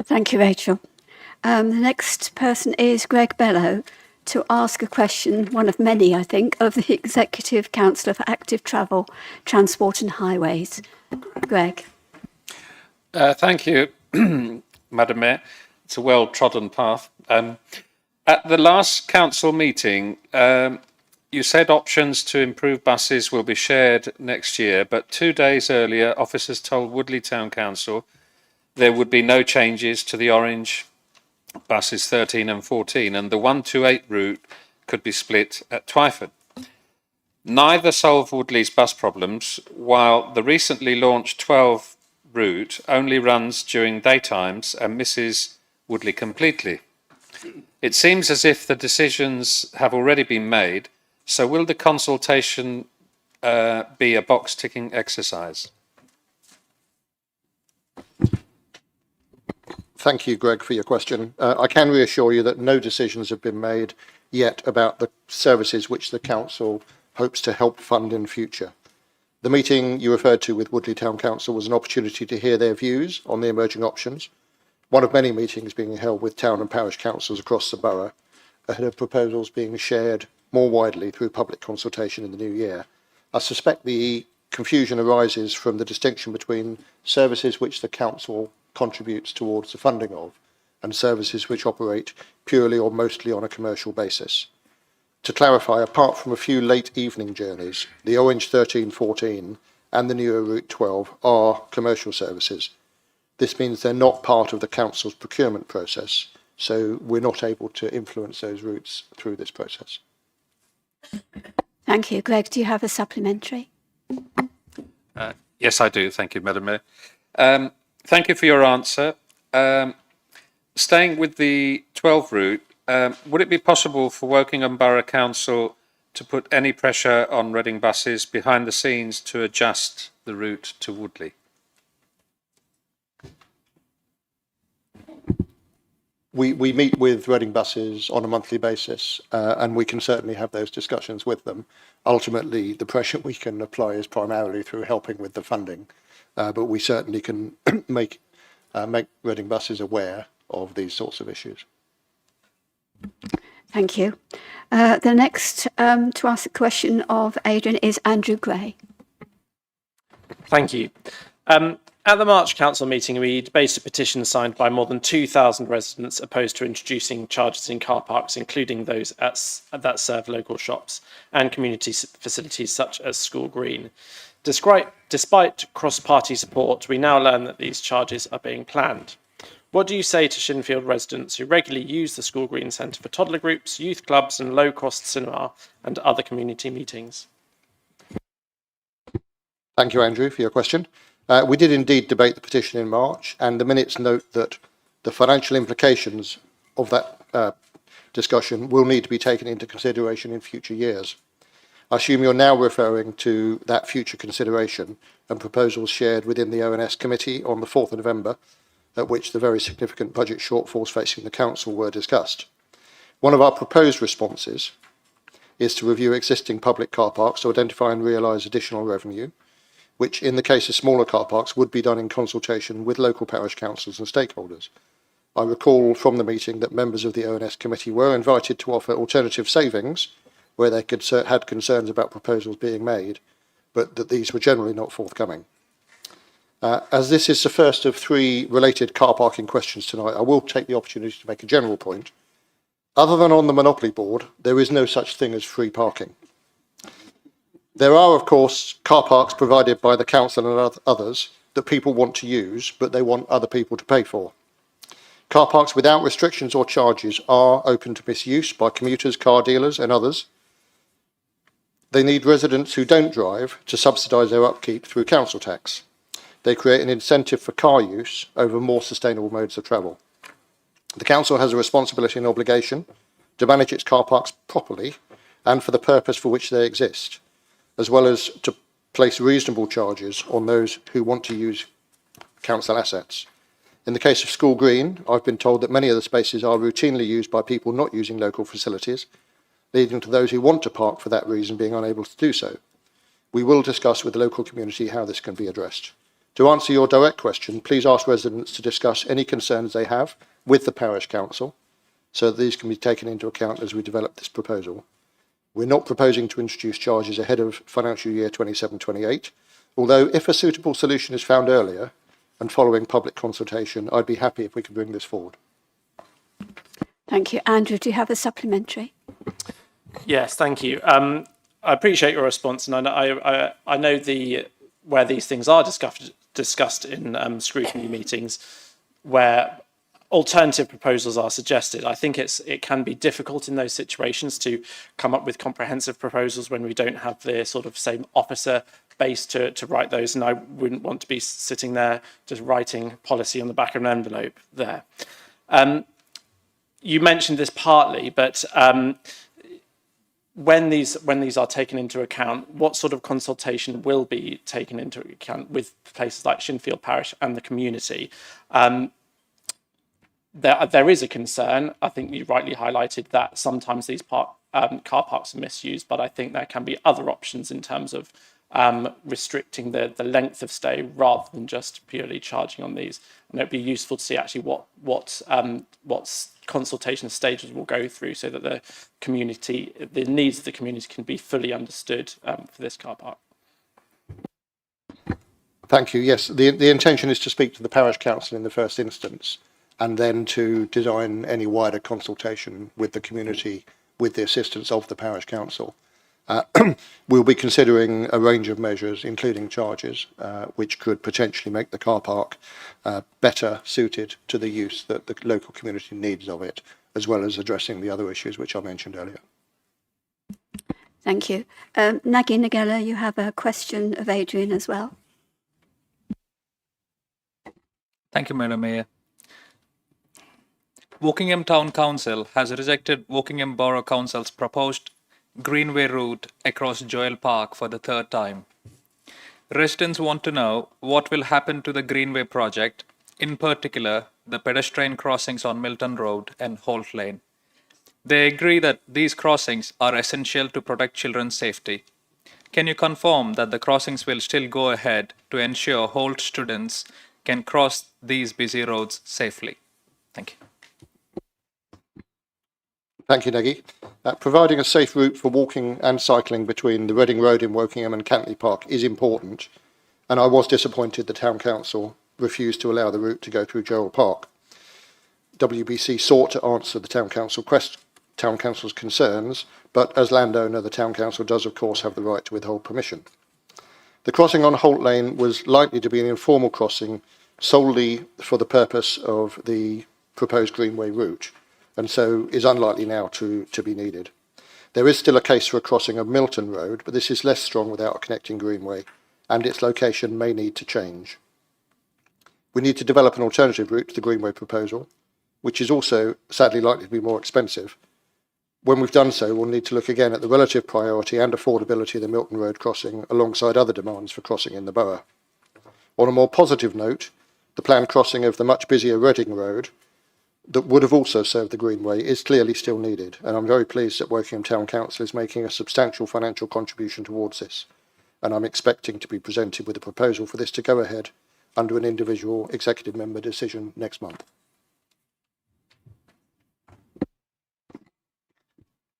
Thank you, Rachel. The next person is Greg Bellow to ask a question, one of many, I think, of the Executive Councillor for Active Travel, Transport and Highways. Greg. Thank you, Madam Mayor. It's a well-trodden path. At the last council meeting, You said options to improve buses will be shared next year, but 2 days earlier, officers told Woodley Town Council there would be no changes to the orange buses 13 and 14, and the 128 route could be split at Twyford. Neither solve Woodley's bus problems, while the recently launched 12 route only runs during daytimes and misses Woodley completely. It seems as if the decisions have already been made, so will the consultation be a box-ticking exercise? Thank you, Greg, for your question. I can reassure you that no decisions have been made yet about the services which the council hopes to help fund in future. The meeting you referred to with Woodley Town Council was an opportunity to hear their views on the emerging options, one of many meetings being held with town and parish councils across the borough, ahead of proposals being shared more widely through public consultation in the new year. I suspect the confusion arises from the distinction between services which the council contributes towards the funding of and services which operate purely or mostly on a commercial basis. To clarify, apart from a few late evening journeys, the Orange 1314 and the newer Route 12 are commercial services. This means they're not part of the council's procurement process, so we're not able to influence those routes through this process. Thank you. Greg, do you have a supplementary? Yes, I do. Thank you, Madam Mayor. Thank you for your answer. Staying with the 12 route, would it be possible for Wokingham Borough Council to put any pressure on Reading buses behind the scenes to adjust the route to Woodley? We meet with Reading buses on a monthly basis, and we can certainly have those discussions with them. Ultimately, the pressure we can apply is primarily through helping with the funding, but we certainly can make Reading buses aware of these sorts of issues. Thank you. The next to ask a question of Adrian is Andrew Gray. Thank you. At the March Council meeting, we debated a petition signed by more than 2,000 residents opposed to introducing charges in car parks, including those that serve local shops and community facilities such as School Green. Despite cross-party support, we now learn that these charges are being planned. What do you say to Shinfield residents who regularly use the School Green Centre for toddler groups, youth clubs and low-cost cinema and other community meetings? Thank you, Andrew, for your question. We did indeed debate the petition in March, and the minutes note that the financial implications of that discussion will need to be taken into consideration in future years. I assume you're now referring to that future consideration and proposals shared within the ONS committee on the 4th of November, at which the very significant budget shortfalls facing the council were discussed. One of our proposed responses is to review existing public car parks to identify and realise additional revenue, which in the case of smaller car parks would be done in consultation with local parish councils and stakeholders. I recall from the meeting that members of the ONS committee were invited to offer alternative savings where they had concerns about proposals being made, but that these were generally not forthcoming. As this is the first of 3 related car parking questions tonight, I will take the opportunity to make a general point. Other than on the Monopoly Board, there is no such thing as free parking. There are, of course, car parks provided by the council and others that people want to use, but they want other people to pay for. Car parks without restrictions or charges are open to misuse by commuters, car dealers and others. They need residents who don't drive to subsidise their upkeep through council tax. They create an incentive for car use over more sustainable modes of travel. The council has a responsibility and obligation to manage its car parks properly and for the purpose for which they exist, as well as to place reasonable charges on those who want to use council assets. In the case of School Green, I've been told that many of the spaces are routinely used by people not using local facilities, leading to those who want to park for that reason being unable to do so. We will discuss with the local community how this can be addressed. To answer your direct question, please ask residents to discuss any concerns they have with the parish council so that these can be taken into account as we develop this proposal. We're not proposing to introduce charges ahead of financial year 27-28, although if a suitable solution is found earlier and following public consultation, I'd be happy if we could bring this forward. Thank you. Andrew, do you have a supplementary? Yes, thank you. I appreciate your response, and I know where these things are discussed in scrutiny meetings, where alternative proposals are suggested. I think it can be difficult in those situations to come up with comprehensive proposals when we don't have the sort of same officer base to write those, and I wouldn't want to be sitting there just writing policy on the back of an envelope there. You mentioned this partly, but when these are taken into account, what sort of consultation will be taken into account with places like Shinfield Parish and the community? There is a concern. I think you rightly highlighted that sometimes these car parks are misused, but I think there can be other options in terms of restricting the length of stay rather than just purely charging on these. And it'd be useful to see actually what consultation stages will go through so that the needs of the community can be fully understood for this car park. Thank you. Yes, the intention is to speak to the parish council in the first instance, and then to design any wider consultation with the community with the assistance of the parish council. We'll be considering a range of measures, including charges, which could potentially make the car park better suited to the use that the local community needs of it, as well as addressing the other issues which I mentioned earlier. Thank you. Nagi Nagella, you have a question of Adrian as well. Thank you, Madam Mayor. Wokingham Town Council has rejected Wokingham Borough Council's proposed Greenway route across Joel Park for the third time. Residents want to know what will happen to the Greenway project, in particular the pedestrian crossings on Milton Road and Holt Lane. They agree that these crossings are essential to protect children's safety. Can you confirm that the crossings will still go ahead to ensure Holt students can cross these busy roads safely? Thank you. Thank you, Negi. Providing a safe route for walking and cycling between the Reading Road in Wokingham and Cantley Park is important, and I was disappointed the Town Council refused to allow the route to go through Joel Park. WBC sought to answer the Town Council's concerns, but as landowner, the Town Council does of course have the right to withhold permission. The crossing on Holt Lane was likely to be an informal crossing solely for the purpose of the proposed Greenway route, and so is unlikely now to be needed. There is still a case for a crossing of Milton Road, but this is less strong without a connecting Greenway, and its location may need to change. We need to develop an alternative route to the Greenway proposal, which is also sadly likely to be more expensive. When we've done so, we'll need to look again at the relative priority and affordability of the Milton Road crossing alongside other demands for crossing in the borough. On a more positive note, the planned crossing of the much busier Reading Road that would have also served the Greenway is clearly still needed, and I'm very pleased that Wokingham Town Council is making a substantial financial contribution towards this, and I'm expecting to be presented with a proposal for this to go ahead under an individual executive member decision next month.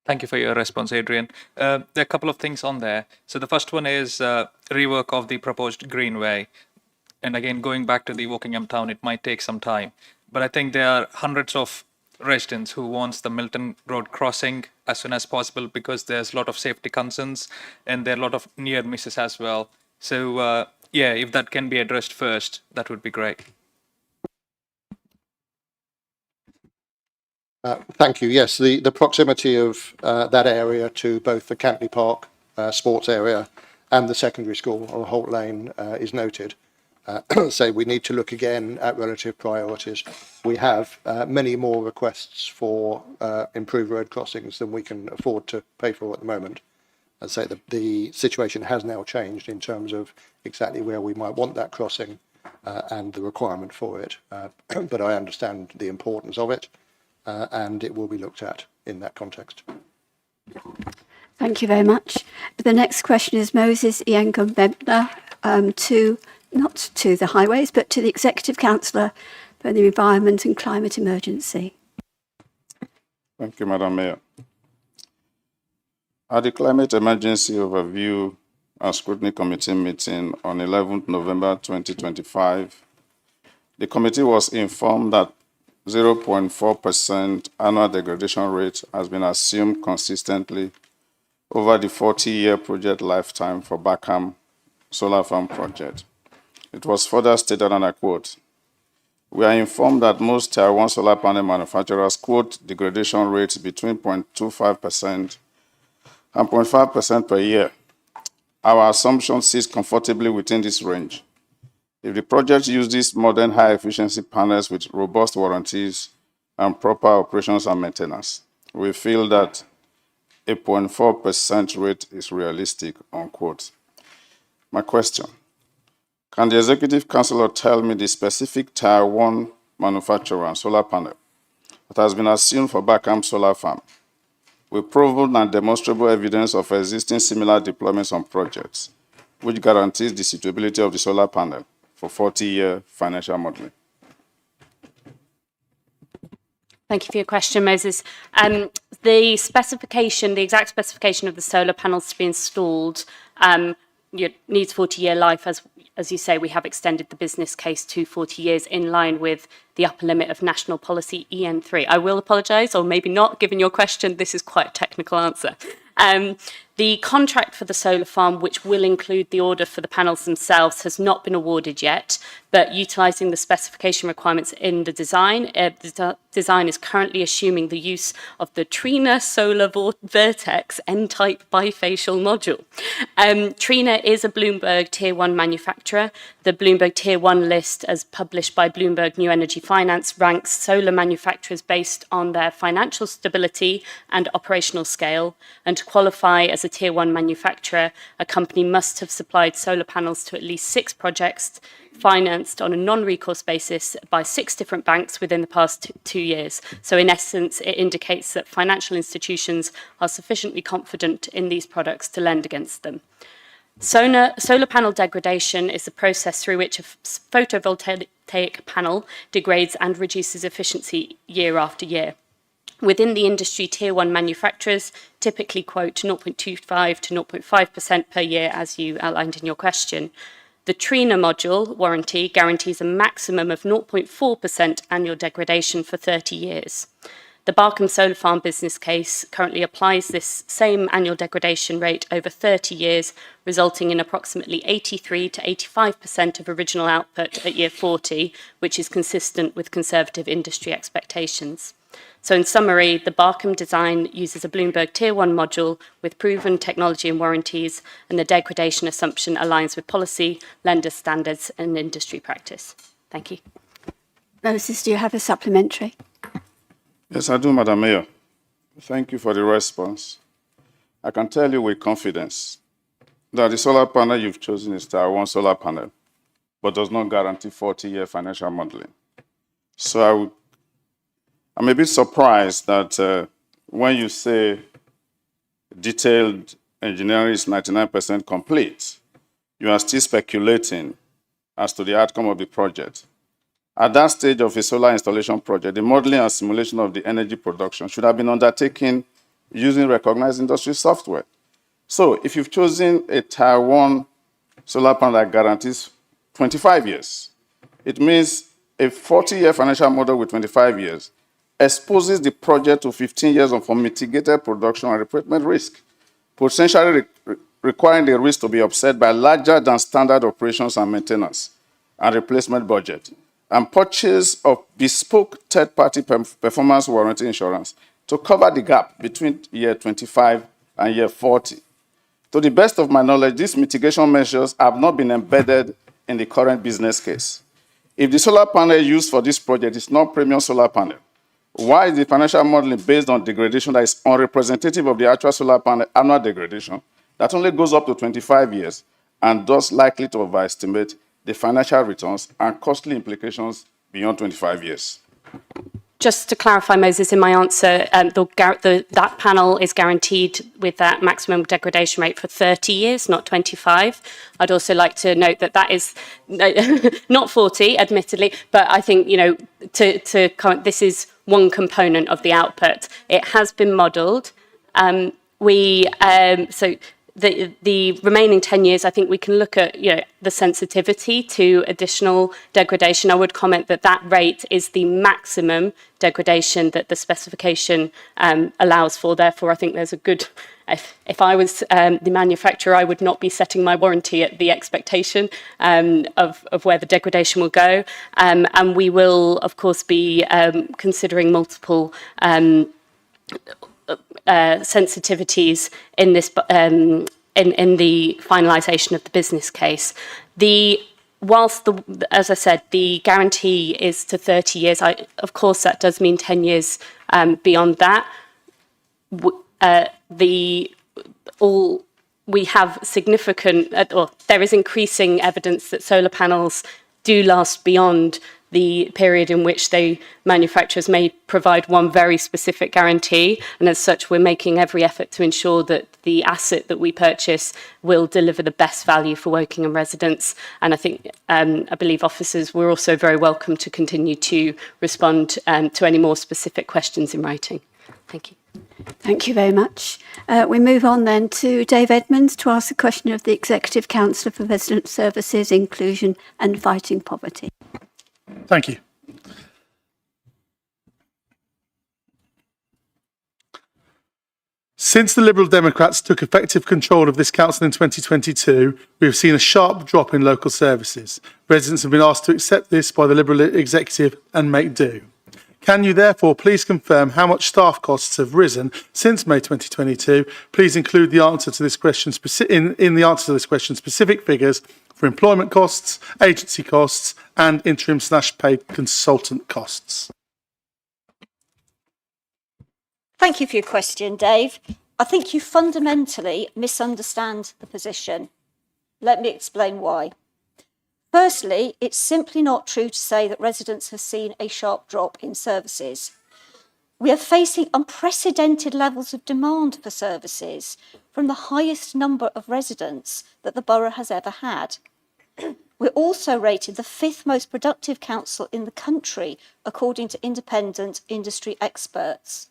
Thank you for your response, Adrian. There are a couple of things on there. So the first one is rework of the proposed Greenway. And again, going back to the Wokingham Town, it might take some time. But I think there are hundreds of residents who wants the Milton Road crossing as soon as possible because there's a lot of safety concerns and there are a lot of near misses as well. So yeah, if that can be addressed first, that would be great. Thank you. Yes, the proximity of that area to both the Cantley Park sports area and the secondary school on Holt Lane is noted. So we need to look again at relative priorities. We have many more requests for improved road crossings than we can afford to pay for at the moment. I'd say the situation has now changed in terms of exactly where we might want that crossing and the requirement for it. But I understand the importance of it and it will be looked at in that context. Thank you very much. The next question is Moses Iyengo-Bebna not to the highways, but to the Executive Councillor for the Environment and Climate Emergency. Thank you, Madam Mayor. At the Climate Emergency Overview and Scrutiny Committee meeting on 11th November 2025, the committee was informed that 0.4% annual degradation rate has been assumed consistently over the 40-year project lifetime for Backham Solar Farm project. It was further stated, and I quote, "We are informed that most Tier 1 solar panel manufacturers quote degradation rates between 0.25% and 0.5% per year. Our assumption sits comfortably within this range. If the project uses modern high-efficiency panels with robust warranties and proper operations and maintenance, we feel that a 0.4% rate is realistic," unquote. My question, can the Executive Councillor tell me the specific Tier 1 manufacturer and solar panel that has been assumed for Backham Solar Farm, with proven and demonstrable evidence of existing similar deployments on projects, which guarantees the suitability of the solar panel for 40-year financial modeling? Thank you for your question, Moses. The specification, the exact specification of the solar panels to be installed needs 40-year life. As you say, we have extended the business case to 40 years in line with the upper limit of National Policy EN3. I will apologise, or maybe not, given your question, this is quite a technical answer. The contract for the solar farm, which will include the order for the panels themselves, has not been awarded yet, but utilising the specification requirements in the design, the design is currently assuming the use of the Trina Solar Vertex N-type bifacial module. Trina is a Bloomberg Tier 1 manufacturer. The Bloomberg Tier 1 list, as published by Bloomberg New Energy Finance, ranks solar manufacturers based on their financial stability and operational scale. And to qualify as a Tier 1 manufacturer, a company must have supplied solar panels to at least 6 projects financed on a non-recourse basis by 6 different banks within the past 2 years. So in essence, it indicates that financial institutions are sufficiently confident in these products to lend against them. Solar panel degradation is the process through which a photovoltaic panel degrades and reduces efficiency year after year. Within the industry, Tier 1 manufacturers typically quote 0.25 to 0.5% per year, as you outlined in your question. The Trina module warranty guarantees a maximum of 0.4% annual degradation for 30 years. The Barkham Solar Farm business case currently applies this same annual degradation rate over 30 years, resulting in approximately 83 to 85% of original output at year 40, which is consistent with conservative industry expectations. So in summary, the Barkham design uses a Bloomberg Tier 1 module with proven technology and warranties, and the degradation assumption aligns with policy, lender standards, and industry practice. Thank you. Moses, do you have a supplementary? Yes, I do, Madam Mayor. Thank you for the response. I can tell you with confidence that the solar panel you've chosen is Tier 1 solar panel, but does not guarantee 40-year financial modeling. So I'm a bit surprised that when you say detailed engineering is 99% complete, you are still speculating as to the outcome of the project. At that stage of a solar installation project, the modeling and simulation of the energy production should have been undertaken using recognized industry software. So if you've chosen a Tier 1 solar panel that guarantees 25 years, it means a 40-year financial model with 25 years exposes the project to 15 years of unmitigated production and replacement risk, potentially requiring the risk to be offset by larger than standard operations and maintenance and replacement budget, and purchase of bespoke third-party performance warranty insurance to cover the gap between year 25 and year 40. To the best of my knowledge, these mitigation measures have not been embedded in the current business case. If the solar panel used for this project is not premium solar panel, why is the financial modeling based on degradation that is unrepresentative of the actual solar panel annual degradation that only goes up to 25 years and thus likely to overestimate the financial returns and costly implications beyond 25 years? Just to clarify, Moses, in my answer, that panel is guaranteed with that maximum degradation rate for 30 years, not 25. I'd also like to note that that is not 40, admittedly, but I think, you know, this is one component of the output. It has been modelled. The remaining 10 years, I think we can look at, you know, the sensitivity to additional degradation. I would comment that that rate is the maximum degradation that the specification allows for. Therefore, I think there's a good if I was the manufacturer, I would not be setting my warranty at the expectation of where the degradation will go. And we will, of course, be considering multiple sensitivities in this in the finalisation of the business case. Whilst, as I said, the guarantee is to 30 years, of course that does mean 10 years beyond that. We have significant, or there is increasing evidence that solar panels do last beyond the period in which manufacturers may provide one very specific guarantee, and as such we're making every effort to ensure that the asset that we purchase will deliver the best value for Wokingham residents. And I believe officers were also very welcome to continue to respond to any more specific questions in writing. Thank you. Thank you very much. We move on then to Dave Edmonds to ask a question of the Executive Councillor for Resident Services, Inclusion and Fighting Poverty. Thank you. Since the Liberal Democrats took effective control of this council in 2022, we have seen a sharp drop in local services. Residents have been asked to accept this by the Liberal executive and make do. Can you therefore please confirm how much staff costs have risen since May 2022? Please include the answer to this question in the answer to this question specific figures for employment costs, agency costs and interim/paid consultant costs. Thank you for your question, Dave. I think you fundamentally misunderstand the position. Let me explain why. Firstly, it's simply not true to say that residents have seen a sharp drop in services. We are facing unprecedented levels of demand for services from the highest number of residents that the borough has ever had. We're also rated the 5th most productive council in the country, according to independent industry experts.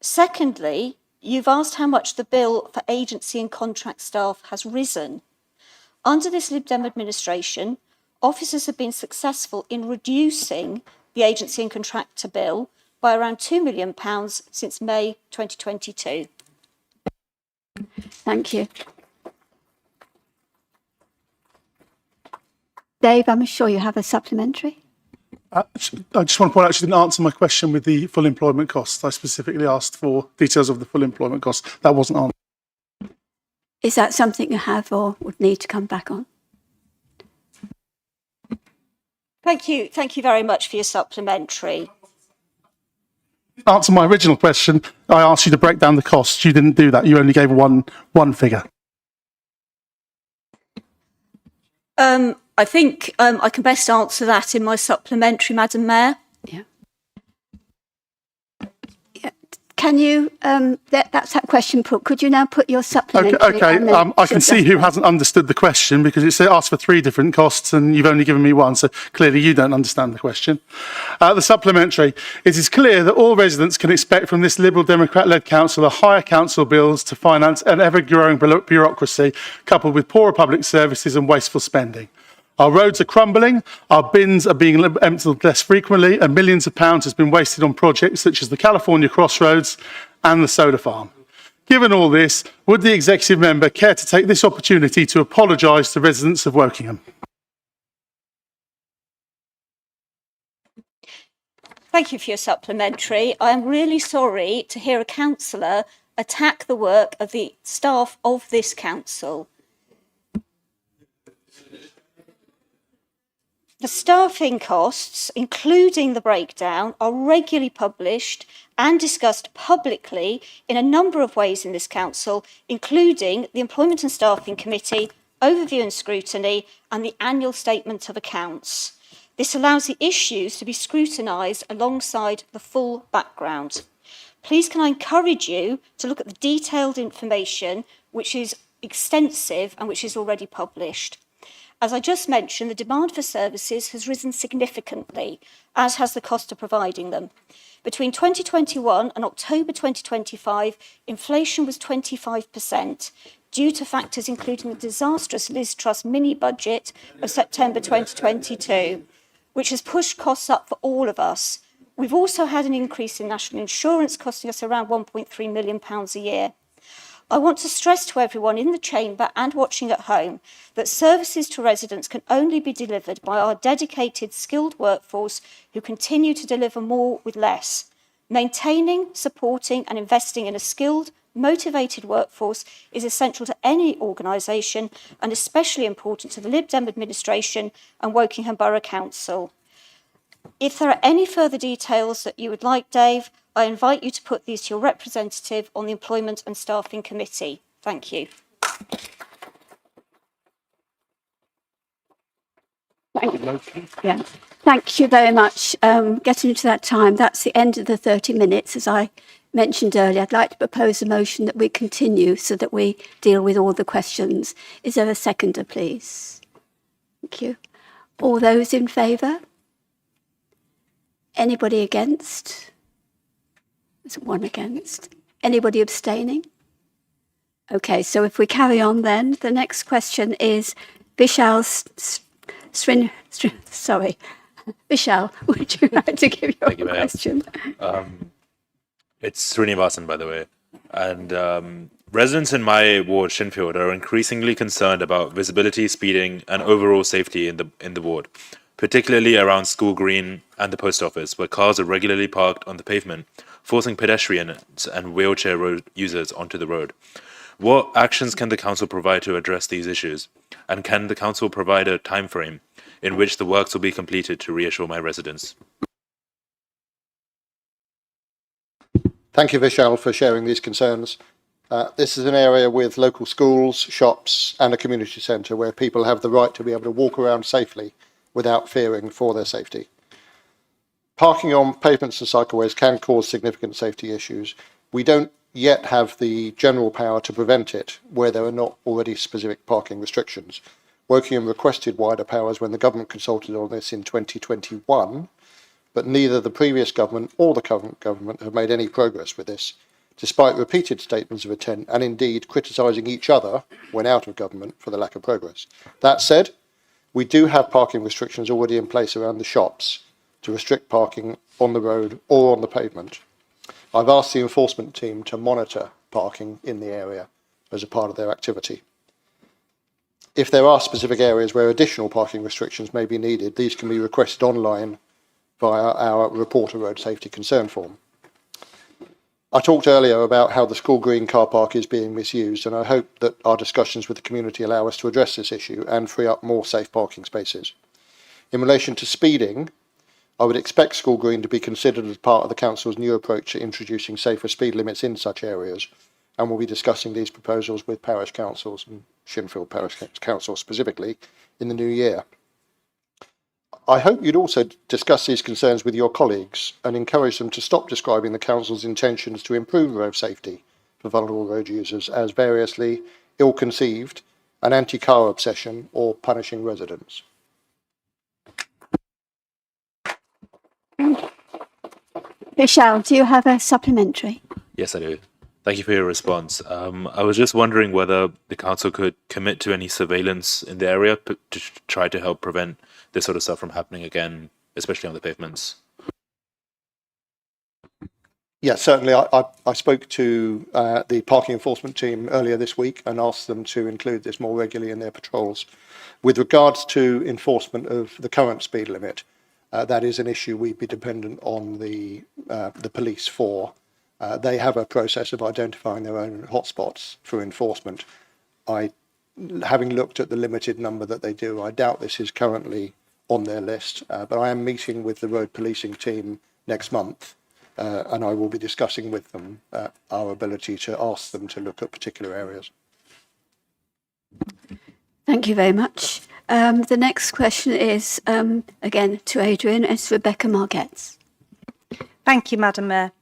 Secondly, you've asked how much the bill for agency and contract staff has risen. Under this Lib Dem administration, officers have been successful in reducing the agency and contractor bill by around £2 million since May 2022. Thank you. Dave, I'm sure you have a supplementary. I just want to point out she didn't answer my question with the full employment costs. I specifically asked for details of the full employment costs. That wasn't answered. Is that something you have or would need to come back on? Thank you very much for your supplementary. Answer my original question. I asked you to break down the costs. You didn't do that. You only gave one figure. I think I can best answer that in my supplementary, Madam Mayor. Yeah. Can you, that's that question put. Could you now put your supplementary? Okay. I can see who hasn't understood the question because it asks for 3 different costs and you've only given me one. So clearly you don't understand the question. The supplementary. It is clear that all residents can expect from this Liberal Democrat-led council higher council bills to finance an ever-growing bureaucracy coupled with poorer public services and wasteful spending. Our roads are crumbling, our bins are being emptied less frequently, and millions of pounds has been wasted on projects such as the California Crossroads and the solar farm. Given all this, would the executive member care to take this opportunity to apologise to residents of Wokingham? Thank you for your supplementary. I am really sorry to hear a councillor attack the work of the staff of this council. The staffing costs, including the breakdown, are regularly published and discussed publicly in a number of ways in this council, including the Employment and Staffing Committee, Overview and Scrutiny, and the Annual Statement of Accounts. This allows the issues to be scrutinised alongside the full background. Please can I encourage you to look at the detailed information, which is extensive and which is already published. As I just mentioned, the demand for services has risen significantly, as has the cost of providing them. Between 2021 and October 2025, inflation was 25%, due to factors including the disastrous Liz Truss mini-budget of September 2022, which has pushed costs up for all of us. We've also had an increase in national insurance costing us around £1.3 million a year. I want to stress to everyone in the chamber and watching at home that services to residents can only be delivered by our dedicated, skilled workforce who continue to deliver more with less. Maintaining, supporting and investing in a skilled, motivated workforce is essential to any organisation and especially important to the Lib Dem administration and Wokingham Borough Council. If there are any further details that you would like, Dave, I invite you to put these to your representative on the Employment and Staffing Committee. Thank you. Thank you very much. Getting into that time, that's the end of the 30 minutes. As I mentioned earlier, I'd like to propose a motion that we continue so that we deal with all the questions. Is there a seconder, please? Thank you. All those in favour? Anybody against? There's one against. Anybody abstaining? Okay, so if we carry on then, the next question is Vishal sorry. Vishal, would you like to give your question? It's Srinivasan, by the way. And residents in my ward, Shinfield, are increasingly concerned about visibility, speeding, and overall safety in the ward, particularly around School Green and the post office, where cars are regularly parked on the pavement, forcing pedestrians and wheelchair road users onto the road. What actions can the council provide to address these issues? And can the council provide a time frame in which the works will be completed to reassure my residents? Thank you, Vishal, for sharing these concerns. This is an area with local schools, shops and a community centre where people have the right to be able to walk around safely without fearing for their safety. Parking on pavements and cycleways can cause significant safety issues. We don't yet have the general power to prevent it where there are not already specific parking restrictions. Wokingham requested wider powers when the government consulted on this in 2021, but neither the previous government or the current government have made any progress with this, despite repeated statements of intent and indeed criticising each other when out of government for the lack of progress. That said, we do have parking restrictions already in place around the shops to restrict parking on the road or on the pavement. I've asked the enforcement team to monitor parking in the area as a part of their activity. If there are specific areas where additional parking restrictions may be needed, these can be requested online via our Report a Road Safety Concern form. I talked earlier about how the School Green car park is being misused, and I hope that our discussions with the community allow us to address this issue and free up more safe parking spaces. In relation to speeding, I would expect School Green to be considered as part of the Council's new approach to introducing safer speed limits in such areas, and we'll be discussing these proposals with parish councils and Shinfield Parish Council specifically in the new year. I hope you'd also discuss these concerns with your colleagues and encourage them to stop describing the Council's intentions to improve road safety for vulnerable road users as variously ill-conceived, an anti-car obsession or punishing residents. Vishal, do you have a supplementary? Yes, I do. Thank you for your response. I was just wondering whether the council could commit to any surveillance in the area to try to help prevent this sort of stuff from happening again, especially on the pavements. Yeah, certainly. I spoke to the parking enforcement team earlier this week and asked them to include this more regularly in their patrols. With regards to enforcement of the current speed limit, that is an issue we'd be dependent on the police for. They have a process of identifying their own hotspots for enforcement. Having looked at the limited number that they do, I doubt this is currently on their list, but I am meeting with the road policing team next month, and I will be discussing with them our ability to ask them to look at particular areas. Thank you very much. The next question is, again, to Adrian. It's Rebecca Margetts. Thank you, Madam Mayor.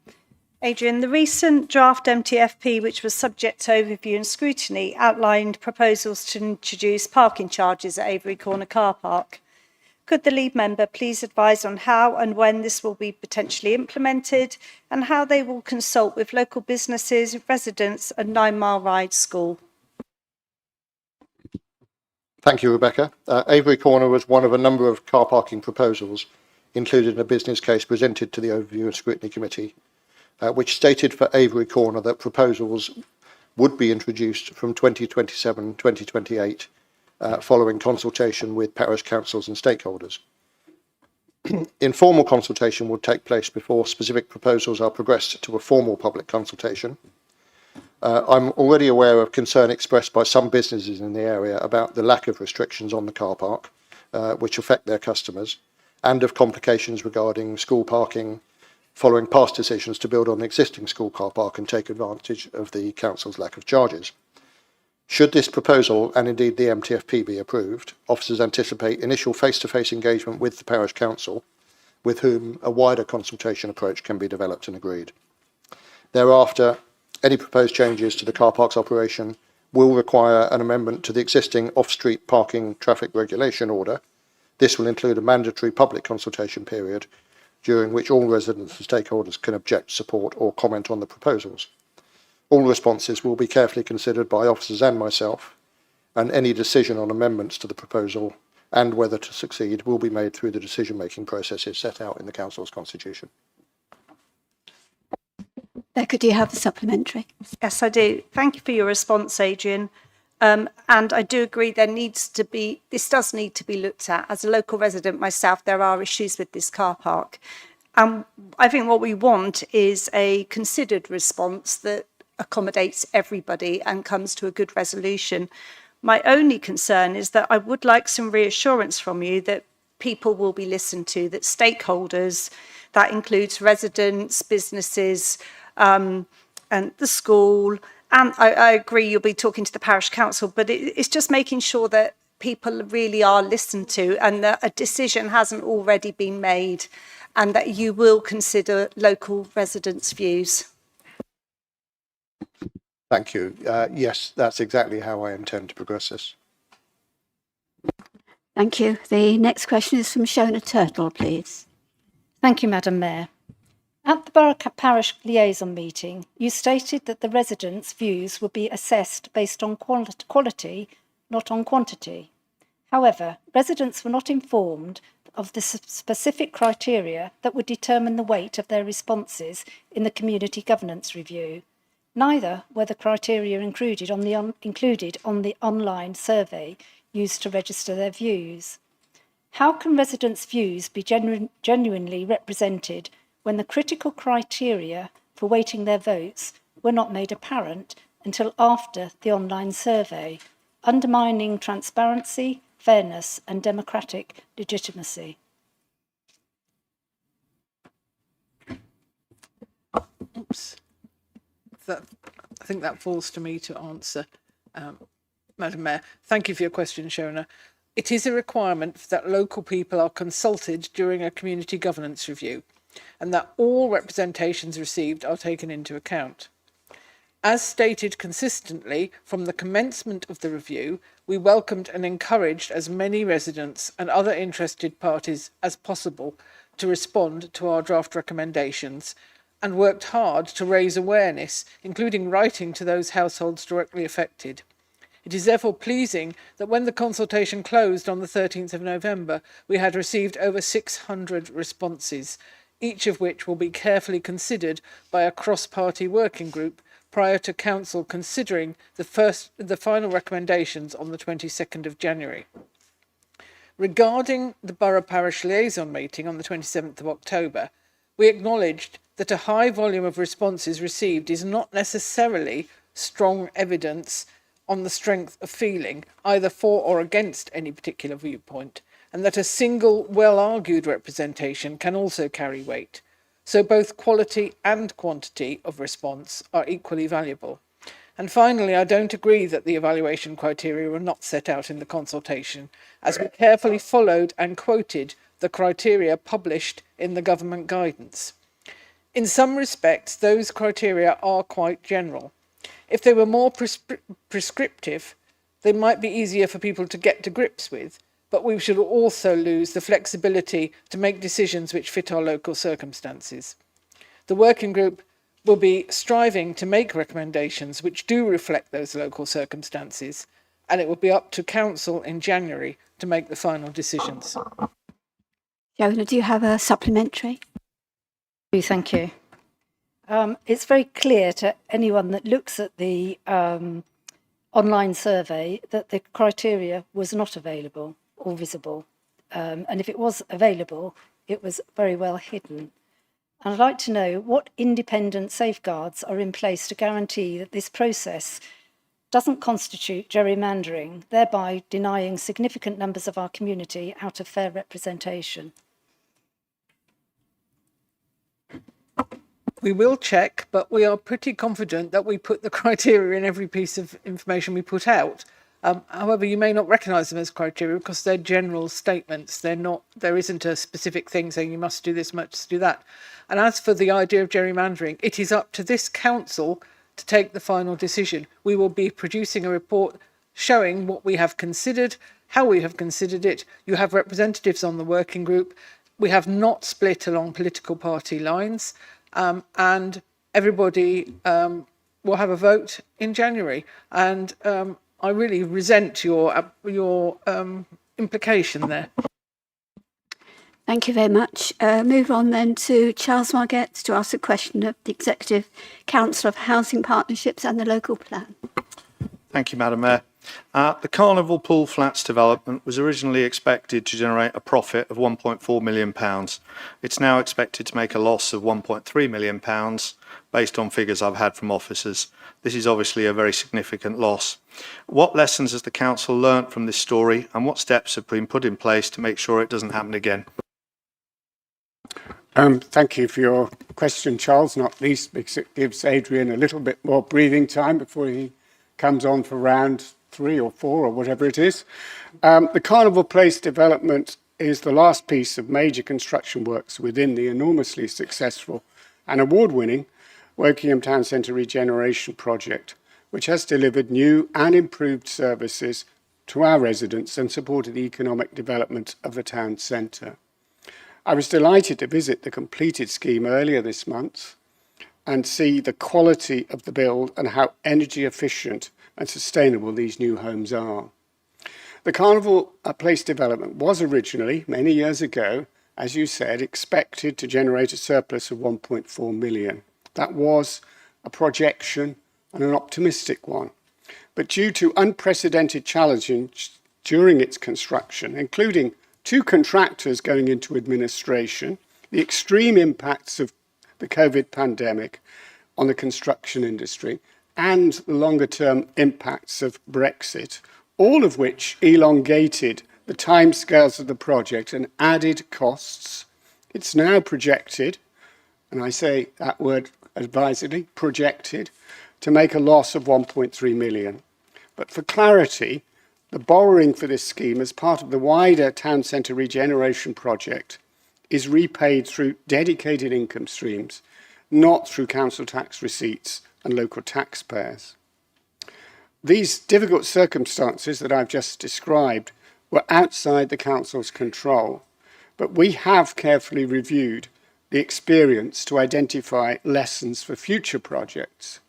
Adrian, the recent draft MTFP, which was subject to overview and scrutiny, outlined proposals to introduce parking charges at Avery Corner car park. Could the lead member please advise on how and when this will be potentially implemented and how they will consult with local businesses, residents and 9 Mile Ride School? Thank you, Rebecca. Avery Corner was one of a number of car parking proposals included in a business case presented to the Overview and Scrutiny Committee, which stated for Avery Corner that proposals would be introduced from 2027-2028 following consultation with parish councils and stakeholders. Informal consultation would take place before specific proposals are progressed to a formal public consultation. I'm already aware of concern expressed by some businesses in the area about the lack of restrictions on the car park, which affect their customers, and of complications regarding school parking following past decisions to build on the existing school car park and take advantage of the council's lack of charges. Should this proposal, and indeed the MTFP, be approved, officers anticipate initial face-to-face engagement with the parish council, with whom a wider consultation approach can be developed and agreed. Thereafter, any proposed changes to the car park's operation will require an amendment to the existing off-street parking traffic regulation order. This will include a mandatory public consultation period during which all residents and stakeholders can object, support or comment on the proposals. All responses will be carefully considered by officers and myself, and any decision on amendments to the proposal and whether to succeed will be made through the decision-making processes set out in the Council's constitution. Becca, do you have a supplementary? Yes, I do. Thank you for your response, Adrian. And I do agree this does need to be looked at. As a local resident myself, there are issues with this car park. And I think what we want is a considered response that accommodates everybody and comes to a good resolution. My only concern is that I would like some reassurance from you that people will be listened to, that stakeholders, that includes residents, businesses, and the school, and I agree you'll be talking to the parish council, but it's just making sure that people really are listened to and that a decision hasn't already been made and that you will consider local residents' views. Thank you. Yes, that's exactly how I intend to progress this. Thank you. The next question is from Shona Turtle, please. Thank you, Madam Mayor. At the Borough Parish Liaison meeting, you stated that the residents' views would be assessed based on quality, not on quantity. However, residents were not informed of the specific criteria that would determine the weight of their responses in the Community Governance Review. Neither were the criteria included on the online survey used to register their views. How can residents' views be genuinely represented when the critical criteria for weighting their votes were not made apparent until after the online survey, undermining transparency, fairness and democratic legitimacy? Oops. I think that falls to me to answer, Madam Mayor. Thank you for your question, Shona. It is a requirement that local people are consulted during a community governance review, and that all representations received are taken into account. As stated consistently from the commencement of the review, we welcomed and encouraged as many residents and other interested parties as possible to respond to our draft recommendations and worked hard to raise awareness, including writing to those households directly affected. It is therefore pleasing that when the consultation closed on the 13th of November, we had received over 600 responses, each of which will be carefully considered by a cross-party working group prior to Council considering the final recommendations on the 22nd of January. Regarding the Borough Parish Liaison meeting on the 27th of October, we acknowledged that a high volume of responses received is not necessarily strong evidence on the strength of feeling, either for or against any particular viewpoint, and that a single, well-argued representation can also carry weight. So both quality and quantity of response are equally valuable. And finally, I don't agree that the evaluation criteria were not set out in the consultation, as we carefully followed and quoted the criteria published in the government guidance. In some respects, those criteria are quite general. If they were more prescriptive, they might be easier for people to get to grips with, but we should also lose the flexibility to make decisions which fit our local circumstances. The working group will be striving to make recommendations which do reflect those local circumstances, and it will be up to Council in January to make the final decisions. Shona, do you have a supplementary? Thank you. It's very clear to anyone that looks at the online survey that the criteria was not available or visible. And if it was available, it was very well hidden. And I'd like to know what independent safeguards are in place to guarantee that this process doesn't constitute gerrymandering, thereby denying significant numbers of our community out of fair representation. We will check, but we are pretty confident that we put the criteria in every piece of information we put out. However, you may not recognise them as criteria because they're general statements. They're not. There isn't a specific thing saying you must do this, must do that. And as for the idea of gerrymandering, it is up to this council to take the final decision. We will be producing a report showing what we have considered, how we have considered it. You have representatives on the working group. We have not split along political party lines, and everybody will have a vote in January. And I really resent your implication there. Thank you very much. Move on then to Charles Marget to ask a question of the Executive Council of Housing Partnerships and the Local Plan. Thank you, Madam Mayor. The Carnival Pool Flats development was originally expected to generate a profit of £1.4 million. It's now expected to make a loss of £1.3 million based on figures I've had from officers. This is obviously a very significant loss. What lessons has the council learnt from this story, and what steps have been put in place to make sure it doesn't happen again? Thank you for your question, Charles, not least because it gives Adrian a little bit more breathing time before he comes on for round 3 or 4 or whatever it is. The Carnival Place development is the last piece of major construction works within the enormously successful and award-winning Wokingham Town Centre Regeneration Project, which has delivered new and improved services to our residents and supported the economic development of the town centre. I was delighted to visit the completed scheme earlier this month and see the quality of the build and how energy efficient and sustainable these new homes are. The Carnival Place development was originally, many years ago, as you said, expected to generate a surplus of 1.4 million. That was a projection and an optimistic one. But due to unprecedented challenges during its construction, including 2 contractors going into administration, the extreme impacts of the COVID pandemic on the construction industry, and the longer-term impacts of Brexit, all of which elongated the timescales of the project and added costs. It's now projected, and I say that word advisedly, projected, to make a loss of 1.3 million. But for clarity, the borrowing for this scheme as part of the wider town centre regeneration project is repaid through dedicated income streams, not through council tax receipts and local taxpayers. These difficult circumstances that I've just described were outside the council's control, but we have carefully reviewed the experience to identify lessons for future projects.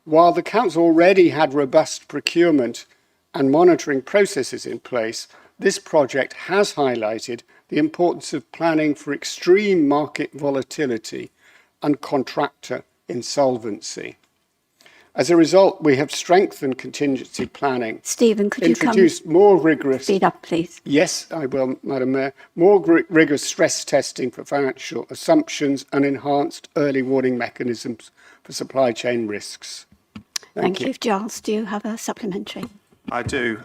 While the council already had robust procurement and monitoring processes in place, this project has highlighted the importance of planning for extreme market volatility and contractor insolvency. As a result, we have strengthened contingency planning. Stephen, could you introduced more rigorous... Speed up, please. Yes, I will, Madam Mayor. More rigorous stress testing for financial assumptions and enhanced early warning mechanisms for supply chain risks. Thank you. Giles, do you have a supplementary? I do.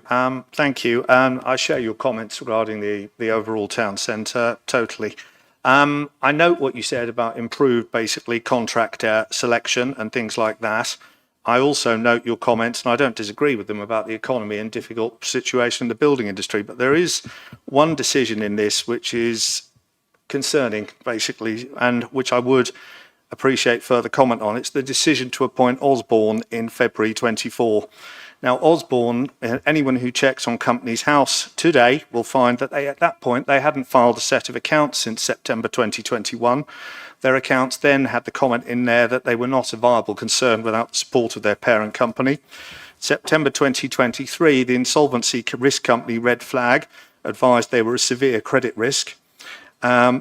Thank you. I share your comments regarding the overall town centre totally. I note what you said about improved, basically, contractor selection and things like that. I also note your comments, and I don't disagree with them, about the economy and difficult situation in the building industry. But there is one decision in this which is concerning, basically, and which I would appreciate further comment on. It's the decision to appoint Osborne in February 24. Now, Osborne, anyone who checks on Companies House today will find that at that point, they hadn't filed a set of accounts since September 2021. Their accounts then had the comment in there that they were not a viable concern without the support of their parent company. September 2023, the insolvency risk company Red Flag advised they were a severe credit risk.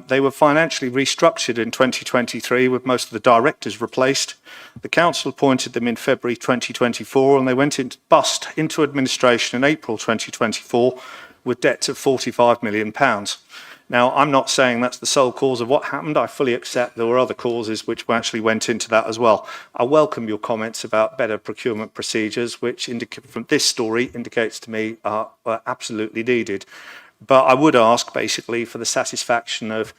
They were financially restructured in 2023 with most of the directors replaced. The council appointed them in February 2024 and they went into bust into administration in April 2024 with debts of £45 million. Now, I'm not saying that's the sole cause of what happened. I fully accept there were other causes which actually went into that as well. I welcome your comments about better procurement procedures, which from this story indicates to me are absolutely needed. But I would ask, basically, for the satisfaction of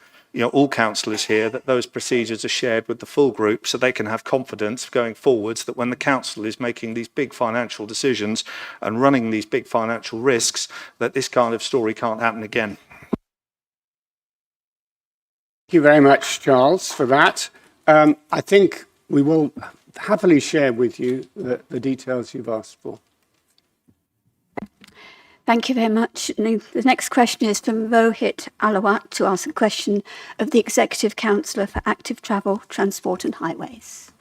all councillors here, that those procedures are shared with the full group so they can have confidence going forwards that when the council is making these big financial decisions and running these big financial risks, that this kind of story can't happen again. Thank you very much, Charles, for that. I think we will happily share with you the details you've asked for. Thank you very much. The next question is from Rohit Alawat to ask a question of the Executive Councillor for Active Travel, Transport and Highways.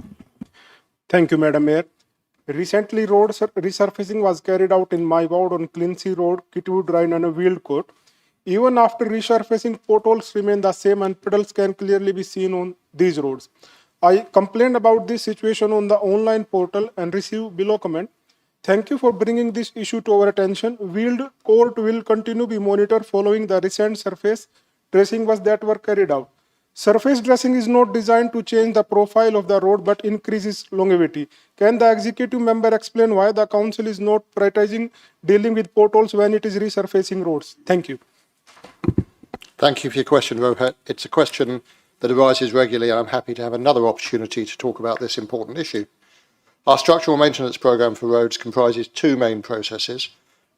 Thank you, Madam Mayor. Recently, road resurfacing was carried out in my ward on Clincy Road, Kitwood Rhine and a Weald Court. Even after resurfacing, potholes remain the same and puddles can clearly be seen on these roads. I complained about this situation on the online portal and received below comment. Thank you for bringing this issue to our attention. Weald Court will continue to be monitored following the recent surface dressing works that were carried out. Surface dressing is not designed to change the profile of the road but increases longevity. Can the executive member explain why the council is not prioritizing dealing with potholes when it is resurfacing roads? Thank you. Thank you for your question, Rohit. It's a question that arises regularly, and I'm happy to have another opportunity to talk about this important issue. Our structural maintenance programme for roads comprises two main processes: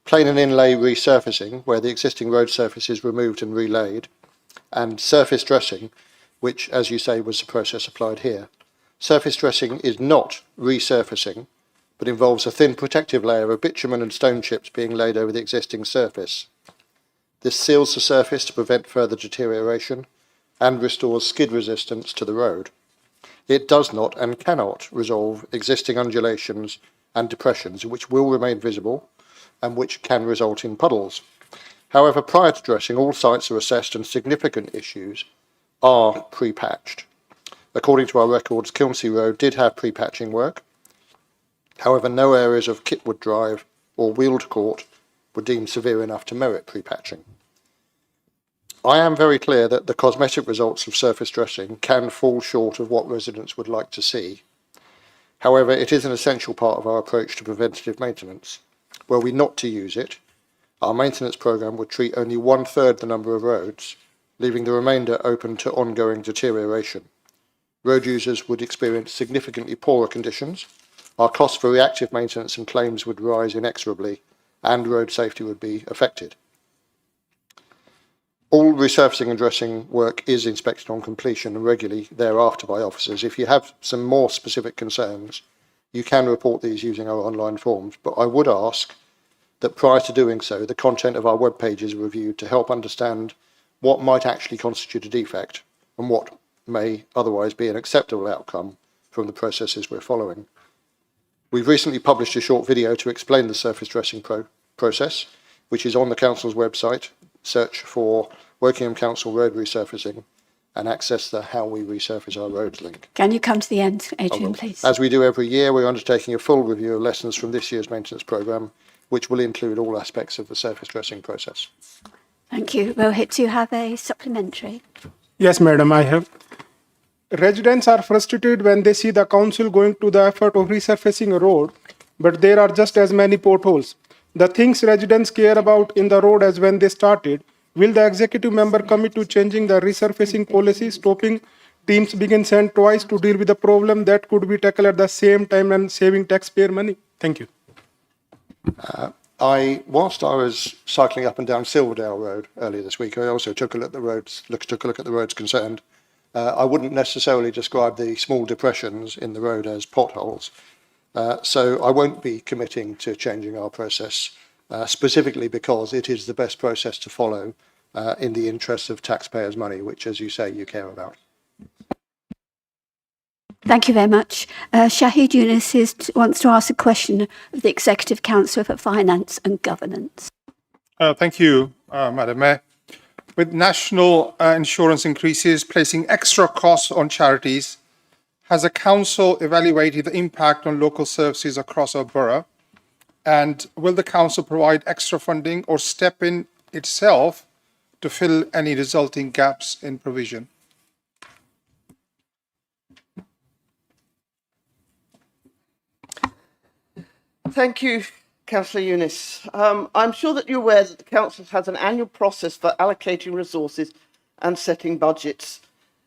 plain and inlay resurfacing, where the existing road surface is removed and relaid, and surface dressing, which, as you say, was the process applied here. Surface dressing is not resurfacing, but involves a thin protective layer of bitumen and stone chips being laid over the existing surface. This seals the surface to prevent further deterioration and restores skid resistance to the road. It does not and cannot resolve existing undulations and depressions, which will remain visible and which can result in puddles. However, prior to dressing, all sites are assessed and significant issues are pre-patched. According to our records, Kilnsey Road did have pre-patching work. However, no areas of Kitwood Drive or Weald Court were deemed severe enough to merit pre-patching. I am very clear that the cosmetic results of surface dressing can fall short of what residents would like to see. However, it is an essential part of our approach to preventative maintenance. Were we not to use it, our maintenance programme would treat only 1/3 the number of roads, leaving the remainder open to ongoing deterioration. Road users would experience significantly poorer conditions, our costs for reactive maintenance and claims would rise inexorably, and road safety would be affected. All resurfacing and dressing work is inspected on completion and regularly thereafter by officers. If you have some more specific concerns, you can report these using our online forms, but I would ask that prior to doing so, the content of our web page is reviewed to help understand what might actually constitute a defect and what may otherwise be an acceptable outcome from the processes we're following. We've recently published a short video to explain the surface dressing process, which is on the Council's website. Search for Wokingham Council Road Resurfacing and access the How We Resurface Our Roads link. Can you come to the end, Adrian, please? As we do every year, we're undertaking a full review of lessons from this year's maintenance programme, which will include all aspects of the surface dressing process. Thank you. Rohit, do you have a supplementary? Yes, Madam, I have. Residents are frustrated when they see the council going to the effort of resurfacing a road, but there are just as many potholes. The things residents care about in the road as when they started. Will the executive member commit to changing the resurfacing policy, stopping teams being sent twice to deal with a problem that could be tackled at the same time and saving taxpayer money? Thank you. Whilst I was cycling up and down Silverdale Road earlier this week, I also took a look at the roads concerned. I wouldn't necessarily describe the small depressions in the road as potholes. So I won't be committing to changing our process, specifically because it is the best process to follow in the interests of taxpayers' money, which, as you say, you care about. Thank you very much. Shahid Yunus wants to ask a question of the Executive Council for Finance and Governance. Thank you, Madam Mayor. with national insurance increases placing extra costs on charities, has the council evaluated the impact on local services across our borough? And will the council provide extra funding or step in itself to fill any resulting gaps in provision? Thank you, Councillor Younis. I'm sure that you're aware that the council has an annual process for allocating resources and setting budgets.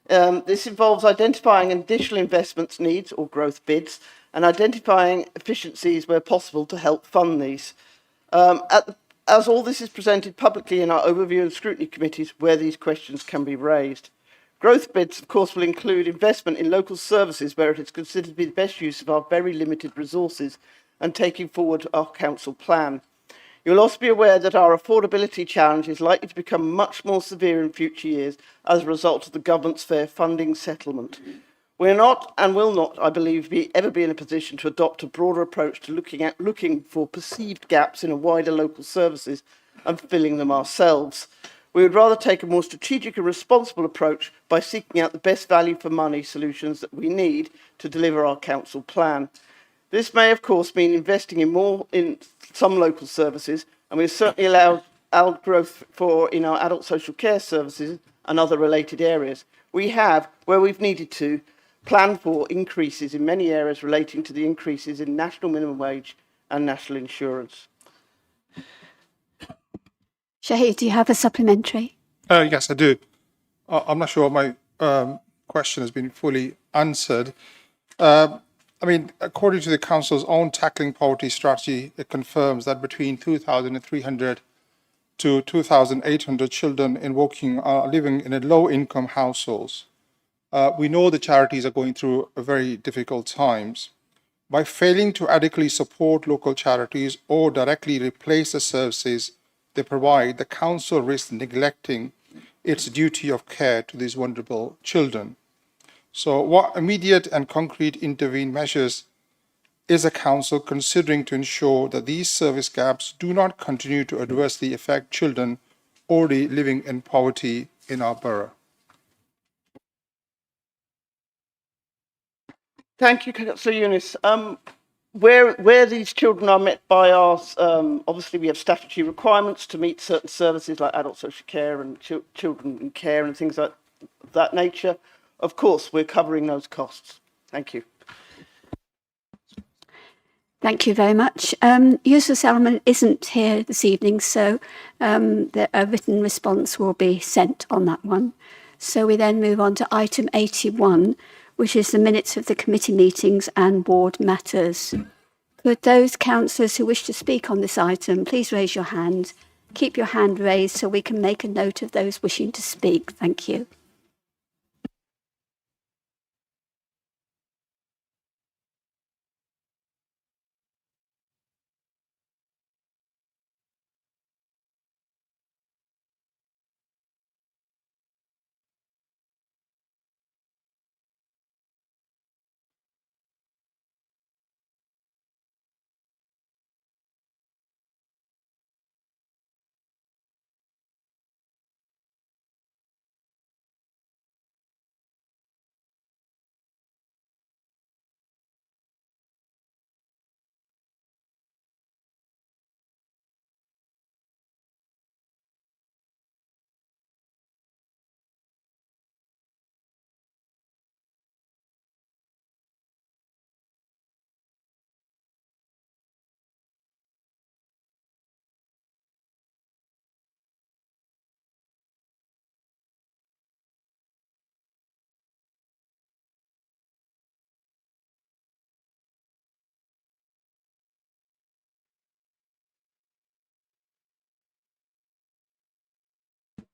This involves identifying additional investments needs or growth bids and identifying efficiencies where possible to help fund these. As all this is presented publicly in our overview and scrutiny committees where these questions can be raised. Growth bids, of course, will include investment in local services where it is considered to be the best use of our very limited resources and taking forward our council plan. You'll also be aware that our affordability challenge is likely to become much more severe in future years as a result of the government's fair funding settlement. We're not and will not, I believe, ever be in a position to adopt a broader approach to looking for perceived gaps in a wider local services and filling them ourselves. We would rather take a more strategic and responsible approach by seeking out the best value for money solutions that we need to deliver our council plan. This may, of course, mean investing in some local services, and we've certainly allowed growth in our adult social care services and other related areas. We have, where we've needed to, planned for increases in many areas relating to the increases in national minimum wage and national insurance. Shahid, do you have a supplementary? Yes, I do. I'm not sure my question has been fully answered. According to the Council's own tackling poverty strategy, it confirms that between 2,300 to 2,800 children in Woking are living in low-income households. We know the charities are going through very difficult times. By failing to adequately support local charities or directly replace the services they provide, the Council risks neglecting its duty of care to these vulnerable children. So what immediate and concrete intervene measures is the Council considering to ensure that these service gaps do not continue to adversely affect children already living in poverty in our borough? Thank you, Councillor Younis. Where these children are met by our, obviously we have statutory requirements to meet certain services like adult social care and children in care and things like that nature. Of course, we're covering those costs. Thank you. Thank you very much. Yusuf Salman isn't here this evening, so a written response will be sent on that one. So we then move on to item 81, which is the minutes of the committee meetings and ward matters. Could those councillors who wish to speak on this item please raise your hand? Keep your hand raised so we can make a note of those wishing to speak. Thank you.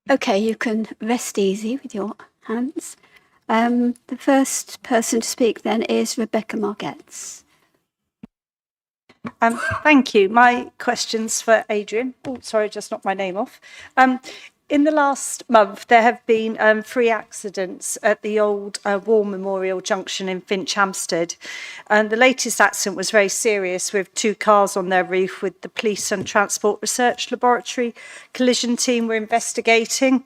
Okay, you can rest easy with your hands. The first person to speak then is Rebecca Margetts. Thank you. My question's for Adrian. Oh, sorry, just knocked my name off. In the last month, there have been 3 accidents at the old War Memorial Junction in Finch Hampstead. And the latest accident was very serious, with 2 cars on their roof, with the Police and Transport Research Laboratory collision team were investigating.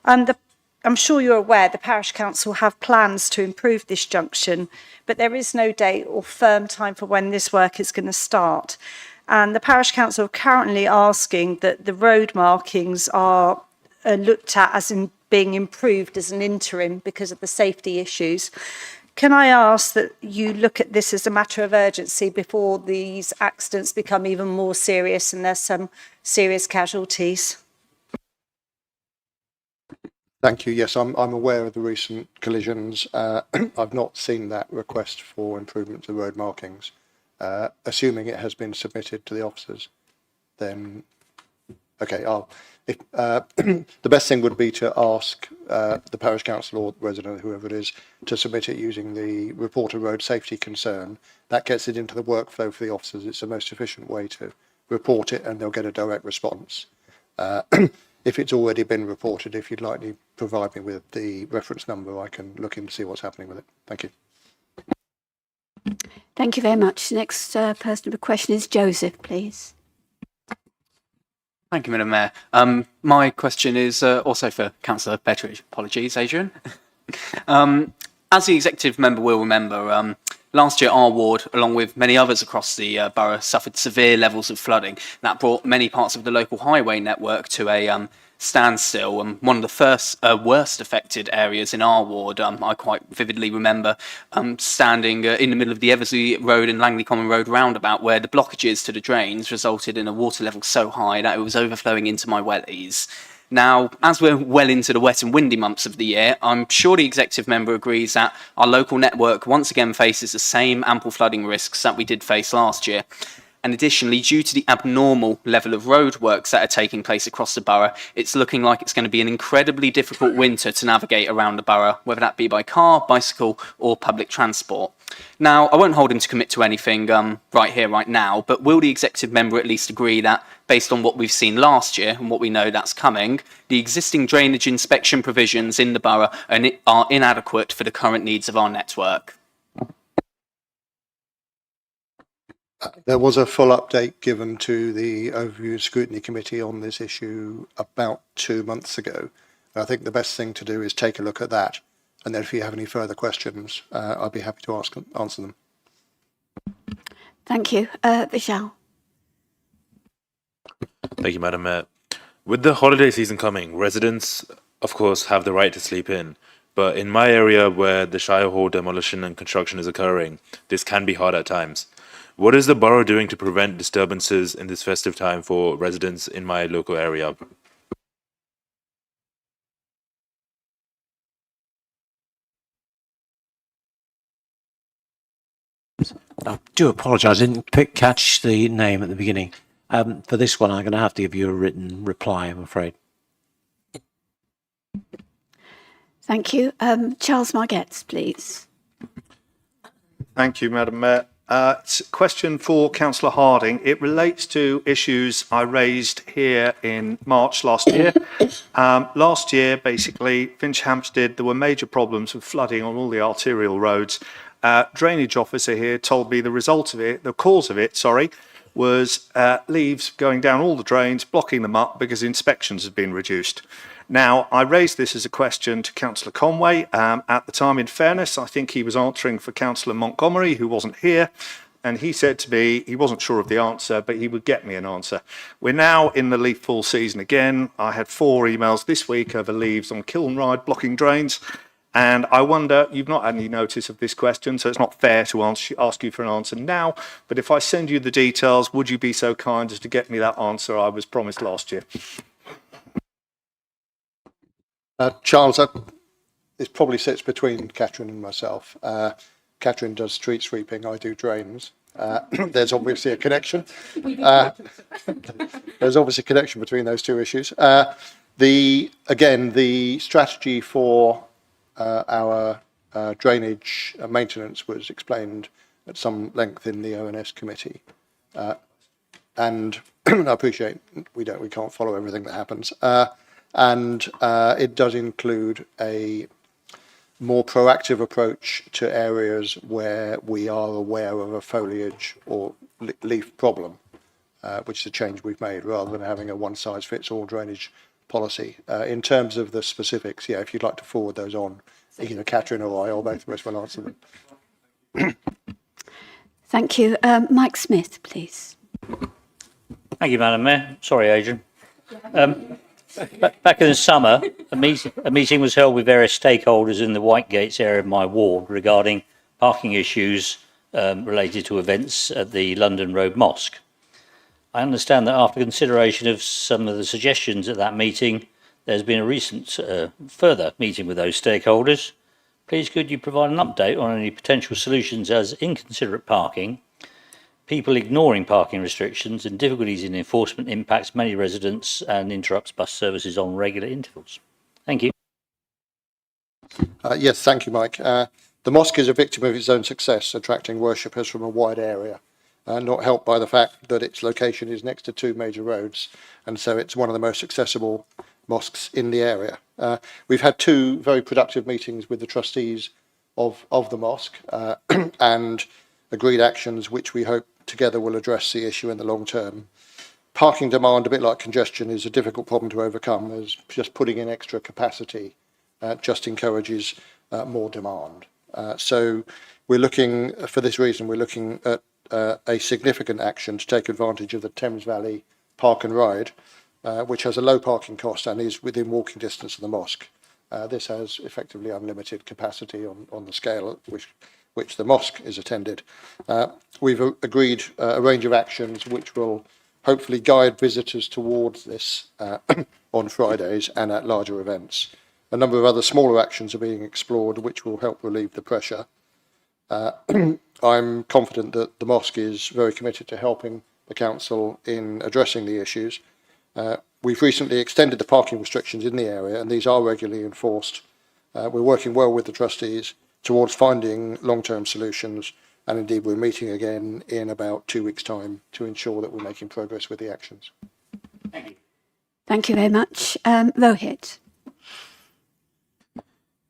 I'm sure you're aware the Parish Council have plans to improve this junction, but there is no date or firm time for when this work is going to start. And the Parish Council are currently asking that the road markings are looked at as in being improved as an interim because of the safety issues. Can I ask that you look at this as a matter of urgency before these accidents become even more serious and there's some serious casualties? Thank you. Yes, I'm aware of the recent collisions. I've not seen that request for improvement to road markings. Assuming it has been submitted to the officers, then okay, the best thing would be to ask the Parish Council or the resident, whoever it is, to submit it using the report of road safety concern. That gets it into the workflow for the officers. It's the most efficient way to report it, and they'll get a direct response. If it's already been reported, if you'd like to provide me with the reference number, I can look in to see what's happening with it. Thank you. Thank you very much. Next person with a question is Joseph, please. Thank you, Madam Mayor. My question is also for Councillor Betteridge. Apologies, Adrian. As the executive member will remember, last year our ward, along with many others across the borough, suffered severe levels of flooding. That brought many parts of the local highway network to a standstill. And one of the first worst affected areas in our ward, I quite vividly remember standing in the middle of the Eversley Road and Langley Common Road roundabout, where the blockages to the drains resulted in a water level so high that it was overflowing into my wellies. Now, as we're well into the wet and windy months of the year, I'm sure the executive member agrees that our local network once again faces the same ample flooding risks that we did face last year. And additionally, due to the abnormal level of roadworks that are taking place across the borough, it's looking like it's going to be an incredibly difficult winter to navigate around the borough, whether that be by car, bicycle, or public transport. Now, I won't hold him to commit to anything right here, right now, but will the executive member at least agree that, based on what we've seen last year and what we know that's coming, the existing drainage inspection provisions in the borough are inadequate for the current needs of our network? There was a full update given to the Overview Scrutiny Committee on this issue about 2 months ago. I think the best thing to do is take a look at that, and then if you have any further questions, I'd be happy to answer them. Thank you. Vishal. Thank you, Madam Mayor. With the holiday season coming, residents, of course, have the right to sleep in. But in my area where the Shire Hall demolition and construction is occurring, this can be hard at times. What is the borough doing to prevent disturbances in this festive time for residents in my local area? I do apologise, I didn't catch the name at the beginning. For this one, I'm going to have to give you a written reply, I'm afraid. Thank you. Charles Margetts, please. Thank you, Madam Mayor. It's a question for Councillor Harding. It relates to issues I raised here in March last year. Last year, basically, Finch Hampstead, there were major problems with flooding on all the arterial roads. Drainage officer here told me the cause of it, was leaves going down all the drains, blocking them up because inspections had been reduced. Now, I raised this as a question to Councillor Conway. At the time, in fairness, I think he was answering for Councillor Montgomery, who wasn't here. And he said to me he wasn't sure of the answer, but he would get me an answer. We're now in the leaf fall season again. I had 4 emails this week over leaves on Kilnride blocking drains. And I wonder, you've not had any notice of this question, so it's not fair to ask you for an answer now. But if I send you the details, would you be so kind as to get me that answer I was promised last year? Charles, this probably sits between Catherine and myself. Catherine does street sweeping, I do drains. There's obviously a connection. There's obviously a connection between those 2 issues. The strategy for our drainage maintenance was explained at some length in the ONS committee. And I appreciate we can't follow everything that happens. and it does include a more proactive approach to areas where we are aware of a foliage or leaf problem, which is a change we've made rather than having a one-size-fits-all drainage policy. In terms of the specifics, yeah, if you'd like to forward those on, either Catherine or I, or both of us will answer them. Thank you. Mike Smith, please. Thank you, Madam Mayor. Sorry, Adrian. Back in the summer, a meeting was held with various stakeholders in the Whitegates area of my ward regarding parking issues related to events at the London Road Mosque. I understand that after consideration of some of the suggestions at that meeting, there's been a recent further meeting with those stakeholders. Please could you provide an update on any potential solutions as inconsiderate parking, people ignoring parking restrictions and difficulties in enforcement impacts many residents and interrupts bus services on regular intervals? Thank you. Yes, thank you, Mike. The mosque is a victim of its own success, attracting worshippers from a wide area, not helped by the fact that its location is next to two major roads, and so it's one of the most accessible mosques in the area. We've had two very productive meetings with the trustees of the mosque and agreed actions which we hope together will address the issue in the long term. Parking demand, a bit like congestion, is a difficult problem to overcome, as just putting in extra capacity just encourages more demand. So we're looking, for this reason, we're looking at a significant action to take advantage of the Thames Valley Park and Ride, which has a low parking cost and is within walking distance of the mosque. This has effectively unlimited capacity on the scale at which the mosque is attended. We've agreed a range of actions which will hopefully guide visitors towards this on Fridays and at larger events. A number of other smaller actions are being explored which will help relieve the pressure. I'm confident that the mosque is very committed to helping the council in addressing the issues. We've recently extended the parking restrictions in the area, and these are regularly enforced. We're working well with the trustees towards finding long-term solutions, and indeed we're meeting again in about 2 weeks' time to ensure that we're making progress with the actions. Thank you. Thank you very much. Rohit.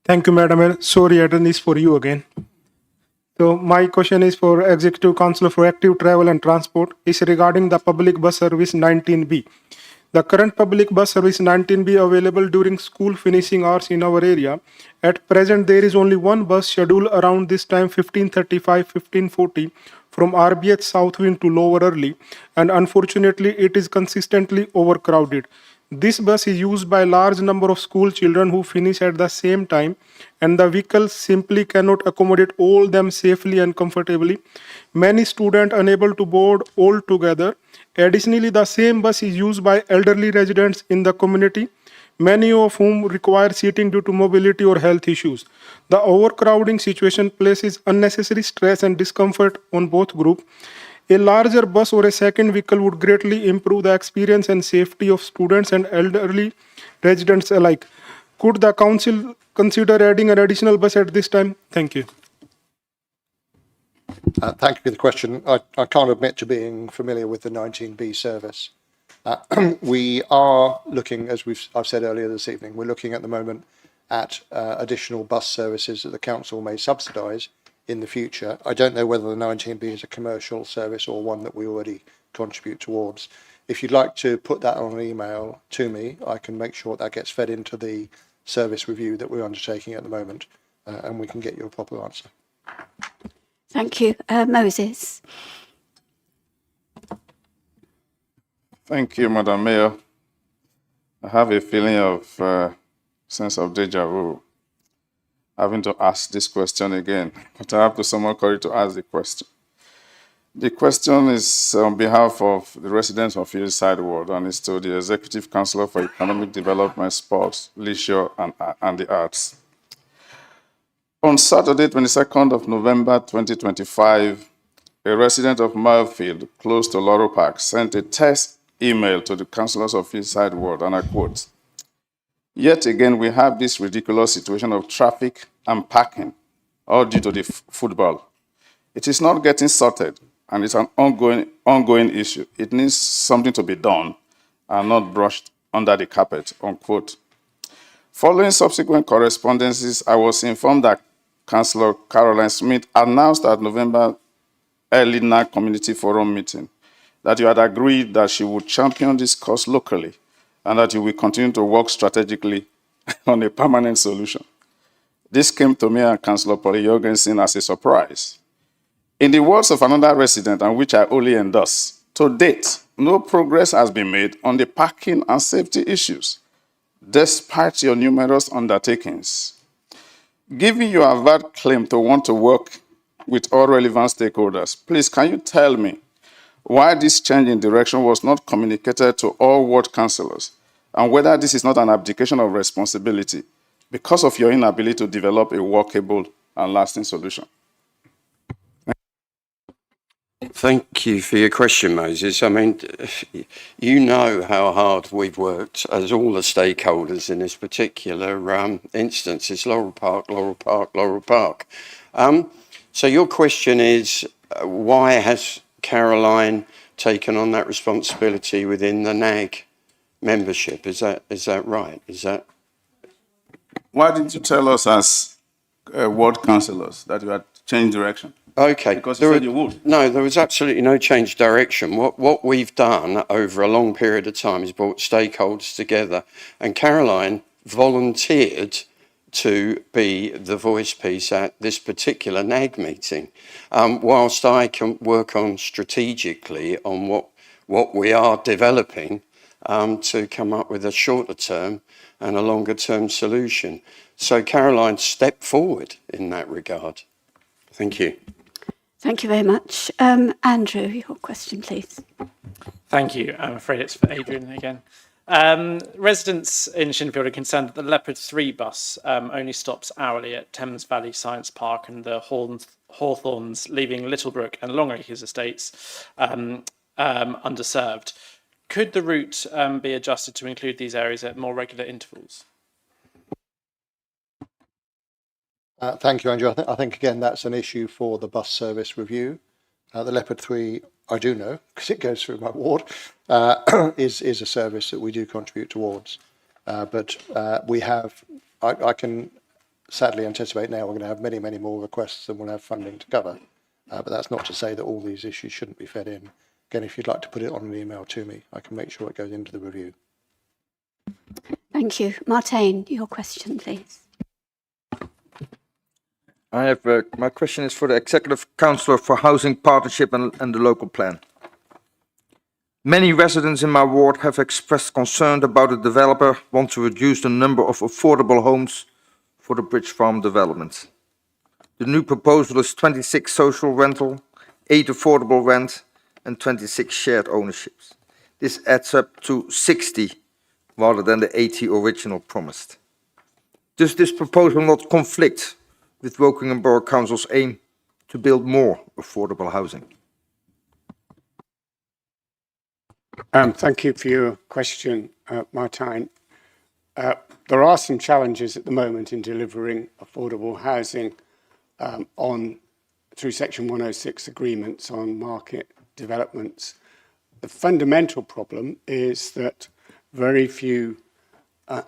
Thank you, Madam Mayor. Sorry, Adrian, this is for you again. So my question is for Executive Councillor for Active Travel and Transport. Is regarding the public bus service 19B. The current public bus service 19B available during school finishing hours in our area. At present, there is only one bus scheduled around this time 15:35, 15:40 from RBH Southwind to Lower Early, and unfortunately, it is consistently overcrowded. This bus is used by a large number of school children who finish at the same time, and the vehicle simply cannot accommodate all them safely and comfortably. Many students unable to board all together. Additionally, the same bus is used by elderly residents in the community, many of whom require seating due to mobility or health issues. The overcrowding situation places unnecessary stress and discomfort on both groups. A larger bus or a second vehicle would greatly improve the experience and safety of students and elderly residents alike. Could the council consider adding an additional bus at this time? Thank you. Thank you for the question. I can't admit to being familiar with the 19B service. We are looking, as I've said earlier this evening, we're looking at the moment at additional bus services that the council may subsidise in the future. I don't know whether the 19B is a commercial service or one that we already contribute towards. If you'd like to put that on an email to me, I can make sure that gets fed into the service review that we're undertaking at the moment, and we can get you a proper answer. Thank you. Moses. Thank you, Madam Mayor. I have a feeling of sense of deja vu, having to ask this question again, but I have to summon courage to ask the question. The question is on behalf of the residents of Hillside Ward, and is to the Executive Councillor for Economic Development, Sports, Leisure and the Arts. On Saturday, 22nd of November 2025, a resident of Milefield, close to Laurel Park, sent a test email to the councillors of Hillside Ward, and I quote, "Yet again, we have this ridiculous situation of traffic and parking, all due to the football. It is not getting sorted, and it's an ongoing issue. It needs something to be done and not brushed under the carpet, unquote. Following subsequent correspondences, I was informed that Councillor Caroline Smith announced at November early NAC Community Forum meeting that you had agreed that she would champion this cause locally and that you will continue to work strategically on a permanent solution. This came to me and Councillor Polly Jorgensen as a surprise. In the words of another resident, and which I only endorse, to date, no progress has been made on the parking and safety issues, despite your numerous undertakings. Given your avowed claim to want to work with all relevant stakeholders, please can you tell me why this change in direction was not communicated to all ward councillors, and whether this is not an abdication of responsibility because of your inability to develop a workable and lasting solution? Thank you for your question, Moses. I mean, you know how hard we've worked as all the stakeholders in this particular instance. It's Laurel Park, Laurel Park, Laurel Park. So your question is, why has Caroline taken on that responsibility within the NAG membership? Is that right? Why didn't you tell us as ward councillors that you had changed direction? Okay. Because you said you would. No, there was absolutely no change direction. What we've done over a long period of time is brought stakeholders together, and Caroline volunteered to be the voice piece at this particular NAG meeting. Whilst I can work on strategically on what we are developing to come up with a shorter term and a longer term solution. So Caroline stepped forward in that regard. Thank you. Thank you very much. Andrew, your question, please. Thank you. I'm afraid it's for Adrian again. Residents in Shinfield are concerned that the Leopard 3 bus only stops hourly at Thames Valley Science Park and the Hawthorns, leaving Littlebrook and Longacres estates underserved. Could the route be adjusted to include these areas at more regular intervals? Thank you, Andrew. I think, again, that's an issue for the bus service review. The Leopard 3, I do know, because it goes through my ward, is a service that we do contribute towards. But we have, I can sadly anticipate now we're going to have many, many more requests than we'll have funding to cover. But that's not to say that all these issues shouldn't be fed in. Again, if you'd like to put it on an email to me, I can make sure it goes into the review. Thank you. Martijn, your question, please. I have my question is for the Executive Councillor for Housing Partnership and the local plan. Many residents in my ward have expressed concern about the developer want to reduce the number of affordable homes for the Bridge Farm development. The new proposal is 26 social rental, 8 affordable rent and 26 shared ownerships. This adds up to 60 rather than the 80 original promised. Does this proposal not conflict with Wokingham Borough Council's aim to build more affordable housing? Thank you for your question, Martijn. There are some challenges at the moment in delivering affordable housing through Section 106 agreements on market developments. The fundamental problem is that very few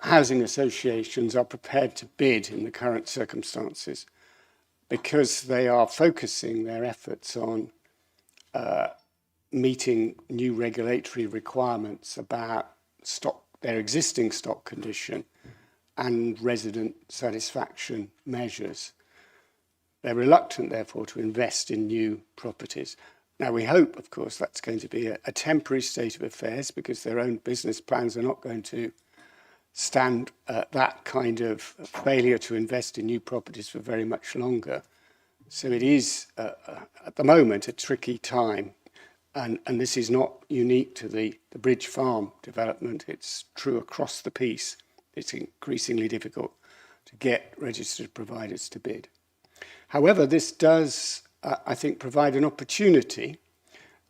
housing associations are prepared to bid in the current circumstances because they are focusing their efforts on meeting new regulatory requirements about their existing stock condition and resident satisfaction measures. They're reluctant, therefore, to invest in new properties. Now, we hope, of course, that's going to be a temporary state of affairs because their own business plans are not going to stand that kind of failure to invest in new properties for very much longer. So it is, at the moment, a tricky time. And this is not unique to the Bridge Farm development. It's true across the piece. It's increasingly difficult to get registered providers to bid. However, this does, I think, provide an opportunity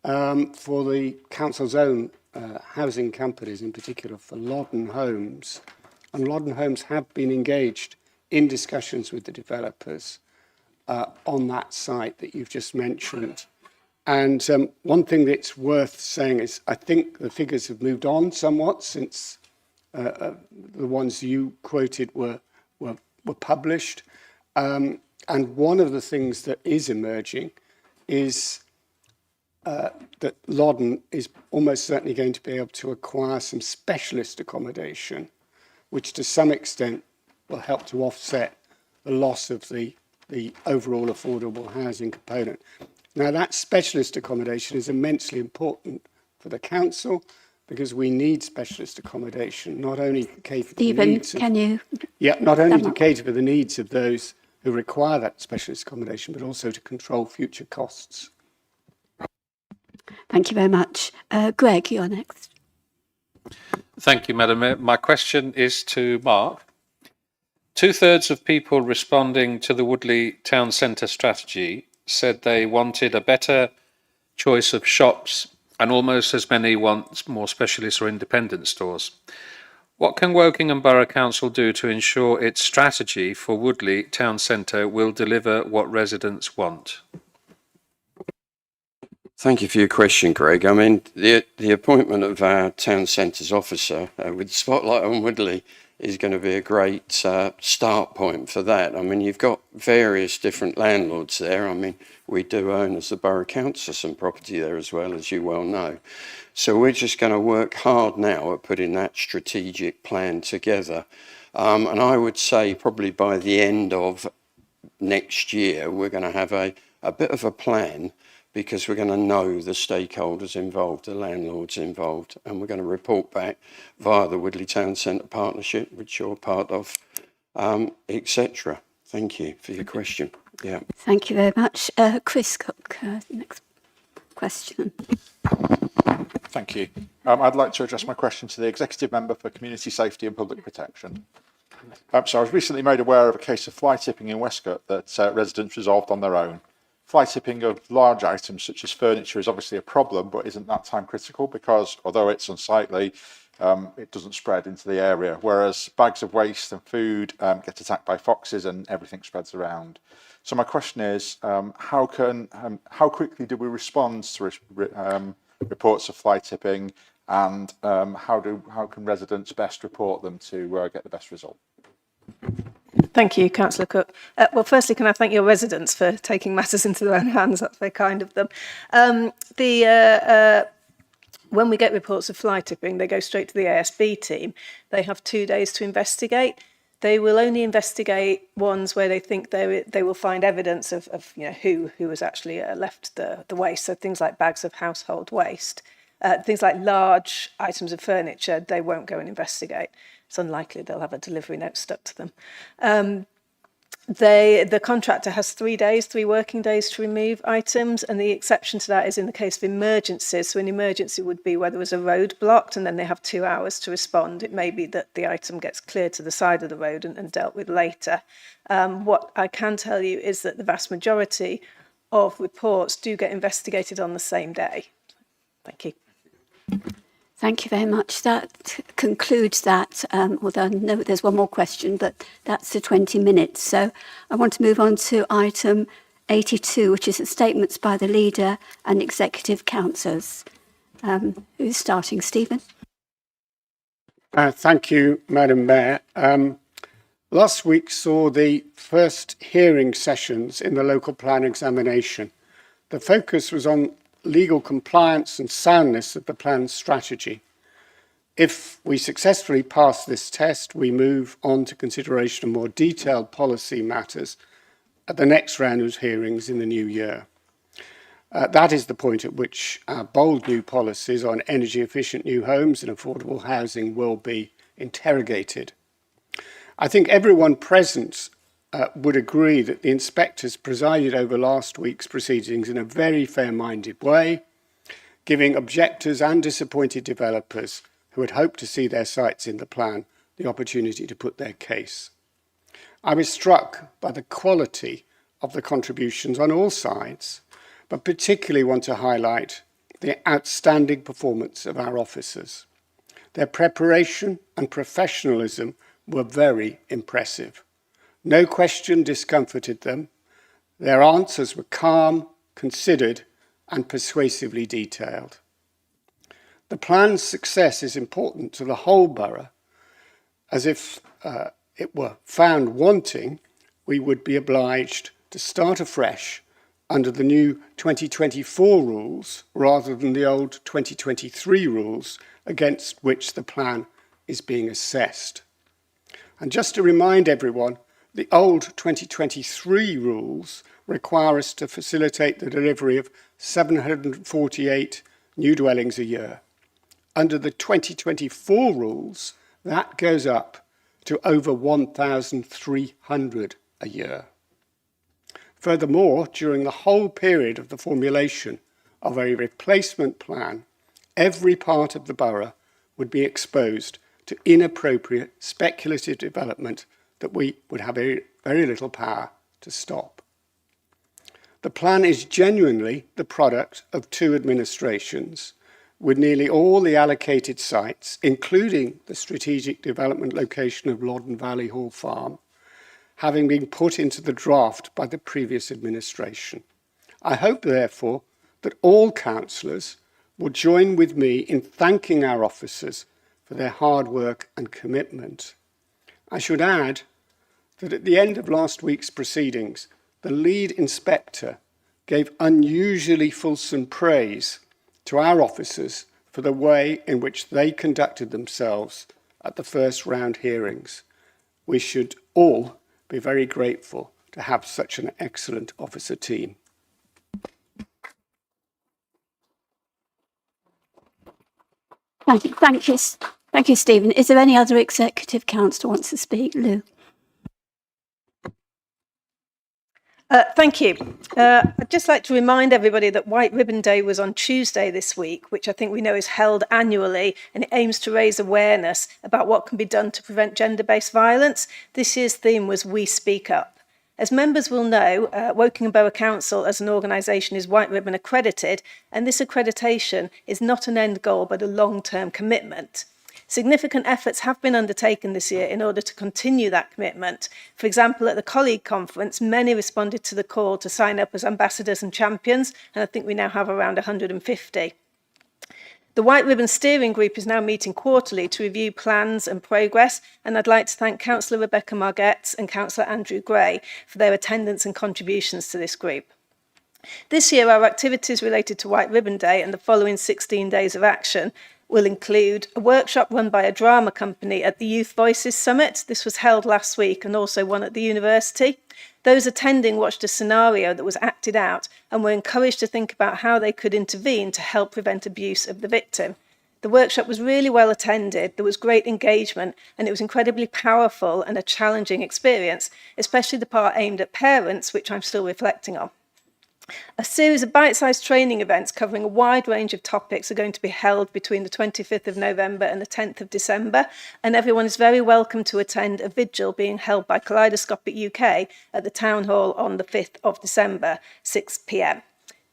for the council's own housing companies, in particular for Loddon Homes. And Loddon Homes have been engaged in discussions with the developers on that site that you've just mentioned. And one thing that's worth saying is I think the figures have moved on somewhat since the ones you quoted were published. And one of the things that is emerging is that Loddon is almost certainly going to be able to acquire some specialist accommodation, which to some extent will help to offset the loss of the overall affordable housing component. Now, that specialist accommodation is immensely important for the council because we need specialist accommodation, not only to cater for the needs of, not only to cater for the needs of those who require that specialist accommodation, but also to control future costs. Thank you very much. Greg, you're next. Thank you, Madam Mayor. My question is to Mark. 2/3 of people responding to the Woodley Town Centre strategy said they wanted a better choice of shops, and almost as many want more specialist or independent stores. What can Wokingham Borough Council do to ensure its strategy for Woodley Town Centre will deliver what residents want? Thank you for your question, Greg. I mean, the appointment of our town centres officer with the spotlight on Woodley is going to be a great start point for that. I mean, you've got various different landlords there. I mean, we do own, as the Borough Council, some property there as well, as you well know. So we're just going to work hard now at putting that strategic plan together. And I would say probably by the end of next year, we're going to have a bit of a plan, because we're going to know the stakeholders involved, the landlords involved, and we're going to report back via the Woodley Town Centre Partnership, which you're part of, etc. Thank you for your question. Yeah. Thank you very much. Chris Cook, next question. Thank you. I'd like to address my question to the Executive Member for Community Safety and Public Protection. So I was recently made aware of a case of fly tipping in Westcott that residents resolved on their own. Fly tipping of large items such as furniture is obviously a problem, but isn't that time critical, because although it's unsightly, it doesn't spread into the area, whereas bags of waste and food get attacked by foxes and everything spreads around. So my question is, how quickly do we respond to reports of fly tipping, and how can residents best report them to get the best result? Thank you, Councillor Cook. Well, firstly, can I thank your residents for taking matters into their own hands? That's very kind of them. When we get reports of fly tipping, they go straight to the ASB team. They have 2 days to investigate. They will only investigate ones where they think they will find evidence of who has actually left the waste. So things like bags of household waste, things like large items of furniture, they won't go and investigate. It's unlikely they'll have a delivery note stuck to them. The contractor has 3 working days to remove items, and the exception to that is in the case of emergencies. So an emergency would be where there was a road blocked and then they have 2 hours to respond. It may be that the item gets cleared to the side of the road and dealt with later. What I can tell you is that the vast majority of reports do get investigated on the same day. Thank you. Thank you very much. That concludes that, although I know there's one more question, but that's the 20 minutes. So I want to move on to item 82, which is the statements by the leader and executive councillors. Who's starting? Stephen? Thank you, Madam Mayor. Last week saw the first hearing sessions in the local plan examination. The focus was on legal compliance and soundness of the plan's strategy. If we successfully pass this test, we move on to consideration of more detailed policy matters at the next round of hearings in the new year. That is the point at which our bold new policies on energy efficient new homes and affordable housing will be interrogated. I think everyone present would agree that the inspectors presided over last week's proceedings in a very fair-minded way, giving objectors and disappointed developers who had hoped to see their sites in the plan the opportunity to put their case. I was struck by the quality of the contributions on all sides, but particularly want to highlight the outstanding performance of our officers. Their preparation and professionalism were very impressive. No question discomforted them. Their answers were calm, considered, and persuasively detailed. The plan's success is important to the whole borough, as if it were found wanting, we would be obliged to start afresh under the new 2024 rules rather than the old 2023 rules against which the plan is being assessed. And just to remind everyone, the old 2023 rules require us to facilitate the delivery of 748 new dwellings a year. Under the 2024 rules, that goes up to over 1,300 a year. Furthermore, during the whole period of the formulation of a replacement plan, every part of the borough would be exposed to inappropriate speculative development that we would have very little power to stop. The plan is genuinely the product of two administrations, with nearly all the allocated sites, including the strategic development location of Loddon Valley Hall Farm, having been put into the draft by the previous administration. I hope, therefore, that all councillors will join with me in thanking our officers for their hard work and commitment. I should add that at the end of last week's proceedings, the lead inspector gave unusually fulsome praise to our officers for the way in which they conducted themselves at the first round hearings. We should all be very grateful to have such an excellent officer team. Thank you, Stephen. Is there any other executive councillor who wants to speak? Lou. Thank you. I'd just like to remind everybody that White Ribbon Day was on Tuesday this week, which I think we know is held annually, and it aims to raise awareness about what can be done to prevent gender-based violence. This year's theme was We Speak Up. As members will know, Woking Borough Council as an organisation is White Ribbon accredited, and this accreditation is not an end goal but a long-term commitment. Significant efforts have been undertaken this year in order to continue that commitment. For example, at the colleague conference, many responded to the call to sign up as ambassadors and champions, and I think we now have around 150. The White Ribbon Steering Group is now meeting quarterly to review plans and progress, and I'd like to thank Councillor Rebecca Margetts and Councillor Andrew Gray for their attendance and contributions to this group. This year, our activities related to White Ribbon Day and the following 16 days of action will include a workshop run by a drama company at the Youth Voices Summit. This was held last week, and also one at the university. Those attending watched a scenario that was acted out and were encouraged to think about how they could intervene to help prevent abuse of the victim. The workshop was really well attended, there was great engagement, and it was incredibly powerful and a challenging experience, especially the part aimed at parents, which I'm still reflecting on. A series of bite-sized training events covering a wide range of topics are going to be held between the 25th of November and the 10th of December, and everyone is very welcome to attend a vigil being held by Kaleidoscopic UK at the Town Hall on the 5th of December, 6 p.m.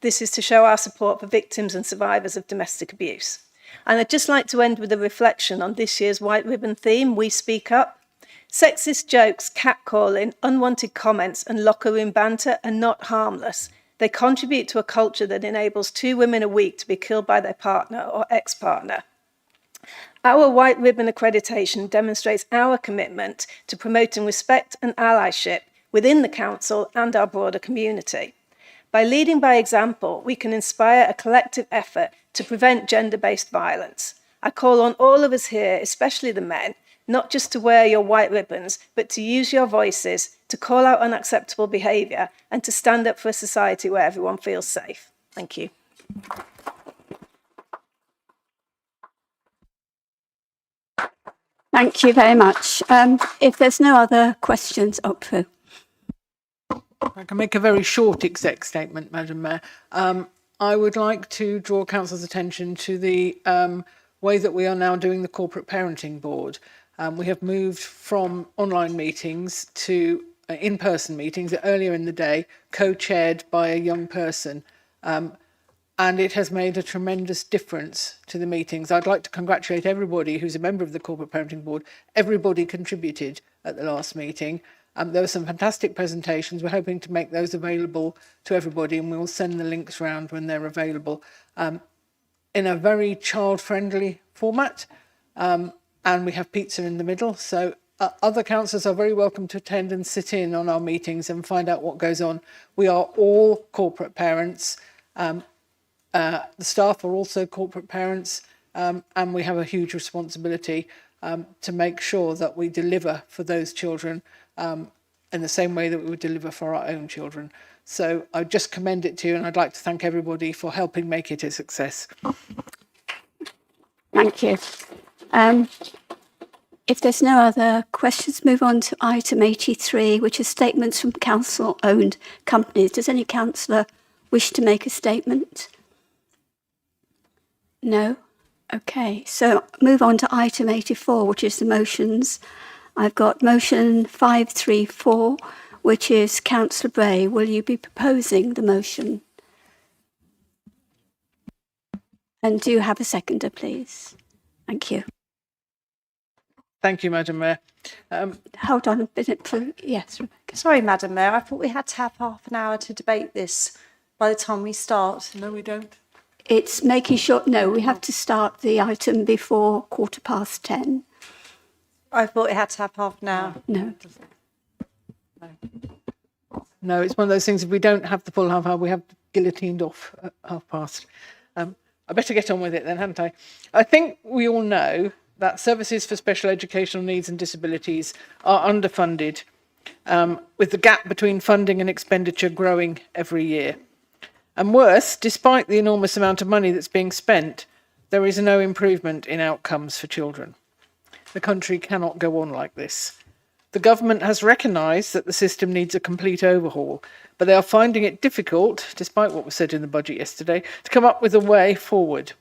This is to show our support for victims and survivors of domestic abuse. And I'd just like to end with a reflection on this year's White Ribbon theme, We Speak Up. Sexist jokes, catcalling, unwanted comments and locker room banter are not harmless. They contribute to a culture that enables 2 women a week to be killed by their partner or ex-partner. Our White Ribbon accreditation demonstrates our commitment to promoting respect and allyship within the council and our broader community. By leading by example, we can inspire a collective effort to prevent gender-based violence. I call on all of us here, especially the men, not just to wear your white ribbons, but to use your voices to call out unacceptable behaviour and to stand up for a society where everyone feels safe. Thank you. Thank you very much. If there's no other questions, Prue. I can make a very short exec statement, Madam Mayor. I would like to draw Council's attention to the way that we are now doing the Corporate Parenting Board. We have moved from online meetings to in-person meetings earlier in the day, co-chaired by a young person. And it has made a tremendous difference to the meetings. I'd like to congratulate everybody who's a member of the Corporate Parenting Board. Everybody contributed at the last meeting. There were some fantastic presentations. We're hoping to make those available to everybody, and we'll send the links round when they're available in a very child-friendly format. and we have pizza in the middle. So other councillors are very welcome to attend and sit in on our meetings and find out what goes on. We are all corporate parents. The staff are also corporate parents, and we have a huge responsibility to make sure that we deliver for those children in the same way that we would deliver for our own children. So I just commend it to you, and I'd like to thank everybody for helping make it a success. Thank you. If there's no other questions, move on to item 83, which is statements from council-owned companies. Does any councillor wish to make a statement? No? Okay, so move on to item 84, which is the motions. I've got motion 534, which is Councillor Bray. Will you be proposing the motion? And do you have a seconder, please? Thank you. Thank you, Madam Mayor. Hold on a minute, yes, Rebecca. Sorry, Madam Mayor, I thought we had to have half an hour to debate this by the time we start. No, we don't. It's making sure, no, we have to start the item before 10:15. I thought it had to have half an hour. No. No, it's one of those things, if we don't have the full half hour, we have guillotined off at past. I better get on with it then, hadn't I? I think we all know that services for special educational needs and disabilities are underfunded, with the gap between funding and expenditure growing every year. And worse, despite the enormous amount of money that's being spent, there is no improvement in outcomes for children. The country cannot go on like this. The government has recognised that the system needs a complete overhaul, but they are finding it difficult, despite what was said in the budget yesterday, to come up with a way forward.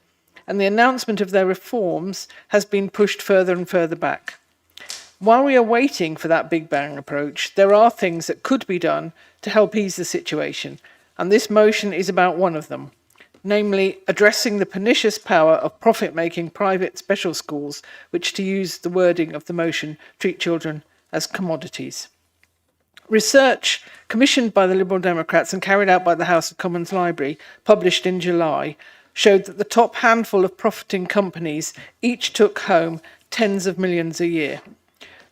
And the announcement of their reforms has been pushed further and further back. While we are waiting for that big bang approach, there are things that could be done to help ease the situation, and this motion is about one of them, namely addressing the pernicious power of profit-making private special schools, which, to use the wording of the motion, treat children as commodities. Research commissioned by the Liberal Democrats and carried out by the House of Commons Library, published in July, showed that the top handful of profiting companies each took home tens of millions a year.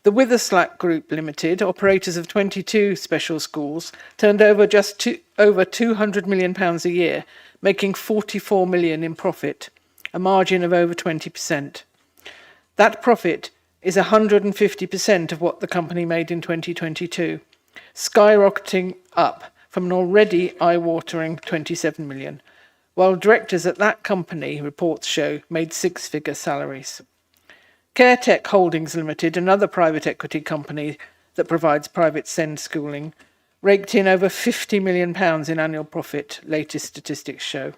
The Witherslack Group Limited, operators of 22 special schools, turned over just over £200 million a year, making 44 million in profit, a margin of over 20%. That profit is 150% of what the company made in 2022, skyrocketing up from an already eye-watering 27 million, while directors at that company, reports show, made six-figure salaries. CareTech Holdings Limited, another private equity company that provides private SEND schooling, raked in over £50 million in annual profit, latest statistics show.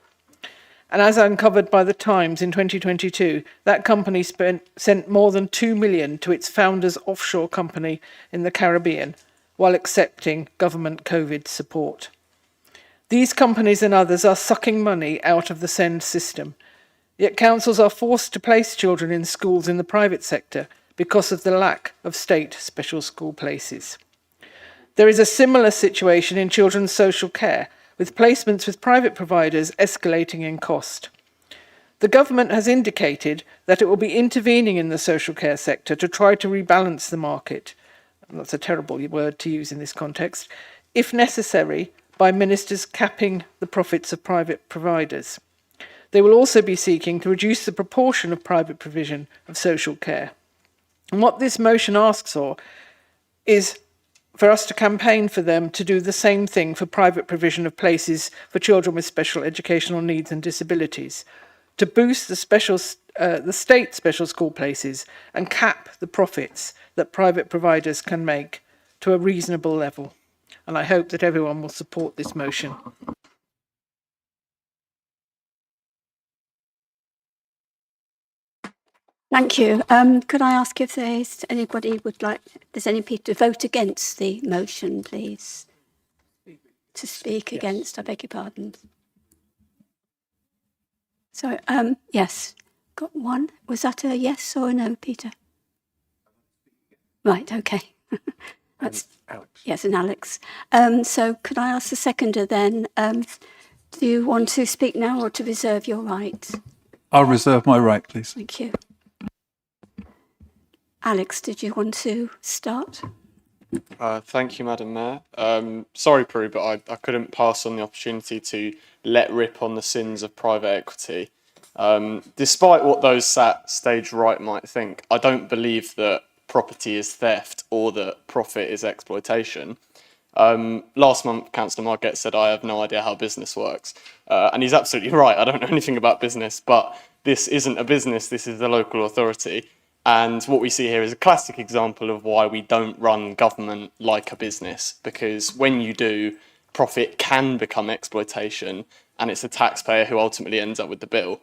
And as uncovered by The Times in 2022, that company sent more than 2 million to its founder's offshore company in the Caribbean, while accepting government COVID support. These companies and others are sucking money out of the SEND system, yet councils are forced to place children in schools in the private sector because of the lack of state special school places. There is a similar situation in children's social care, with placements with private providers escalating in cost. The government has indicated that it will be intervening in the social care sector to try to rebalance the market, and that's a terrible word to use in this context, if necessary, by ministers capping the profits of private providers. They will also be seeking to reduce the proportion of private provision of social care. And what this motion asks for is for us to campaign for them to do the same thing for private provision of places for children with special educational needs and disabilities, to boost the state special school places and cap the profits that private providers can make to a reasonable level. And I hope that everyone will support this motion. Thank you. Could I ask if there's anybody there's anybody to vote against the motion, please? To speak against, I beg your pardon. So, yes, got one. Was that a yes or a no, Peter? Right, okay. That's Alex. Yes, and Alex. So could I ask the seconder then, do you want to speak now or to reserve your right? I'll reserve my right, please. Thank you. Alex, did you want to start? Thank you, Madam Mayor. Sorry, Prue, but I couldn't pass on the opportunity to let rip on the sins of private equity. Despite what those sat stage right might think, I don't believe that property is theft or that profit is exploitation. Last month, Councillor Margate said, I have no idea how business works. And he's absolutely right. I don't know anything about business, but this isn't a business. This is a local authority. And what we see here is a classic example of why we don't run government like a business, because when you do, profit can become exploitation, and it's the taxpayer who ultimately ends up with the bill.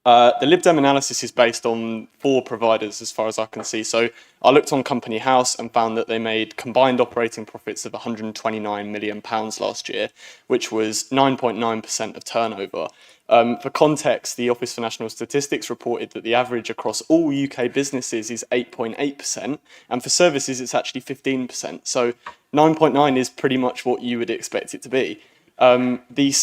The Lib Dem analysis is based on 4 providers, as far as I can see. So I looked on Company House and found that they made combined operating profits of £129 million last year, which was 9.9% of turnover. For context, the Office for National Statistics reported that the average across all UK businesses is 8.8%, and for services it's actually 15%. So 9.9 is pretty much what you would expect it to be. The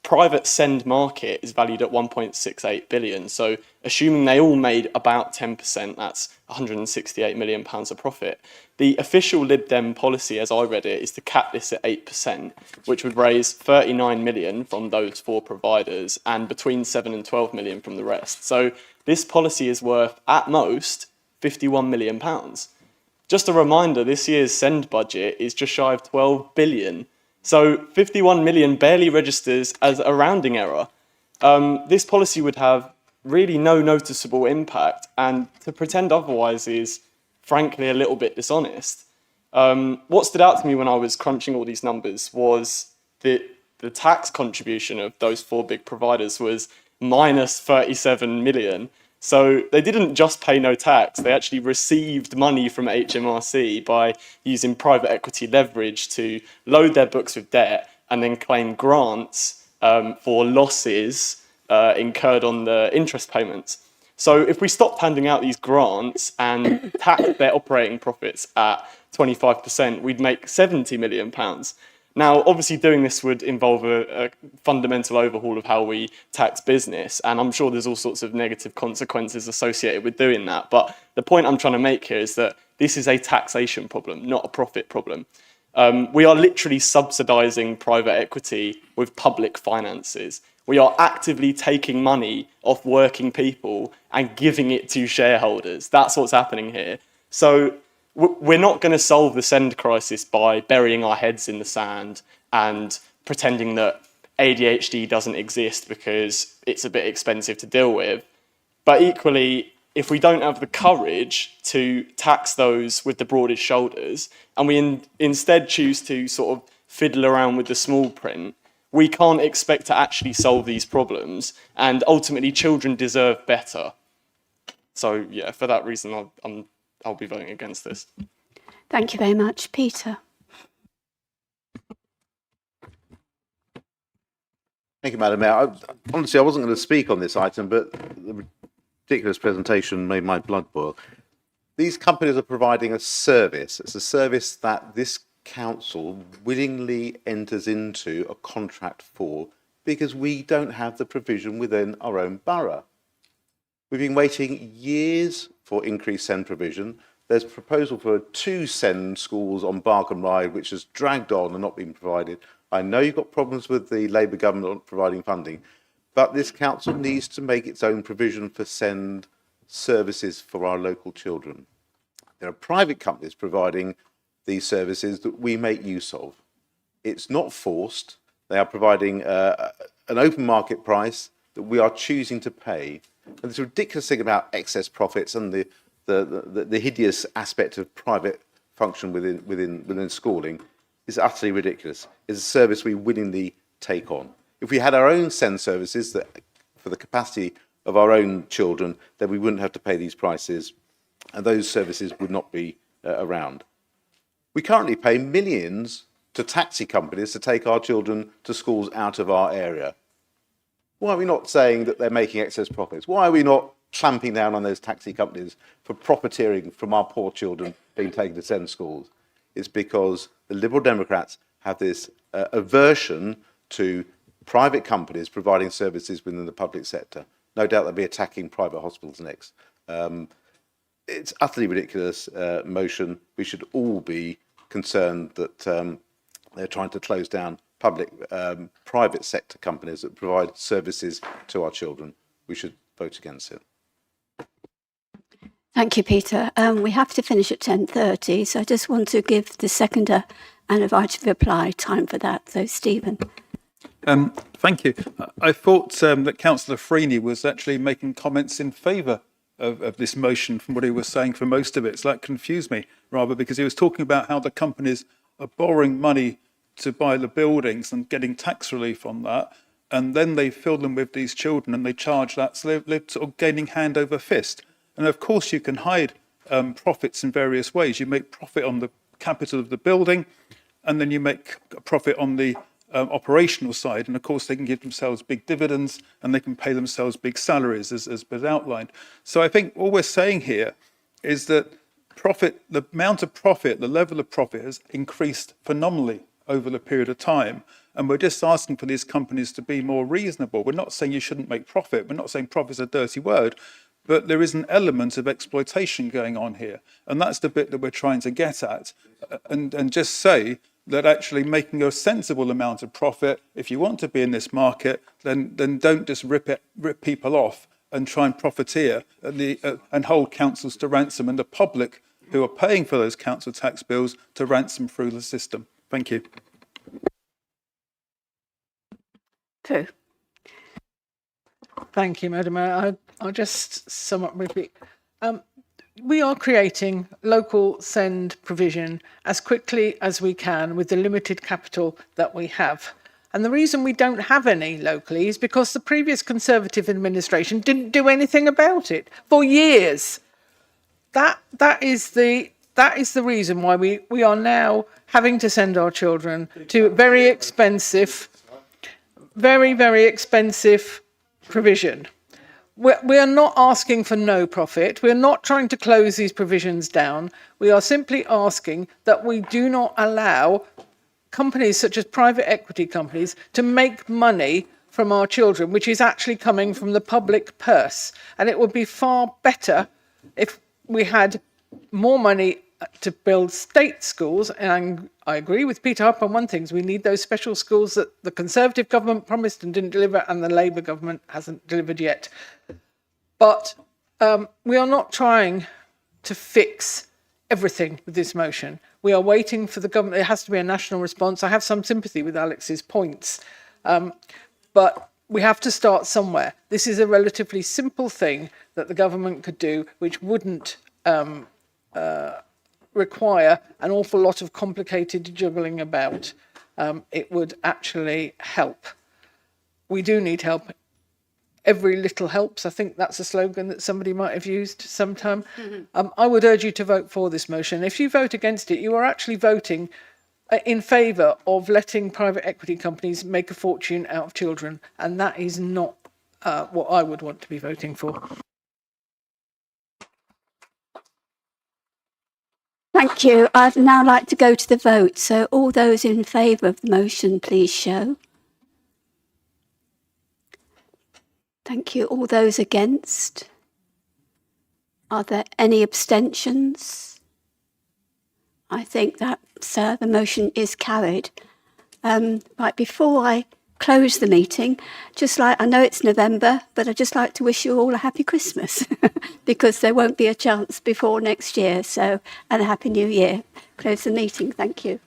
private send market is valued at 1.68 billion. So assuming they all made about 10%, that's 168 million pounds of profit. The official Lib Dem policy, as I read it, is to cap this at 8%, which would raise 39 million from those 4 providers and between 7 and 12 million from the rest. So this policy is worth, at most, 51 million pounds. Just a reminder, this year's send budget is just shy of 12 billion. So 51 million barely registers as a rounding error. This policy would have really no noticeable impact, and to pretend otherwise is frankly a little bit dishonest. What stood out to me when I was crunching all these numbers was that the tax contribution of those 4 big providers was minus 37 million. So they didn't just pay no tax, they actually received money from HMRC by using private equity leverage to load their books with debt and then claim grants for losses incurred on the interest payments. So if we stopped handing out these grants and taxed their operating profits at 25%, we'd make £70 million. Now, obviously doing this would involve a fundamental overhaul of how we tax business, and I'm sure there's all sorts of negative consequences associated with doing that. But the point I'm trying to make here is that this is a taxation problem, not a profit problem. We are literally subsidising private equity with public finances. We are actively taking money off working people and giving it to shareholders. That's what's happening here. So we're not going to solve the send crisis by burying our heads in the sand and pretending that ADHD doesn't exist because it's a bit expensive to deal with. But equally, if we don't have the courage to tax those with the broadest shoulders, and we instead choose to sort of fiddle around with the small print, we can't expect to actually solve these problems, and ultimately children deserve better. So yeah, for that reason, I'll be voting against this. Thank you very much. Peter. Thank you, Madam Mayor. Honestly, I wasn't going to speak on this item, but the ridiculous presentation made my blood boil. These companies are providing a service. It's a service that this council willingly enters into a contract for because we don't have the provision within our own borough. We've been waiting years for increased SEND provision. There's a proposal for 2 SEND schools on Barkham Ride, which has dragged on and not been provided. I know you've got problems with the Labour government not providing funding, but this council needs to make its own provision for SEND services for our local children. There are private companies providing these services that we make use of. It's not forced. They are providing an open market price that we are choosing to pay. And this ridiculous thing about excess profits and the hideous aspect of private function within schooling is utterly ridiculous. It's a service we willingly take on. If we had our own SEND services that, for the capacity of our own children, then we wouldn't have to pay these prices, and those services would not be around. We currently pay millions to taxi companies to take our children to schools out of our area. Why are we not saying that they're making excess profits? Why are we not clamping down on those taxi companies for profiteering from our poor children being taken to SEND schools? It's because the Liberal Democrats have this aversion to private companies providing services within the public sector. No doubt they'll be attacking private hospitals next. it's utterly ridiculous motion. We should all be concerned that they're trying to close down private sector companies that provide services to our children. We should vote against it. Thank you, Peter. We have to finish at 10:30, so I just want to give the seconder and a right of reply time for that. So, Stephen. Thank you. I thought that Councillor Freeney was actually making comments in favour of this motion from what he was saying for most of it. So that confused me rather, because he was talking about how the companies are borrowing money to buy the buildings and getting tax relief on that, and then they fill them with these children and they charge that, so they're sort of gaining hand over fist. And of course you can hide profits in various ways. You make profit on the capital of the building, and then you make a profit on the operational side, and of course they can give themselves big dividends and they can pay themselves big salaries, as was outlined. So I think all we're saying here is that the amount of profit, the level of profit has increased phenomenally over the period of time, and we're just asking for these companies to be more reasonable. We're not saying you shouldn't make profit, we're not saying profit is a dirty word, but there is an element of exploitation going on here, and that's the bit that we're trying to get at, and just say that actually making a sensible amount of profit, if you want to be in this market, then don't just rip people off and try and profiteer and hold councils to ransom, and the public who are paying for those council tax bills to ransom through the system. Thank you. True. Thank you, Madam Mayor. I'll just sum up briefly. We are creating local send provision as quickly as we can with the limited capital that we have. And the reason we don't have any locally is because the previous Conservative administration didn't do anything about it for years. That is the reason why we are now having to send our children to very expensive, very expensive provision. We are not asking for no profit. We are not trying to close these provisions down. We are simply asking that we do not allow companies such as private equity companies to make money from our children, which is actually coming from the public purse. And it would be far better if we had more money to build state schools. And I agree with Peter Hupp on one thing: we need those special schools that the Conservative government promised and didn't deliver, and the Labour government hasn't delivered yet. But we are not trying to fix everything with this motion. We are waiting for the government. It has to be a national response. I have some sympathy with Alex's points, but we have to start somewhere. This is a relatively simple thing that the government could do, which wouldn't require an awful lot of complicated juggling about. It would actually help. We do need help. Every little helps. I think that's a slogan that somebody might have used sometime. I would urge you to vote for this motion. If you vote against it, you are actually voting in favour of letting private equity companies make a fortune out of children, and that is not what I would want to be voting for. Thank you. I'd now like to go to the vote. So all those in favour of the motion, please show. Thank you. All those against? Are there any abstentions? I think that, sir, the motion is carried. Right, before I close the meeting, I know it's November, but I'd just like to wish you all a happy Christmas because there won't be a chance before next year. So, and a happy new year. Close the meeting. Thank you.